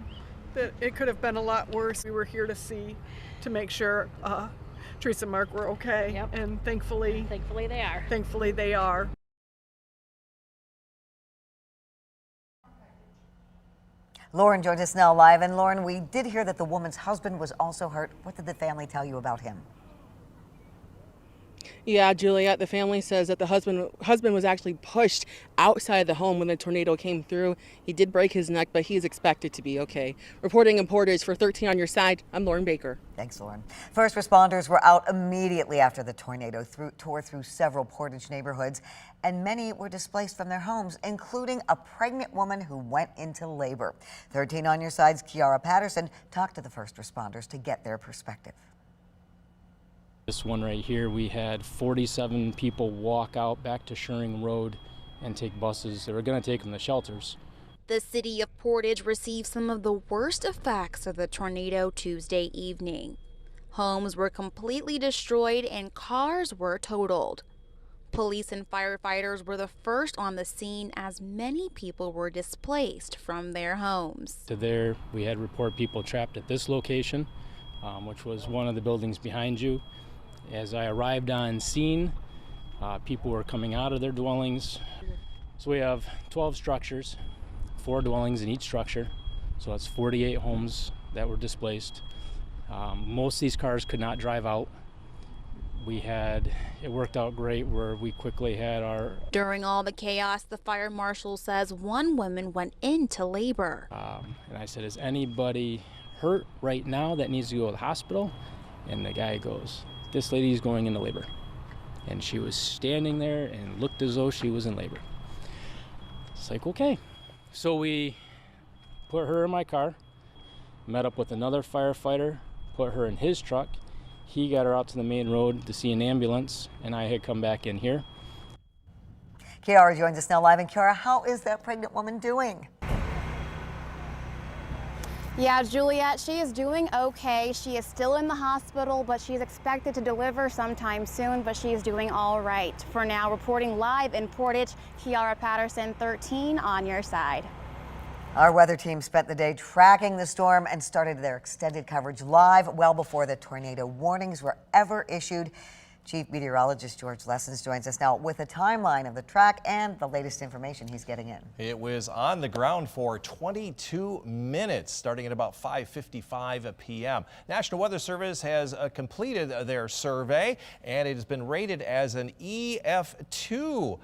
S27: that it could have been a lot worse. We were here to make sure Teresa and Mark were okay,
S25: yep.
S27: And thankfully
S25: they are.
S27: Thankfully they are.
S16: Lauren joins us now live. And Lauren, we did hear that the woman's husband was also hurt. What did the family tell you about him?
S24: Yeah, Juliet, the family says that the husband was actually pushed outside the home when the tornado came through. He did break his neck, but he is expected to be okay. Reporting in Portage for 13 on your side, I'm Lauren Baker.
S16: Thanks, Lauren. First responders were out immediately after the tornado tore through several Portage neighborhoods, and many were displaced from their homes, including a pregnant woman who went into labor. 13 on your side's Kiara Patterson talked to the first responders to get their perspective.
S28: This one right here, we had 47 people walk out back to Shering Road and take buses. They were going to take them to shelters.
S29: The city of Portage received some of the worst effects of the tornado Tuesday evening. Homes were completely destroyed and cars were totaled. Police and firefighters were the first on the scene as many people were displaced from their homes.
S28: To there, we had report people trapped at this location, which was one of the buildings behind you. As I arrived on scene, people were coming out of their dwellings. So we have 12 structures, 4 dwellings in each structure. So that's 48 homes that were displaced. Most of these cars could not drive out. It worked out great where we quickly had our...
S29: During all the chaos, the fire marshal says one woman went into labor.
S28: And I said, is anybody hurt right now that needs to go to the hospital? And the guy goes, this lady's going into labor. And she was standing there and looked as though she was in labor. It's like, okay. So we put her in my car, met up with another firefighter, put her in his truck. He got her out to the main road to see an ambulance, and I had come back in here.
S16: Kiara joins us now live. And Kiara, how is that pregnant woman doing?
S1: Yeah, Juliet, she is doing okay. She is still in the hospital, but she's expected to deliver sometime soon, but she is doing all right. For now, reporting live in Portage, Kiara Patterson, 13 on your side.
S16: Our weather team spent the day tracking the storm and started their extended coverage live well before the tornado warnings were ever issued. Chief Meteorologist George Lessons joins us now with a timeline of the track and the latest information he's getting in.
S4: It was on the ground for 22 minutes, starting at about 5:55 p.m. National Weather Service has completed their survey, and it has been rated as an EF2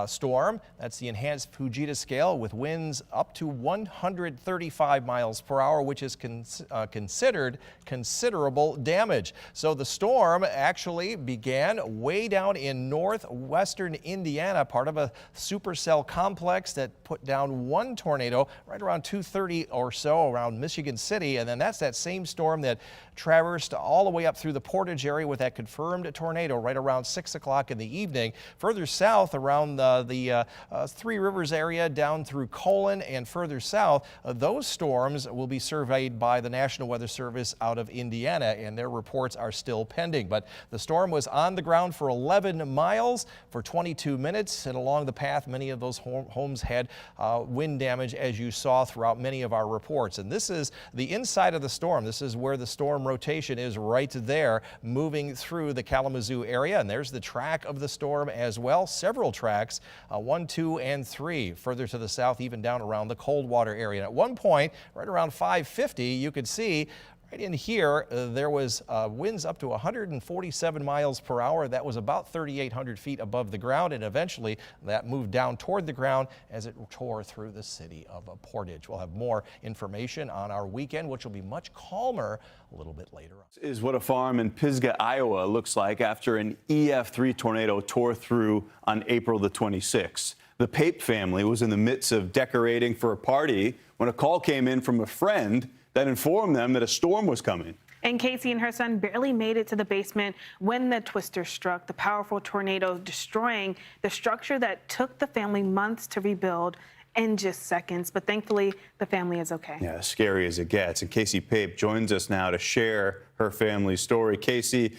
S4: storm. That's the enhanced Fujita scale with winds up to 135 miles per hour, which is considered considerable damage. So the storm actually began way down in northwestern Indiana, part of a supercell complex that put down one tornado right around 2:30 or so around Michigan City. And then that's that same storm that traversed all the way up through the Portage area with that confirmed tornado right around 6 o'clock in the evening. Further south around the Three Rivers area down through Colon and further south, those storms will be surveyed by the National Weather Service out of Indiana, and their reports are still pending. But the storm was on the ground for 11 miles for 22 minutes, and along the path, many of those homes had wind damage, as you saw throughout many of our reports. And this is the inside of the storm. This is where the storm rotation is, right there, moving through the Kalamazoo area. And there's the track of the storm as well. Several tracks, 1, 2, and 3. Further to the south, even down around the Coldwater area. And at one point, right around 5:50, you could see right in here, there was winds up to 147 miles per hour. That was about 3,800 feet above the ground, and eventually that moved down toward the ground as it tore through the city of Portage. We'll have more information on our weekend, which will be much calmer a little bit later on.
S5: Is what a farm in Pisgah, Iowa looks like after an EF3 tornado tore through on April the 26th. The Pape family was in the midst of decorating for a party when a call came in from a friend that informed them that a storm was coming.
S6: And Casey and her son barely made it to the basement when the twister struck, the powerful tornado destroying the structure that took the family months to rebuild in just seconds. But thankfully, the family is okay.
S5: Yeah, scary as it gets. And Casey Pape joins us now to share her family's story. Casey,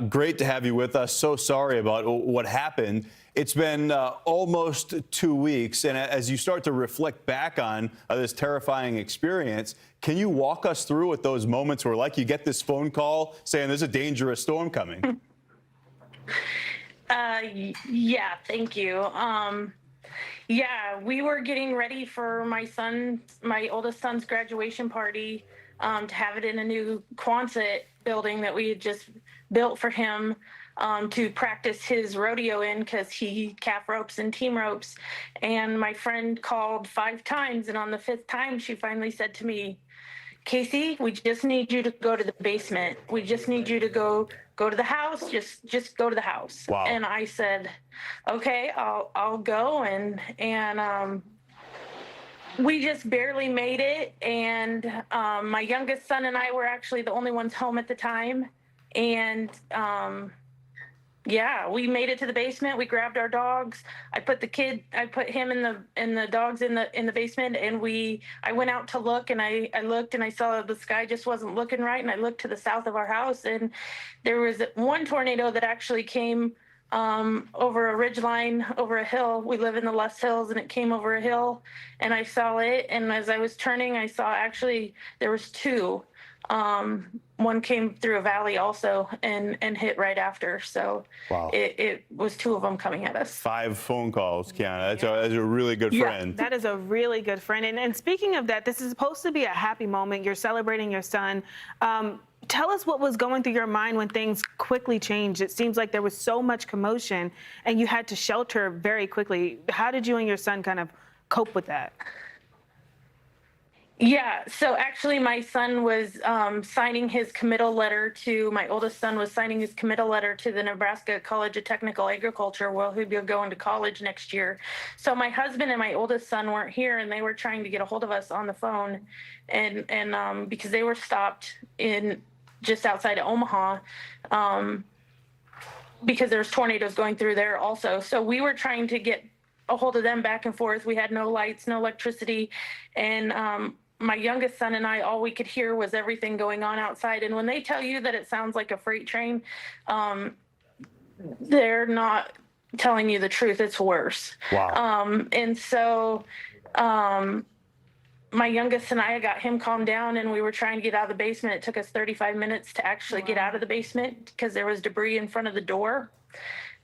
S5: great to have you with us. So sorry about what happened. It's been almost 2 weeks, and as you start to reflect back on this terrifying experience, can you walk us through what those moments were like? You get this phone call saying there's a dangerous storm coming.
S6: Yeah, thank you. Yeah, we were getting ready for my oldest son's graduation party, to have it in a new Quonset building that we had just built for him. To practice his rodeo in, because he calf ropes and team ropes. And my friend called 5 times, and on the 5th time she finally said to me, Casey, we just need you to go to the basement. We just need you to go to the house. Just go to the house.
S5: Wow.
S6: And I said, okay, I'll go. And we just barely made it. And my youngest son and I were actually the only ones home at the time. And yeah, we made it to the basement. We grabbed our dogs. I put him and the dogs in the basement, and I went out to look, and I looked and I saw the sky just wasn't looking right, and I looked to the south of our house, and there was one tornado that actually came over a ridge line, over a hill. We live in the Les Hills, and it came over a hill, and I saw it, and as I was turning, I saw actually there was 2. One came through a valley also and hit right after. So
S5: wow.
S6: It was 2 of them coming at us.
S5: 5 phone calls, Kiana. That's a really good friend.
S6: That is a really good friend. And speaking of that, this is supposed to be a happy moment. You're celebrating your son. Tell us what was going through your mind when things quickly changed. It seems like there was so much commotion and you had to shelter very quickly. How did you and your son kind of cope with that? Yeah, so actually my son was signing his committal letter to, my oldest son was signing his committal letter to the Nebraska College of Technical Agriculture, where he'll be going to college next year. So my husband and my oldest son weren't here, and they were trying to get a hold of us on the phone, and because they were stopped in just outside of Omaha, because there's tornadoes going through there also. So we were trying to get a hold of them back and forth. We had no lights, no electricity, and my youngest son and I, all we could hear was everything going on outside. And when they tell you that it sounds like a freight train, they're not telling you the truth. It's worse.
S5: Wow.
S6: And so my youngest and I got him calmed down, and we were trying to get out of the basement. It took us 35 minutes to actually get out of the basement because there was debris in front of the door.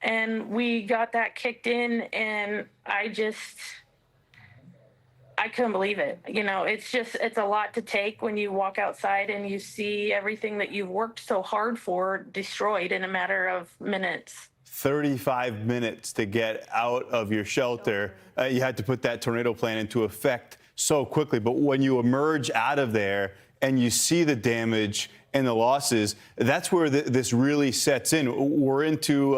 S6: And we got that kicked in, and I couldn't believe it. You know, it's a lot to take when you walk outside and you see everything that you've worked so hard for destroyed in a matter of minutes.
S5: 35 minutes to get out of your shelter. You had to put that tornado plan into effect so quickly. But when you emerge out of there and you see the damage and the losses, that's where this really sets in. We're into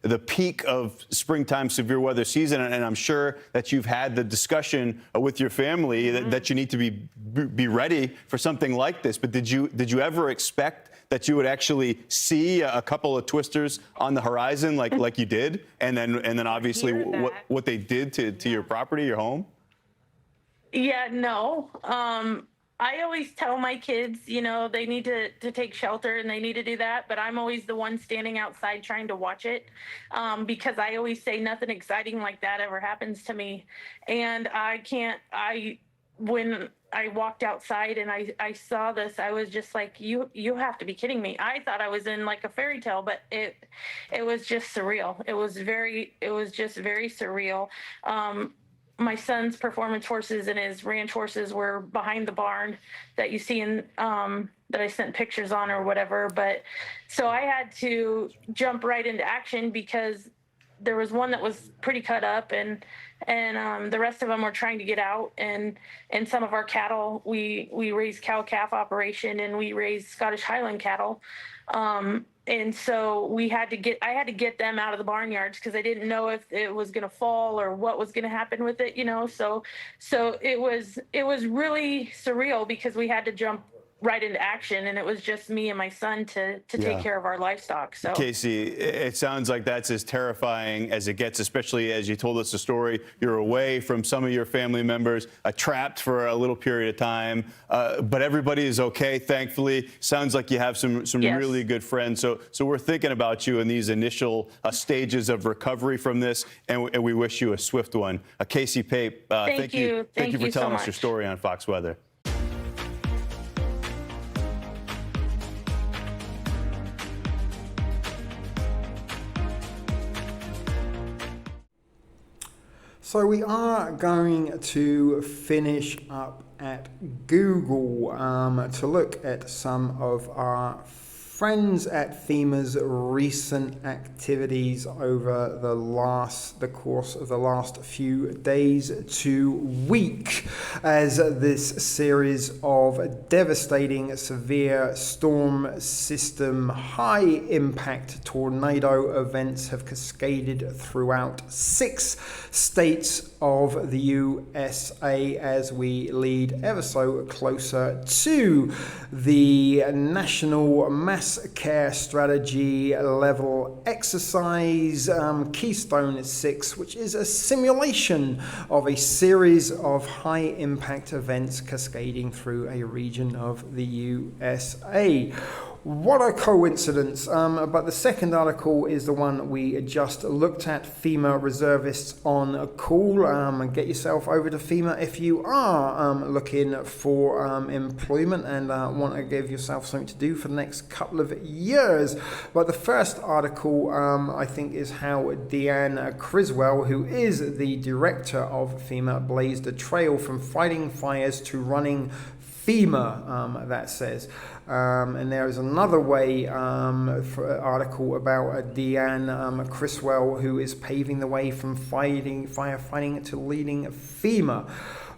S5: the peak of springtime severe weather season, and I'm sure that you've had the discussion with your family that you need to be ready for something like this. But did you ever expect that you would actually see a couple of twisters on the horizon like you did, and then obviously what they did to your property, your home?
S6: Yeah, no. I always tell my kids, you know, they need to take shelter and they need to do that. But I'm always the one standing outside trying to watch it, because I always say nothing exciting like that ever happens to me. And when I walked outside and I saw this, I was just like, you have to be kidding me. I thought I was in like a fairy tale, but it was just surreal. It was just very surreal. My son's performance horses and his ranch horses were behind the barn that you see in that I sent pictures on or whatever. But so I had to jump right into action because there was one that was pretty cut up, and the rest of them were trying to get out. And some of our cattle, we raise cow-calf operation, and we raise Scottish Highland cattle. And so I had to get them out of the barnyards because I didn't know if it was going to fall or what was going to happen with it, you know. So it was really surreal because we had to jump right into action, and it was just me and my son to take care of our livestock. So
S5: Casey, it sounds like that's as terrifying as it gets, especially as you told us the story. You're away from some of your family members, trapped for a little period of time, but everybody is okay, thankfully. Sounds like you have some really good friends. So we're thinking about you in these initial stages of recovery from this, and we wish you a swift one. Casey Pape, thank you for telling us your story on Fox Weather.
S2: So we are going to finish up at Google to look at some of our friends at FEMA's recent activities over the course of the last few days to week, as this series of devastating severe storm system high impact tornado events have cascaded throughout 6 states of the USA as we lead ever so closer to the National Masscare Strategy Level Exercise Keystone 6, which is a simulation of a series of high impact events cascading through a region of the USA. What a coincidence. But the second article is the one we just looked at, FEMA reservists on call. Get yourself over to FEMA if you are looking for employment and want to give yourself something to do for the next couple of years. But the first article, I think, is how Deanne Criswell, who is the director of FEMA, blazed a trail from fighting fires to running FEMA, that says. And there is another way article about Deanne Criswell, who is paving the way from firefighting to leading FEMA.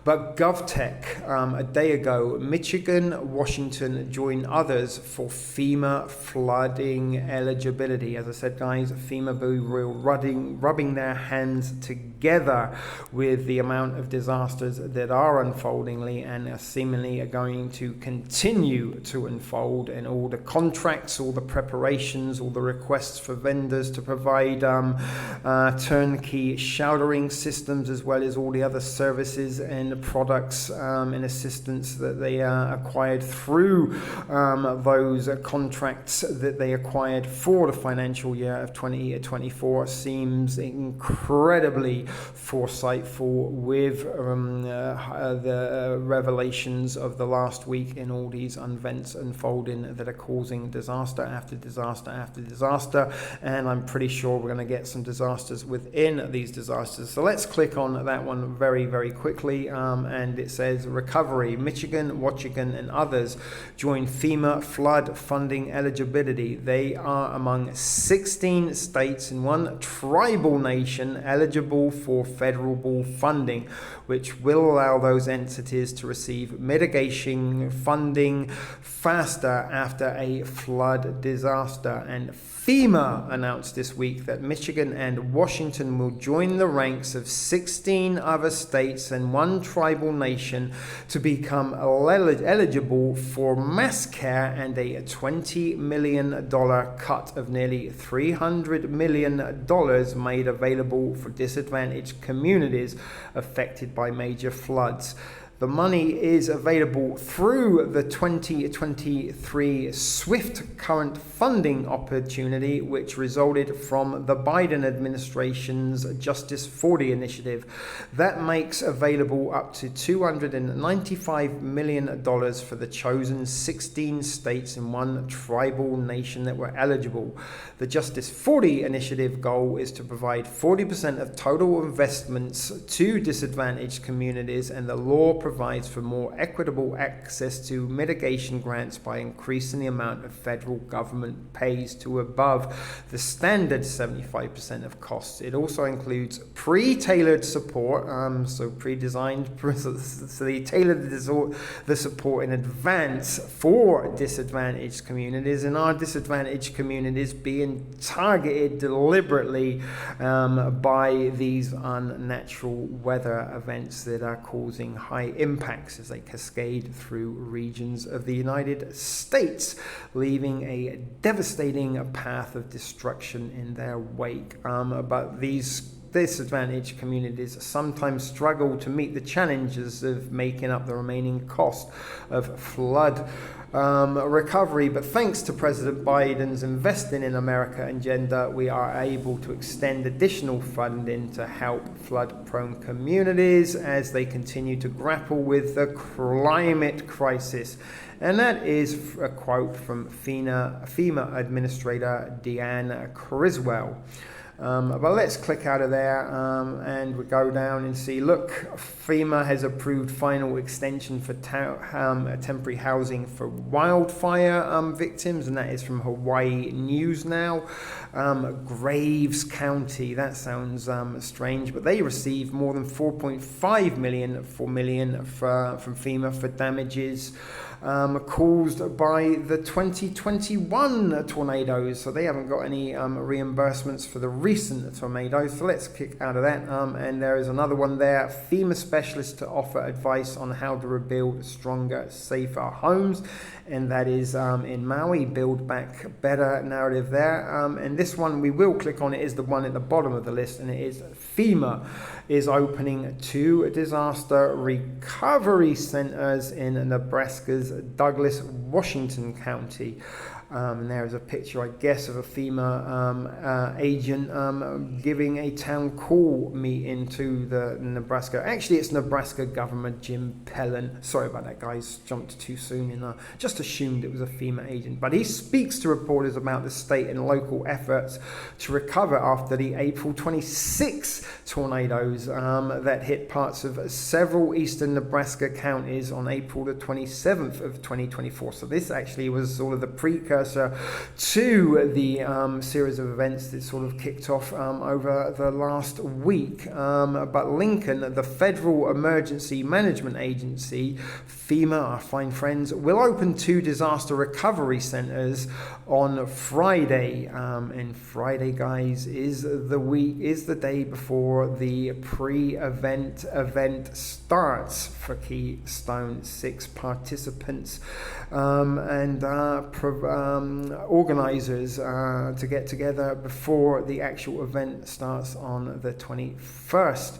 S2: But GovTech, a day ago, Michigan, Washington joined others for FEMA flooding eligibility. As I said, guys, FEMA rubbing their hands together with the amount of disasters that are unfolding and seemingly are going to continue to unfold, and all the contracts, all the preparations, all the requests for vendors to provide turnkey sheltering systems, as well as all the other services and the products and assistance that they acquired through those contracts that they acquired for the financial year of 2024 seems incredibly foresightful with the revelations of the last week in all these events unfolding that are causing disaster after disaster after disaster, and I'm pretty sure we're going to get some disasters within these disasters. So let's click on that one very, very quickly. And it says recovery, Michigan, Washington and others join FEMA flood funding eligibility. They are among 16 states and one tribal nation eligible for federal funding, which will allow those entities to receive mitigation funding faster after a flood disaster. And FEMA announced this week that Michigan and Washington will join the ranks of 16 other states and one tribal nation to become eligible for Masscare and a $20 million cut of nearly $300 million made available for disadvantaged communities affected by major floods. The money is available through the 2023 SWIFT current funding opportunity, which resulted from the Biden administration's Justice 40 initiative. That makes available up to $295 million for the chosen 16 states and one tribal nation that were eligible. The Justice 40 initiative goal is to provide 40% of total investments to disadvantaged communities, and the law provides for more equitable access to mitigation grants by increasing the amount of federal government pays to above the standard 75% of costs. It also includes pre-tailored support, so pre-designed, so they tailored the support in advance for disadvantaged communities, and our disadvantaged communities being targeted deliberately by these unnatural weather events that are causing high impacts as they cascade through regions of the United States, leaving a devastating path of destruction in their wake. But these disadvantaged communities sometimes struggle to meet the challenges of making up the remaining cost of flood recovery, but thanks to President Biden's Investing in America agenda, we are able to extend additional funding to help flood-prone communities as they continue to grapple with the climate crisis. And that is a quote from FEMA Administrator Deanne Criswell. But let's click out of there and we go down and see, look, FEMA has approved final extension for temporary housing for wildfire victims, and that is from Hawaii News Now. Graves County, that sounds strange, but they received more than $4.5 million from FEMA for damages caused by the 2021 tornadoes, so they haven't got any reimbursements for the recent tornadoes. So let's kick out of that, and there is another one there, FEMA specialists to offer advice on how to rebuild stronger, safer homes, and that is in Maui. Build Back Better narrative there, and this one we will click on. It is the one at the bottom of the list, and it is FEMA is opening 2 disaster recovery centers in Nebraska's Douglas, Washington County. And there is a picture, I guess, of a FEMA agent giving a town hall meeting to the Nebraska. Actually, it's Nebraska Governor Jim Pellen. Sorry about that, guys. Jumped too soon in. Just assumed it was a FEMA agent. But he speaks to reporters about the state and local efforts to recover after the April 26 tornadoes that hit parts of several eastern Nebraska counties on April the 27th of 2024. So this actually was sort of the precursor to the series of events that sort of kicked off over the last week. But Lincoln, the Federal Emergency Management Agency, FEMA, our fine friends, will open 2 disaster recovery centers on Friday. And Friday, guys, is the day before the pre-event event starts for Keystone. 6 participants and organizers to get together before the actual event starts on the 21st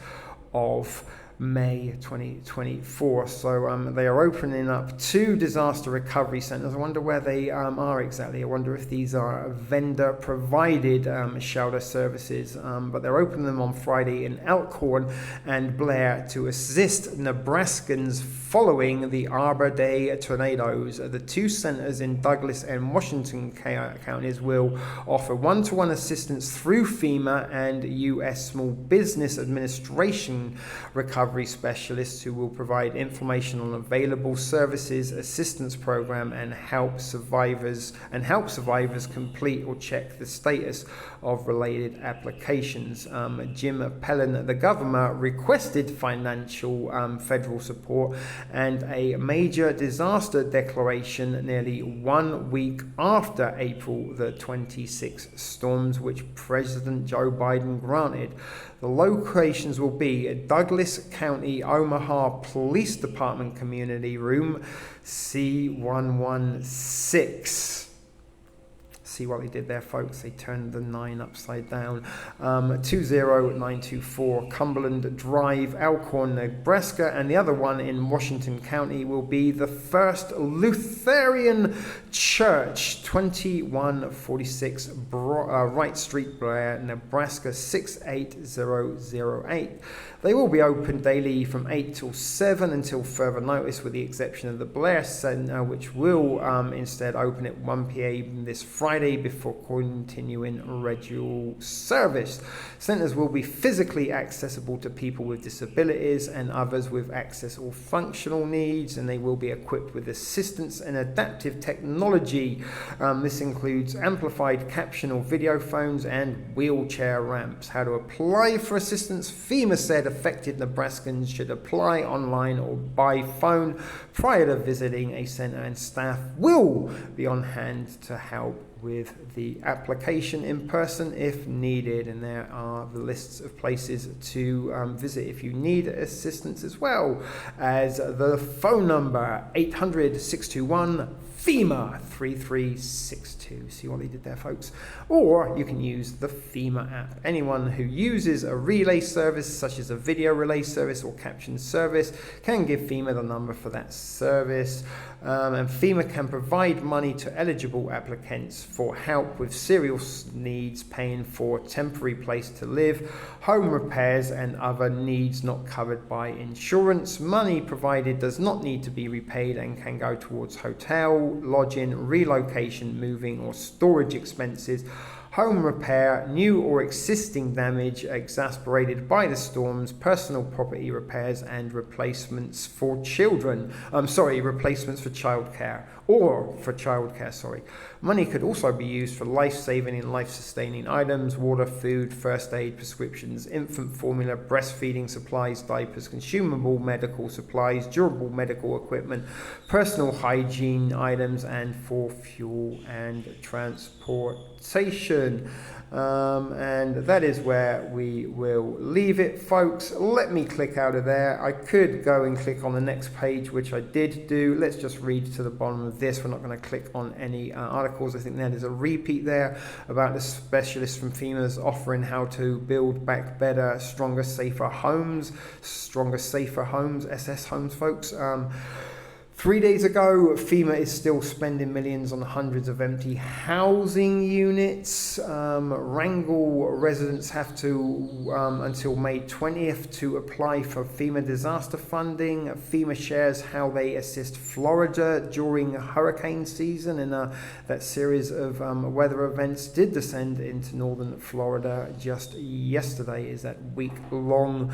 S2: of May 2024. So they are opening up 2 disaster recovery centers. I wonder where they are exactly. I wonder if these are vendor provided shelter services, but they're opening them on Friday in Elkhorn and Blair to assist Nebraskans following the Arbor Day tornadoes. The 2 centers in Douglas and Washington counties will offer one-to-one assistance through FEMA and U.S. Small Business Administration recovery specialists who will provide information on available services, assistance program, and help survivors complete or check the status of related applications. Jim Pellen, the governor, requested financial federal support and a major disaster declaration nearly 1 week after April the 26th storms, which President Joe Biden granted. The locations will be at Douglas County, Omaha Police Department Community Room, C116. See what they did there, folks? They turned the 9 upside down. 20924 Cumberland Drive, Elkhorn, Nebraska, and the other one in Washington County will be the First Lutheran Church, 2146 Wright Street, Blair, Nebraska 68008. They will be open daily from 8 till 7 until further notice, with the exception of the Blair Center, which will instead open at 1 p.m. this Friday before continuing regular service. Centers will be physically accessible to people with disabilities and others with access or functional needs, and they will be equipped with assistance and adaptive technology. This includes amplified caption or video phones and wheelchair ramps. How to apply for assistance? FEMA said affected Nebraskans should apply online or by phone prior to visiting a center, and staff will be on hand to help with the application in person if needed. And there are the lists of places to visit if you need assistance, as well as the phone number 800-621 FEMA 3362. See what they did there, folks? Or you can use the FEMA app. Anyone who uses a relay service, such as a video relay service or caption service, can give FEMA the number for that service. And FEMA can provide money to eligible applicants for help with serious needs, paying for a temporary place to live, home repairs, and other needs not covered by insurance. Money provided does not need to be repaid and can go towards hotel, lodging, relocation, moving, or storage expenses, home repair, new or existing damage exacerbated by the storms, personal property repairs, and replacements for replacements for childcare. Money could also be used for life-saving and life-sustaining items: water, food, first aid, prescriptions, infant formula, breastfeeding supplies, diapers, consumable medical supplies, durable medical equipment, personal hygiene items, and for fuel and transportation. And that is where we will leave it, folks. Let me click out of there. I could go and click on the next page, which I did do. Let's just read to the bottom of this. We're not going to click on any articles. I think there's a repeat there about the specialists from FEMA's offering how to build back better, stronger, safer homes, SS homes, folks. 3 days ago, FEMA is still spending millions on hundreds of empty housing units. Wrangell residents have to, until May 20th, to apply for FEMA disaster funding. FEMA shares how they assist Florida during hurricane season, and that series of weather events did descend into northern Florida just yesterday. Is that week-long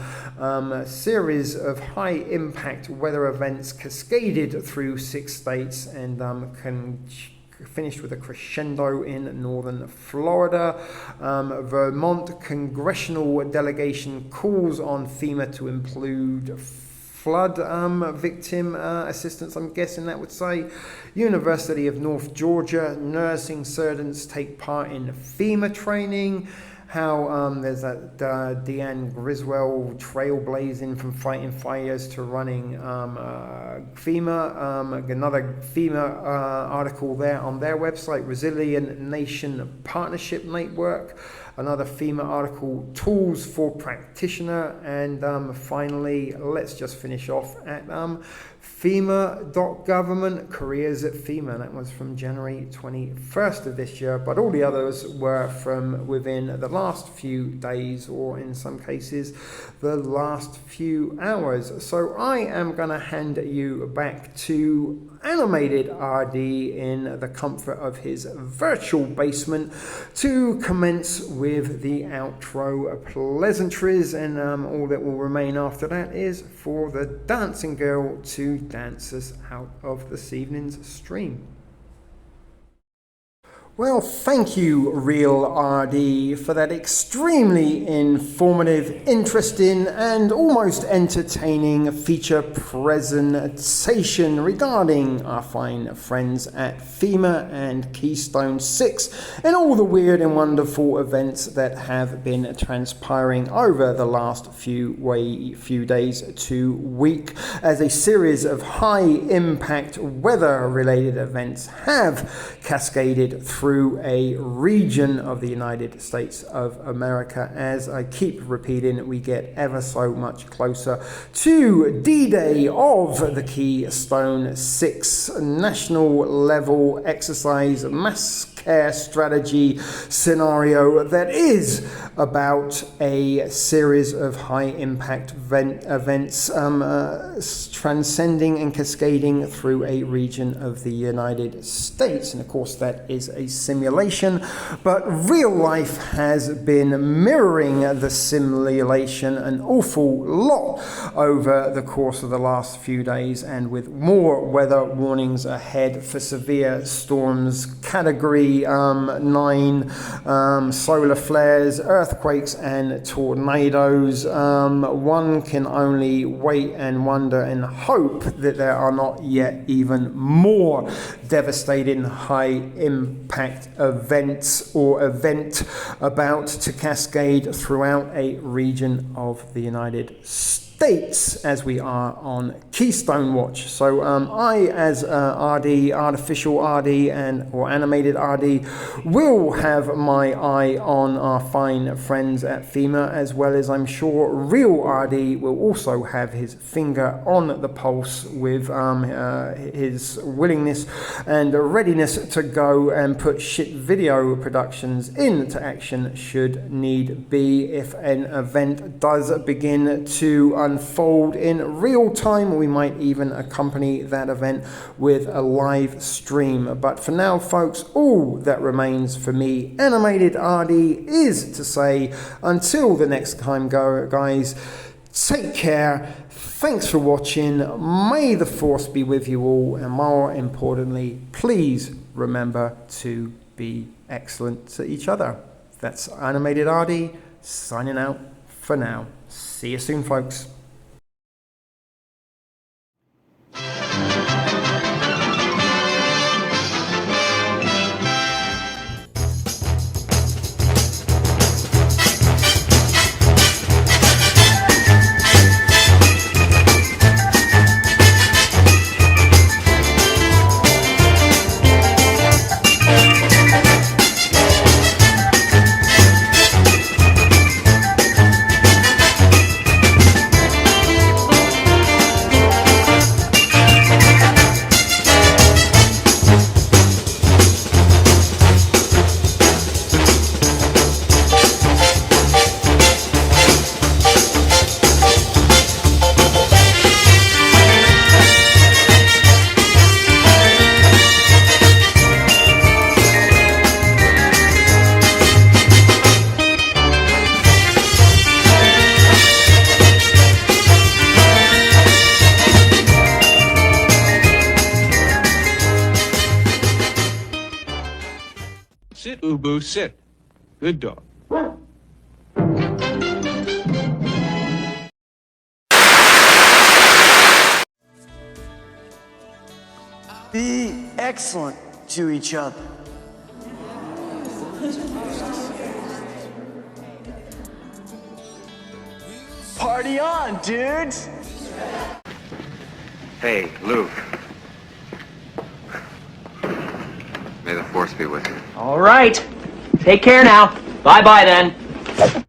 S2: series of high-impact weather events cascaded through 6 states and finished with a crescendo in northern Florida. Vermont congressional delegation calls on FEMA to include flood victim assistance, I'm guessing that would say. University of North Georgia nursing students take part in FEMA training. How there's that Deanne Griswold trailblazing from fighting fires to running FEMA. Another FEMA article there on their website, Resilient Nation Partnership Network. Another FEMA article, Tools for Practitioner. And finally, let's just finish off at FEMA.government careers at FEMA. That was from January 21st of this year, but all the others were from within the last few days, or in some cases the last few hours. So I am going to hand you back to Animated RD in the comfort of his virtual basement to commence with the outro pleasantries, and all that will remain after that is for the dancing girl to dance us out of this evening's stream. Well, thank you, Real RD, for that extremely informative, interesting, and almost entertaining feature presentation regarding our fine friends at FEMA and Keystone 6 and all the weird and wonderful events that have been transpiring over the last few days to week, as a series of high-impact weather-related events have cascaded through a region of the United States of America. As I keep repeating, we get ever so much closer to D-Day of the Keystone 6 national level exercise Masscare strategy scenario that is about a series of high impact events transcending and cascading through a region of the United States. And of course that is a simulation, but real life has been mirroring the simulation an awful lot over the course of the last few days, and with more weather warnings ahead for severe storms, category 9, solar flares, earthquakes and tornadoes. One can only wait and wonder and hope that there are not yet even more devastating high impact events or event about to cascade throughout a region of the United States as we are on Keystone Watch. So I, as RD, artificial RD or animated RD, will have my eye on our fine friends at FEMA, as well as I'm sure Real RD will also have his finger on the pulse with his willingness and readiness to go and put shit video productions into action should need be, if an event does begin to unfold in real time. We might even accompany that event with a live stream. But for now, folks, all that remains for me, Animated RD, is to say until the next time, guys, take care. Thanks for watching. May the force be with you all, and more importantly, please remember to be excellent to each other. That's Animated RD signing out for now. See you soon, folks.
S3: Boo Boo, sit. Good dog.
S8: Be excellent to each other. Party on, dudes!
S9: Hey, Luke. May the force be with you.
S10: All right. Take care now. Bye-bye then.